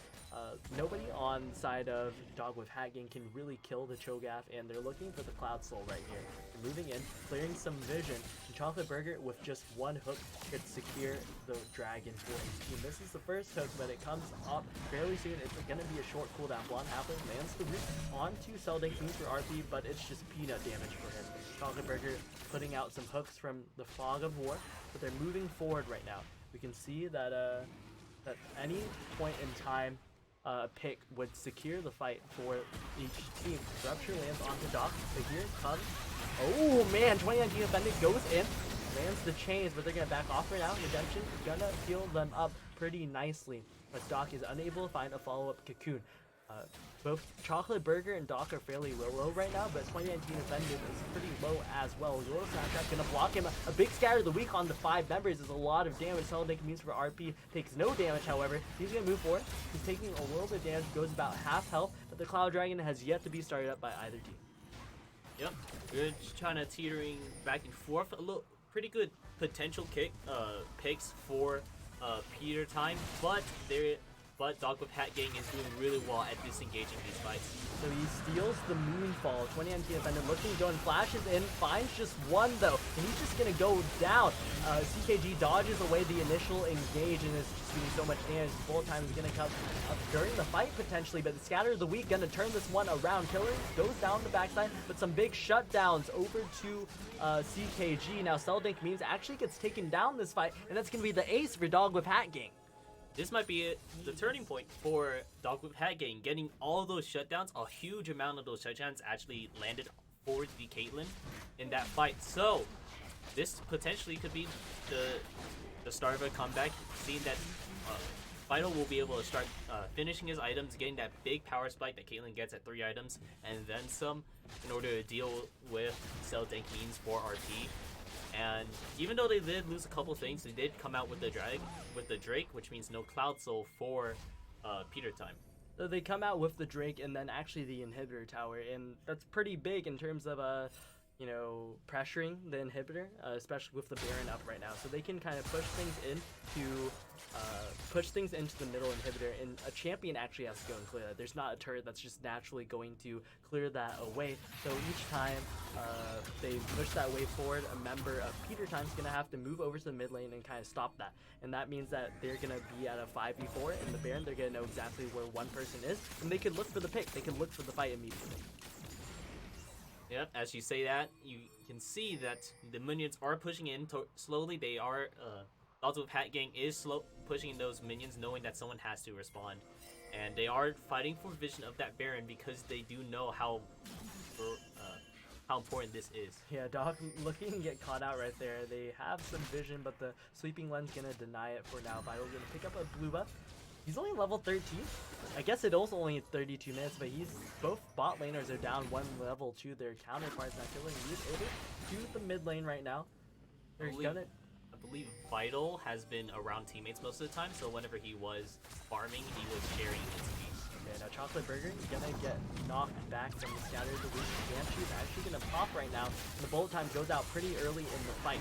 A: nobody on the side of Dog with Hat Gang can really kill the Cho'Gath, and they're looking for the Cloud Soul right here. They're moving in, clearing some vision, and Chocolate Burger with just 1 hook could secure the dragon for his team. This is the first hook, but it comes up fairly soon. It's going to be a short cooldown. Blonde Halfling lands the root onto Seldane Queens for RP, but it's just peanut damage for him. Chocolate Burger putting out some hooks from the Fog of War, but they're moving forward right now. We can see that at any point in time, a pick would secure the fight for each team. Rupture lands onto Doc, but here comes... Oh man, 2019 Offended goes in, lands the chains, but they're going to back off right now. Redemption is going to heal them up pretty nicely, as Doc is unable to find a follow-up cocoon. Both Chocolate Burger and Doc are fairly low right now, but 2019 Offended is pretty low as well. Euro Snapchat gonna block him. A big scatter of the week on the 5 members is a lot of damage. Seldane means for RP takes no damage, however. He's gonna move forward. He's taking a little bit of damage, goes about half health, but the Cloud Dragon has yet to be started up by either team.
B: Yep, we're just trying to teetering back and forth. A little pretty good potential picks for Peter time, but Dog with Hat Gang is doing really well at disengaging these fights.
A: So he steals the Moonfall. 2019 Offended looking to go and flashes in, finds just 1 though, and he's just gonna go down. CKG dodges away the initial engage and is just doing so much damage. Bullet time is gonna come up during the fight potentially, but the Scatter of the Week gonna turn this one around. Killer goes down the backside, but some big shutdowns over to CKG. Now Seldane means actually gets taken down this fight, and that's gonna be the ace for Dog with Hat Gang.
B: This might be the turning point for Dog with Hat Gang. Getting all those shutdowns, a huge amount of those shutdowns actually landed for the Caitlyn in that fight. So this potentially could be the start of a comeback, seeing that Vital will be able to start finishing his items, getting that big power spike that Caitlyn gets at 3 items, and then some in order to deal with Seldane Queens for RP. And even though they did lose a couple things, they did come out with the Drake, which means no Cloud Soul for Peter time.
A: So they come out with the Drake and then actually the Inhibitor Tower, and that's pretty big in terms of pressuring the Inhibitor, especially with the Baron up right now. So they can kind of push things into the middle Inhibitor, and a champion actually has to go and clear that. There's not a turret that's just naturally going to clear that away. So each time they push that way forward, a member of Peter Time's going to have to move over to the mid lane and kind of stop that. And that means that they're going to be at a 5v4 in the Baron. They're going to know exactly where one person is, and they can look for the pick. They can look for the fight immediately.
B: Yep, as you say that, you can see that the minions are pushing in slowly. They are, Dogs with Hat Gang is pushing those minions, knowing that someone has to respond. And they are fighting for vision of that Baron because they do know how important this is.
A: Yeah, Doc looking to get caught out right there. They have some vision, but the Sweeping Lens gonna deny it for now. Vital's gonna pick up a blue buff. He's only level 13. I guess it also only 32 minutes, but both bot laners are down 1 level to their counterparts. Not killing. He's over to the mid lane right now.
B: I believe Vital has been around teammates most of the time, so whenever he was farming, he was sharing his piece.
A: Okay, now Chocolate Burger is gonna get knocked back from the Scatter of the Week. Banshee's actually gonna pop right now. The bullet time goes out pretty early in the fight.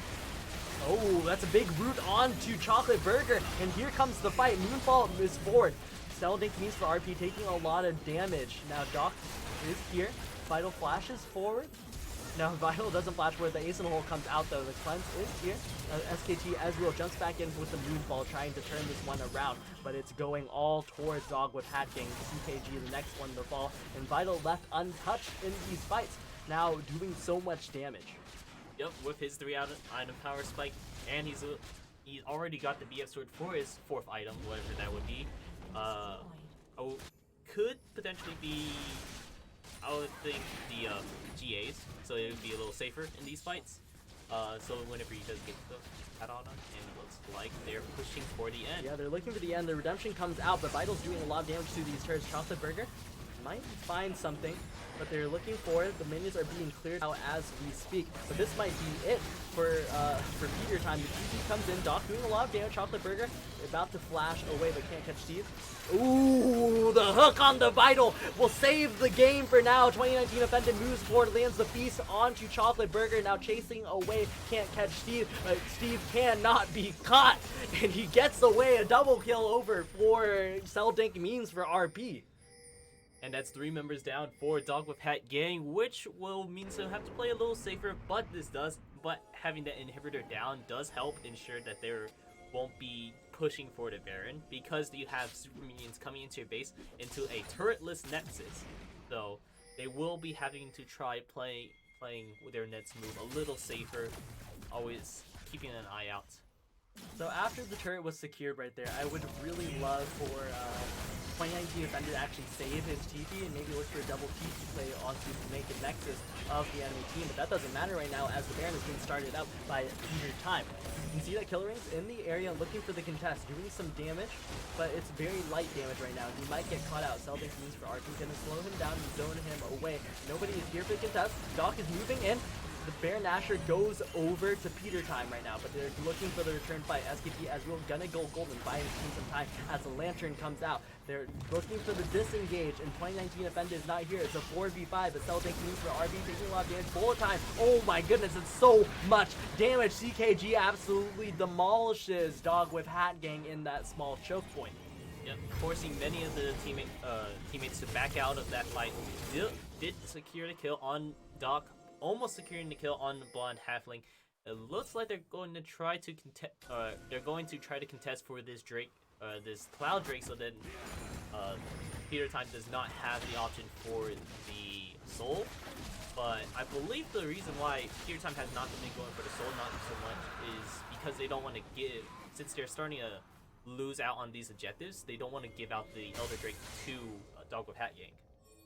A: Oh, that's a big root on to Chocolate Burger, and here comes the fight. Moonfall is forward. Seldane means for RP taking a lot of damage. Now Doc is here. Vital flashes forward. Now Vital doesn't flash forward. The ace in the hole comes out though. The cleanse is here. SKT Ezreal jumps back in with the Moonfall, trying to turn this one around, but it's going all towards Dog with Hat Gang. CKG the next one to fall, and Vital left untouched in these fights. Now doing so much damage.
B: Yep, with his 3-item power spike, and he's already got the BF sword for his 4th item, whatever that would be. Could potentially be, I would think, the GAs, so it would be a little safer in these fights. So whenever he does get the add-on, and it looks like they're pushing for the end.
A: Yeah, they're looking for the end. The redemption comes out, but Vital's doing a lot of damage to these turrets. Chocolate Burger might find something, but they're looking for it. The minions are being cleared out as we speak, but this might be it for Peter time. The GG comes in, Doc doing a lot of damage. Chocolate Burger about to flash away, but can't catch Steve. Ooh, the hook on the Vital will save the game for now. 2019 Offended moves forward, lands the feast onto Chocolate Burger, now chasing away, can't catch Steve. Steve cannot be caught, and he gets away. A double kill over for Celdink means for RP.
B: And that's 3 members down for Dog with Hat Gang, which will mean they'll have to play a little safer, but having that inhibitor down does help ensure that they won't be pushing for the Baron, because you have super minions coming into your base into a turretless Nexus. So they will be having to try playing with their Nets move a little safer, always keeping an eye out.
A: So after the turret was secured right there, I would really love for 2019 Offender to actually save his TP and maybe look for a double TP play onto the naked Nexus of the enemy team, but that doesn't matter right now as the Baron has been started out by Peter Time. You can see that Killer Ring's in the area looking for the contest, doing some damage, but it's very light damage right now. He might get caught out. Celdink means for RP gonna slow him down and zone him away. Nobody is here for the contest. Doc is moving in. The Baron Nashor goes over to Peter Time right now, but they're looking for the return fight. SKT as well gonna go golden, buying his team some time as the Lantern comes out. They're looking for the disengage, and 2019 Offended is not here. It's a 4v5, but Celdink moves for RB, taking a lot of damage. Bullet time. Oh my goodness, it's so much damage. CKG absolutely demolishes Dog with Hat Gang in that small choke point.
B: Yep, forcing many of the teammates to back out of that fight. Did secure the kill on Doc, almost securing the kill on the blonde halfling. It looks like they're going to try to contest for this Drake, this Cloud Drake, so that Peter Time does not have the option for the soul. But I believe the reason why Peter Time has not been going for the soul not so much is because they don't want to give, since they're starting to lose out on these objectives, they don't want to give out the Elder Drake to Dog with Hat Gang.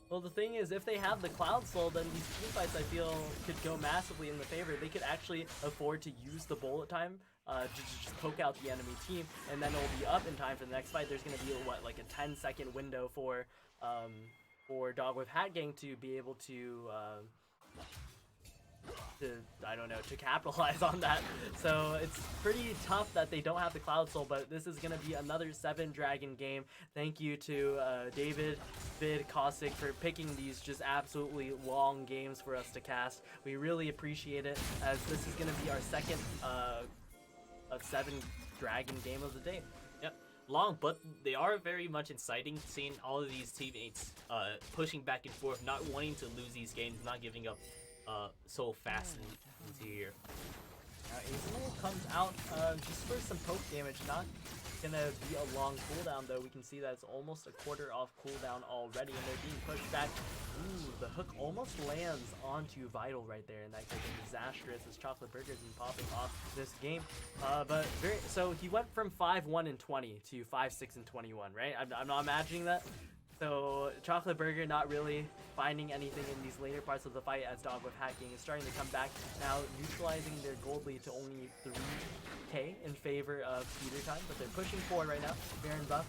A: Well, the thing is, if they have the Cloud Soul, then these team fights, I feel, could go massively in the favor. They could actually afford to use the bullet time to just poke out the enemy team, and then it'll be up in time for the next fight. There's going to be, what, like a 10-second window for Dog with Hat Gang to be able to I don't know, to capitalize on that. So it's pretty tough that they don't have the Cloud Soul, but this is going to be another 7-dragon game. Thank you to David, Vid, Caustic for picking these just absolutely long games for us to cast. We really appreciate it, as this is going to be our second of 7-dragon game of the day.
B: Yep, long, but they are very much exciting, seeing all of these teammates pushing back and forth, not wanting to lose these games, not giving up so fast into here.
A: Now Azul comes out just for some poke damage, not gonna be a long cooldown though. We can see that it's almost a quarter off cooldown already, and they're being pushed back. Ooh, the hook almost lands onto Vital right there, and that could be disastrous as Chocolate Burger's been popping off this game. So he went from 5-1 and 20 to 5-6 and 21, right? I'm not imagining that. So Chocolate Burger not really finding anything in these later parts of the fight, as Dog with Hat Gang is starting to come back, now neutralizing their gold lead to only 3k in favor of Peter Time, but they're pushing forward right now. Baron buff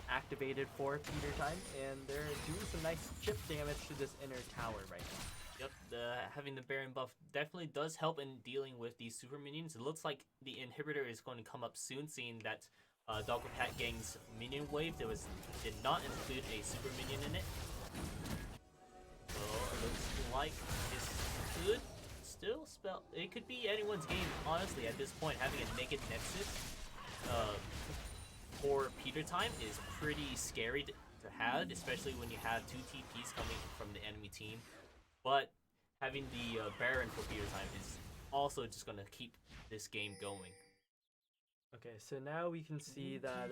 A: activated for Peter Time, and they're doing some nice chip damage to this inner tower right now.
B: Yep, having the Baron buff definitely does help in dealing with these super minions. It looks like the inhibitor is going to come up soon, seeing that Dog with Hat Gang's minion wave did not include a super minion in it. So it looks like this could still spell. It could be anyone's game, honestly, at this point. Having a naked Nexus for Peter Time is pretty scary to have, especially when you have 2 TPs coming from the enemy team. But having the Baron for Peter Time is also just going to keep this game going.
A: Okay, so now we can see that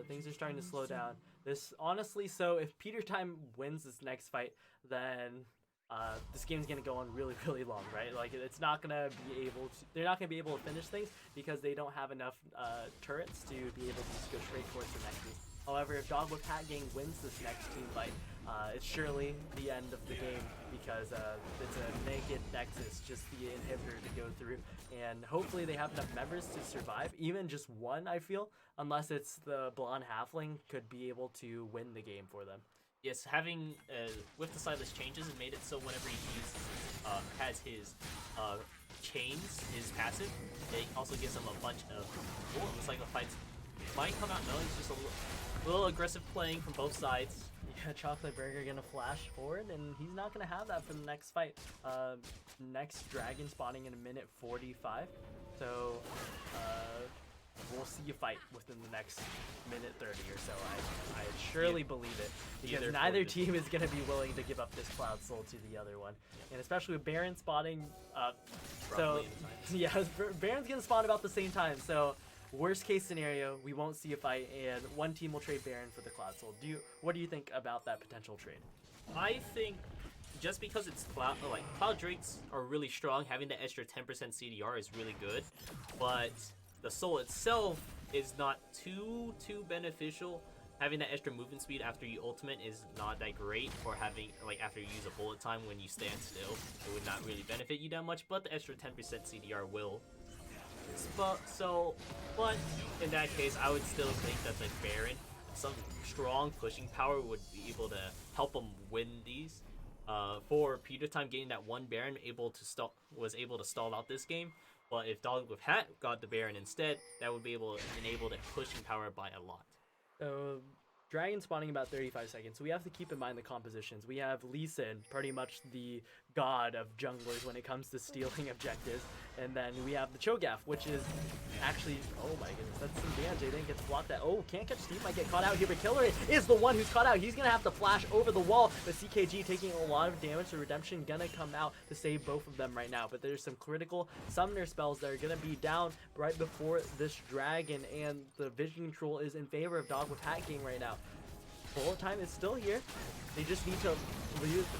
A: things are starting to slow down. This honestly, so if Peter Time wins this next fight, then this game's gonna go on really, really long, right? Like it's not gonna be able to. They're not gonna be able to finish things because they don't have enough turrets to be able to just go straight towards the Nexus. However, if Dog with Hat Gang wins this next team fight, it's surely the end of the game, because it's a naked Nexus, just the inhibitor to go through, and hopefully they have enough members to survive. Even just one, I feel, unless it's the blonde halfling, could be able to win the game for them.
B: Yes, having with the sideless changes, it made it so whenever he has his chains, his passive, it also gives him a bunch of. Oh, it looks like the fight might come out. No, it's just a little aggressive playing from both sides.
A: Yeah, Chocolate Burger gonna flash forward, and he's not gonna have that for the next fight. Next dragon spawning in a minute 45. So we'll see you fight within the next minute 30 or so. I surely believe it, because neither team is gonna be willing to give up this Cloud Soul to the other one, and especially with Baron spawning. So yeah, Baron's gonna spawn about the same time. So worst case scenario, we won't see a fight, and one team will trade Baron for the Cloud Soul. What do you think about that potential trade?
B: I think just because it's Cloud Drakes are really strong, having the extra 10% CDR is really good, but the Soul itself is not too beneficial. Having that extra movement speed after you ultimate is not that great, or having after you use a bullet time when you stand still, it would not really benefit you that much, but the extra 10% CDR will. But in that case, I would still think that the Baron, some strong pushing power, would be able to help him win these. For Peter Time getting that one Baron was able to stall out this game, but if Dog with Hat got the Baron instead, that would be able to enable the pushing power by a lot.
A: Dragon spawning about 35 seconds, so we have to keep in mind the compositions. We have Lee Sin, pretty much the god of junglers when it comes to stealing objectives, and then we have the Cho'Gath, which is actually, oh my goodness, that's some damage. They didn't get to block that. Oh, can't catch Steve, might get caught out here, but Killer is the one who's caught out. He's gonna have to flash over the wall, but CKG taking a lot of damage, so Redemption gonna come out to save both of them right now. But there's some critical summoner spells that are gonna be down right before this dragon, and the vision control is in favor of Dog with Hat King right now. Bullet time is still here. They just need to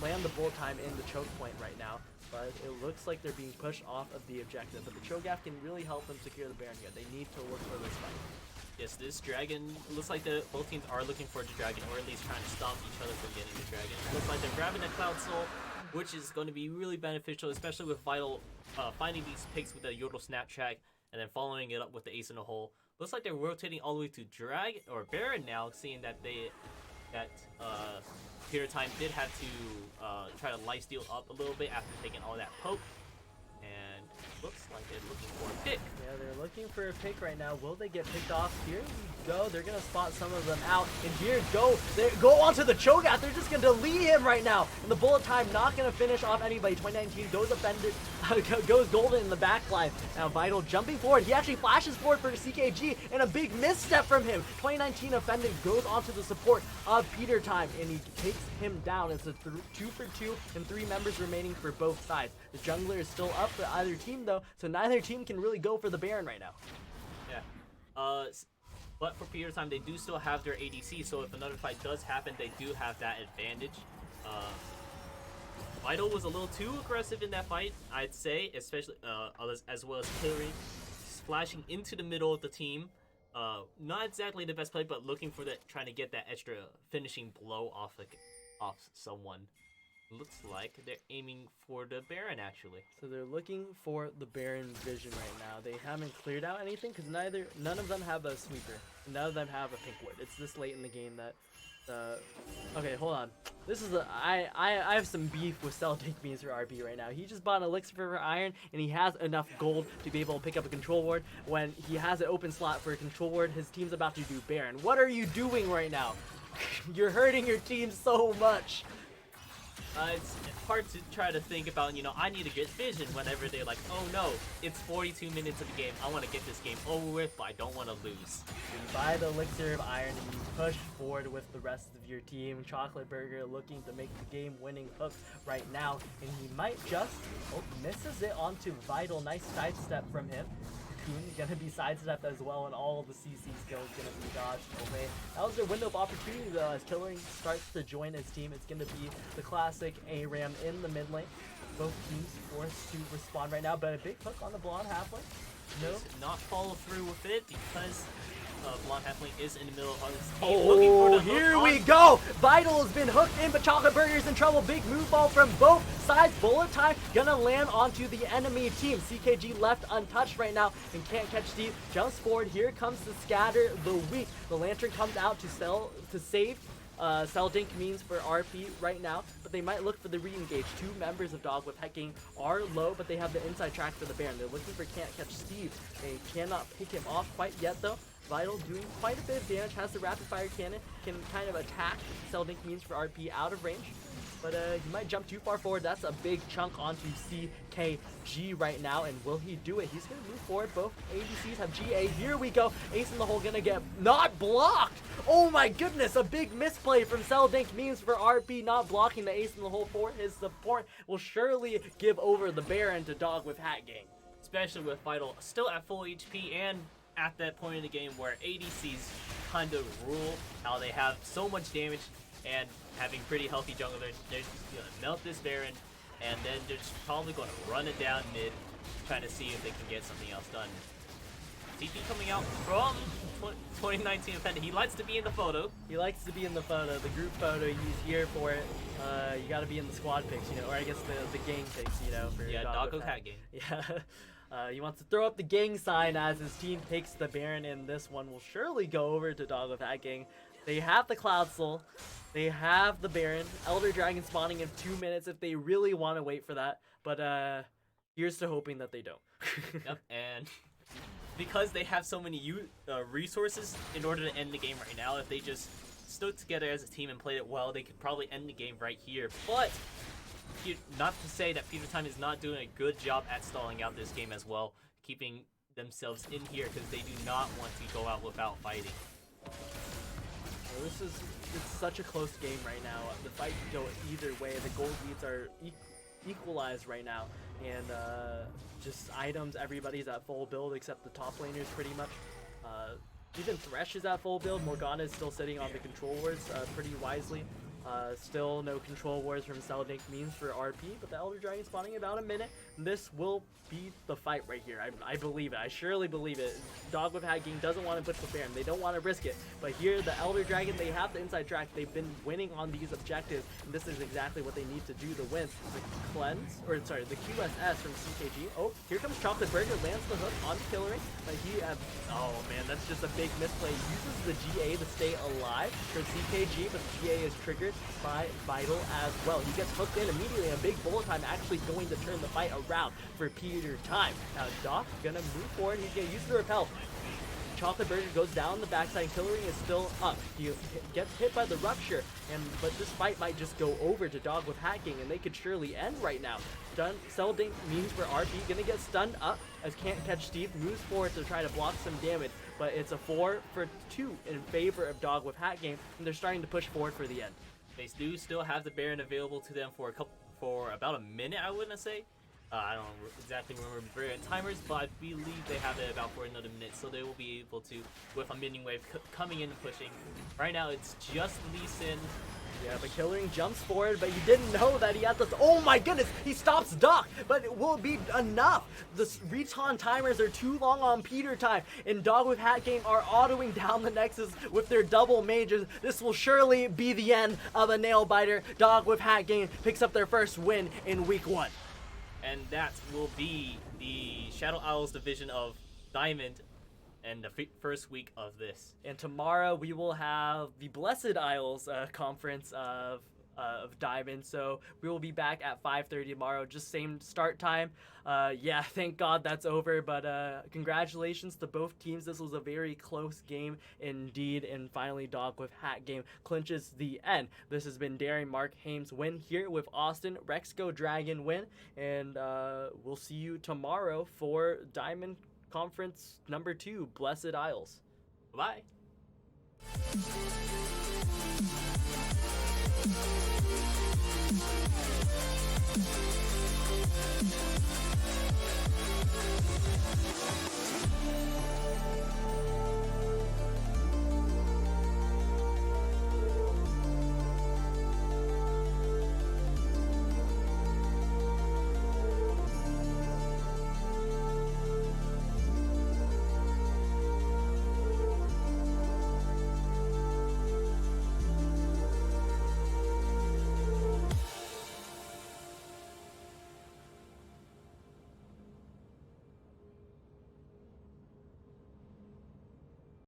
A: land the bullet time in the choke point right now. But it looks like they're being pushed off of the objective. But the Cho'Gath can really help them secure the Baron here. They need to look for this fight.
B: Yes, this dragon looks like both teams are looking for the dragon, or at least trying to stop each other from getting the dragon. Looks like they're grabbing the Cloud Soul, which is going to be really beneficial, especially with Vital finding these picks with the Yordle Snaptrack and then following it up with the Ace in the Hole. Looks like they're rotating all the way to Dragon or Baron now, seeing that Peter Time did have to try to lifesteal up a little bit after taking all that poke, and looks like they're looking for a pick.
A: Yeah, they're looking for a pick right now. Will they get picked off? Here we go. They're gonna spot some of them out, and here they go onto the Cho'Gath. They're just gonna delete him right now, and the bullet time not gonna finish off anybody. 2019 goes offended, goes golden in the back line. Now Vital jumping forward. He actually flashes forward for CKG, and a big misstep from him. 2019 offended, goes onto the support of Peter Time, and he takes him down. It's a 2 for 2 and 3 members remaining for both sides. The jungler is still up for either team though, so neither team can really go for the Baron right now.
B: Yeah. But for Peter Time, they do still have their ADC, so if another fight does happen, they do have that advantage. Vital was a little too aggressive in that fight, I'd say, especially as well as Hillary splashing into the middle of the team. Not exactly the best play, but looking for trying to get that extra finishing blow off someone. Looks like they're aiming for the Baron, actually.
A: So they're looking for the Baron vision right now. They haven't cleared out anything because none of them have a sweeper. None of them have a pink ward. It's this late in the game that. Okay, hold on. This is I have some beef with Celtic Beans for RB right now. He just bought an elixir for iron, and he has enough gold to be able to pick up a control ward. When he has an open slot for a control ward, his team's about to do Baron. What are you doing right now? You're hurting your team so much.
B: It's hard to try to think about, I need a good vision whenever they're like, oh no, it's 42 minutes of the game. I want to get this game over with, but I don't want to lose.
A: So you buy the elixir of iron and you push forward with the rest of your team. Chocolate Burger looking to make the game-winning hook right now, and he might just, misses it onto Vital. Nice sidestep from him. Gonna be sidestepped as well, and all of the CC skills gonna be dodged away. That was their window of opportunity though, as Killer starts to join his team. It's gonna be the classic ARAM in the mid lane. Both teams forced to respond right now, but a big hook on the blonde halfway. No,
B: not follow through with it because blonde halfling is in the middle of his team. Looking for the hook.
A: Here we go! Vital has been hooked in, but Chocolate Burger's in trouble. Big move ball from both sides. Bullet time gonna land onto the enemy team. CKG left untouched right now and can't catch Steve. Jumps forward. Here comes the scatter the weak. The lantern comes out to save Celdink means for RP right now, but they might look for the re-engage. Two members of Dog with Hecking are low, but they have the inside track for the Baron. They're looking for Can't Catch Steve. They cannot pick him off quite yet though. Vital doing quite a bit of damage, has the rapid fire cannon, can kind of attack Celdink means for RP out of range. But he might jump too far forward. That's a big chunk onto CKG right now. And will he do it? He's going to move forward. Both ADCs have GA. Here we go. Ace in the hole going to get not blocked. Oh my goodness. A big misplay from Celdink means for RP not blocking the ace in the hole for his support will surely give over the Baron to Dog with Hat Gang.
B: Especially with Vital still at full HP and at that point in the game where ADCs kind of rule, how they have so much damage and having pretty healthy jungle, they're just gonna melt this Baron, and then they're just probably gonna run it down mid, trying to see if they can get something else done. TP coming out from 2019 Offender. He likes to be in the photo.
A: He likes to be in the photo, the group photo. He's here for it. You gotta be in the squad pics, you know, or I guess the gang pics, you know. For
B: Dog with Hat Gang.
A: Yeah. He wants to throw up the gang sign as his team takes the Baron, and this one will surely go over to Dog with Hat Gang. They have the Cloud Soul. They have the Baron. Elder Dragon spawning in 2 minutes if they really want to wait for that. But here's to hoping that they don't.
B: Yep, and because they have so many resources in order to end the game right now, if they just stood together as a team and played it well, they could probably end the game right here. But not to say that Peter Time is not doing a good job at stalling out this game as well, keeping themselves in here because they do not want to go out without fighting.
A: It's such a close game right now. The fight can go either way. The gold leads are equalized right now, and just items, everybody's at full build except the top laners pretty much. Even Thresh is at full build. Morgana is still sitting on the control wards pretty wisely. Still no control wars from Celdink means for RP, but the Elder Dragon spawning in about a minute. This will be the fight right here. I believe it. I surely believe it. Dog with Hat Gang doesn't want to push the Baron. They don't want to risk it. But here, the Elder Dragon, they have the inside track. They've been winning on these objectives, and this is exactly what they need to do to win. The the QSS from CKG. Oh, here comes Chocolate Burger, lands the hook on Killering, but oh man, that's just a big misplay. Uses the GA to stay alive for CKG, but the GA is triggered by Vital as well. He gets hooked in immediately. A big bullet time actually going to turn the fight around for Peter Time. Now Doc gonna move forward. He's gonna use the repel. Chocolate Burger goes down the backside. Killering is still up. He gets hit by the rupture, but this fight might just go over to Dog with Hat Gang, and they could surely end right now. Celdink means for RP gonna get stunned up as Can't Catch Steve moves forward to try to block some damage, but it's a 4-for-2 in favor of Dog with Hat Gang, and they're starting to push forward for the end.
B: They do still have the Baron available to them for about a minute, I wouldn't say. I don't exactly remember Baron timers, but I believe they have it about for another minute, so they will be able to, with a minion wave coming in and pushing. Right now, it's just Lee Sin.
A: Yeah, but Killering jumps forward, but you didn't know that he had this. Oh my goodness, he stops Doc, but it will be enough. The Reton timers are too long on Peter Time, and Dog with Hat Gang are autoing down the Nexus with their double mages. This will surely be the end of a nail biter. Dog with Hat Gang picks up their first win in week 1.
B: And that will be the Shadow Isles division of Diamond and the first week of this.
A: And tomorrow we will have the Blessed Isles conference of Diamond, so we will be back at 5:30 tomorrow, just same start time. Yeah, thank God that's over, but congratulations to both teams. This was a very close game indeed, and finally Dog with Hat Game clinches the end. This has been Darren Mark Hames win here with Austin Rexco Dragon win, and we'll see you tomorrow for Diamond Conference number 2, Blessed Isles.
B: Bye.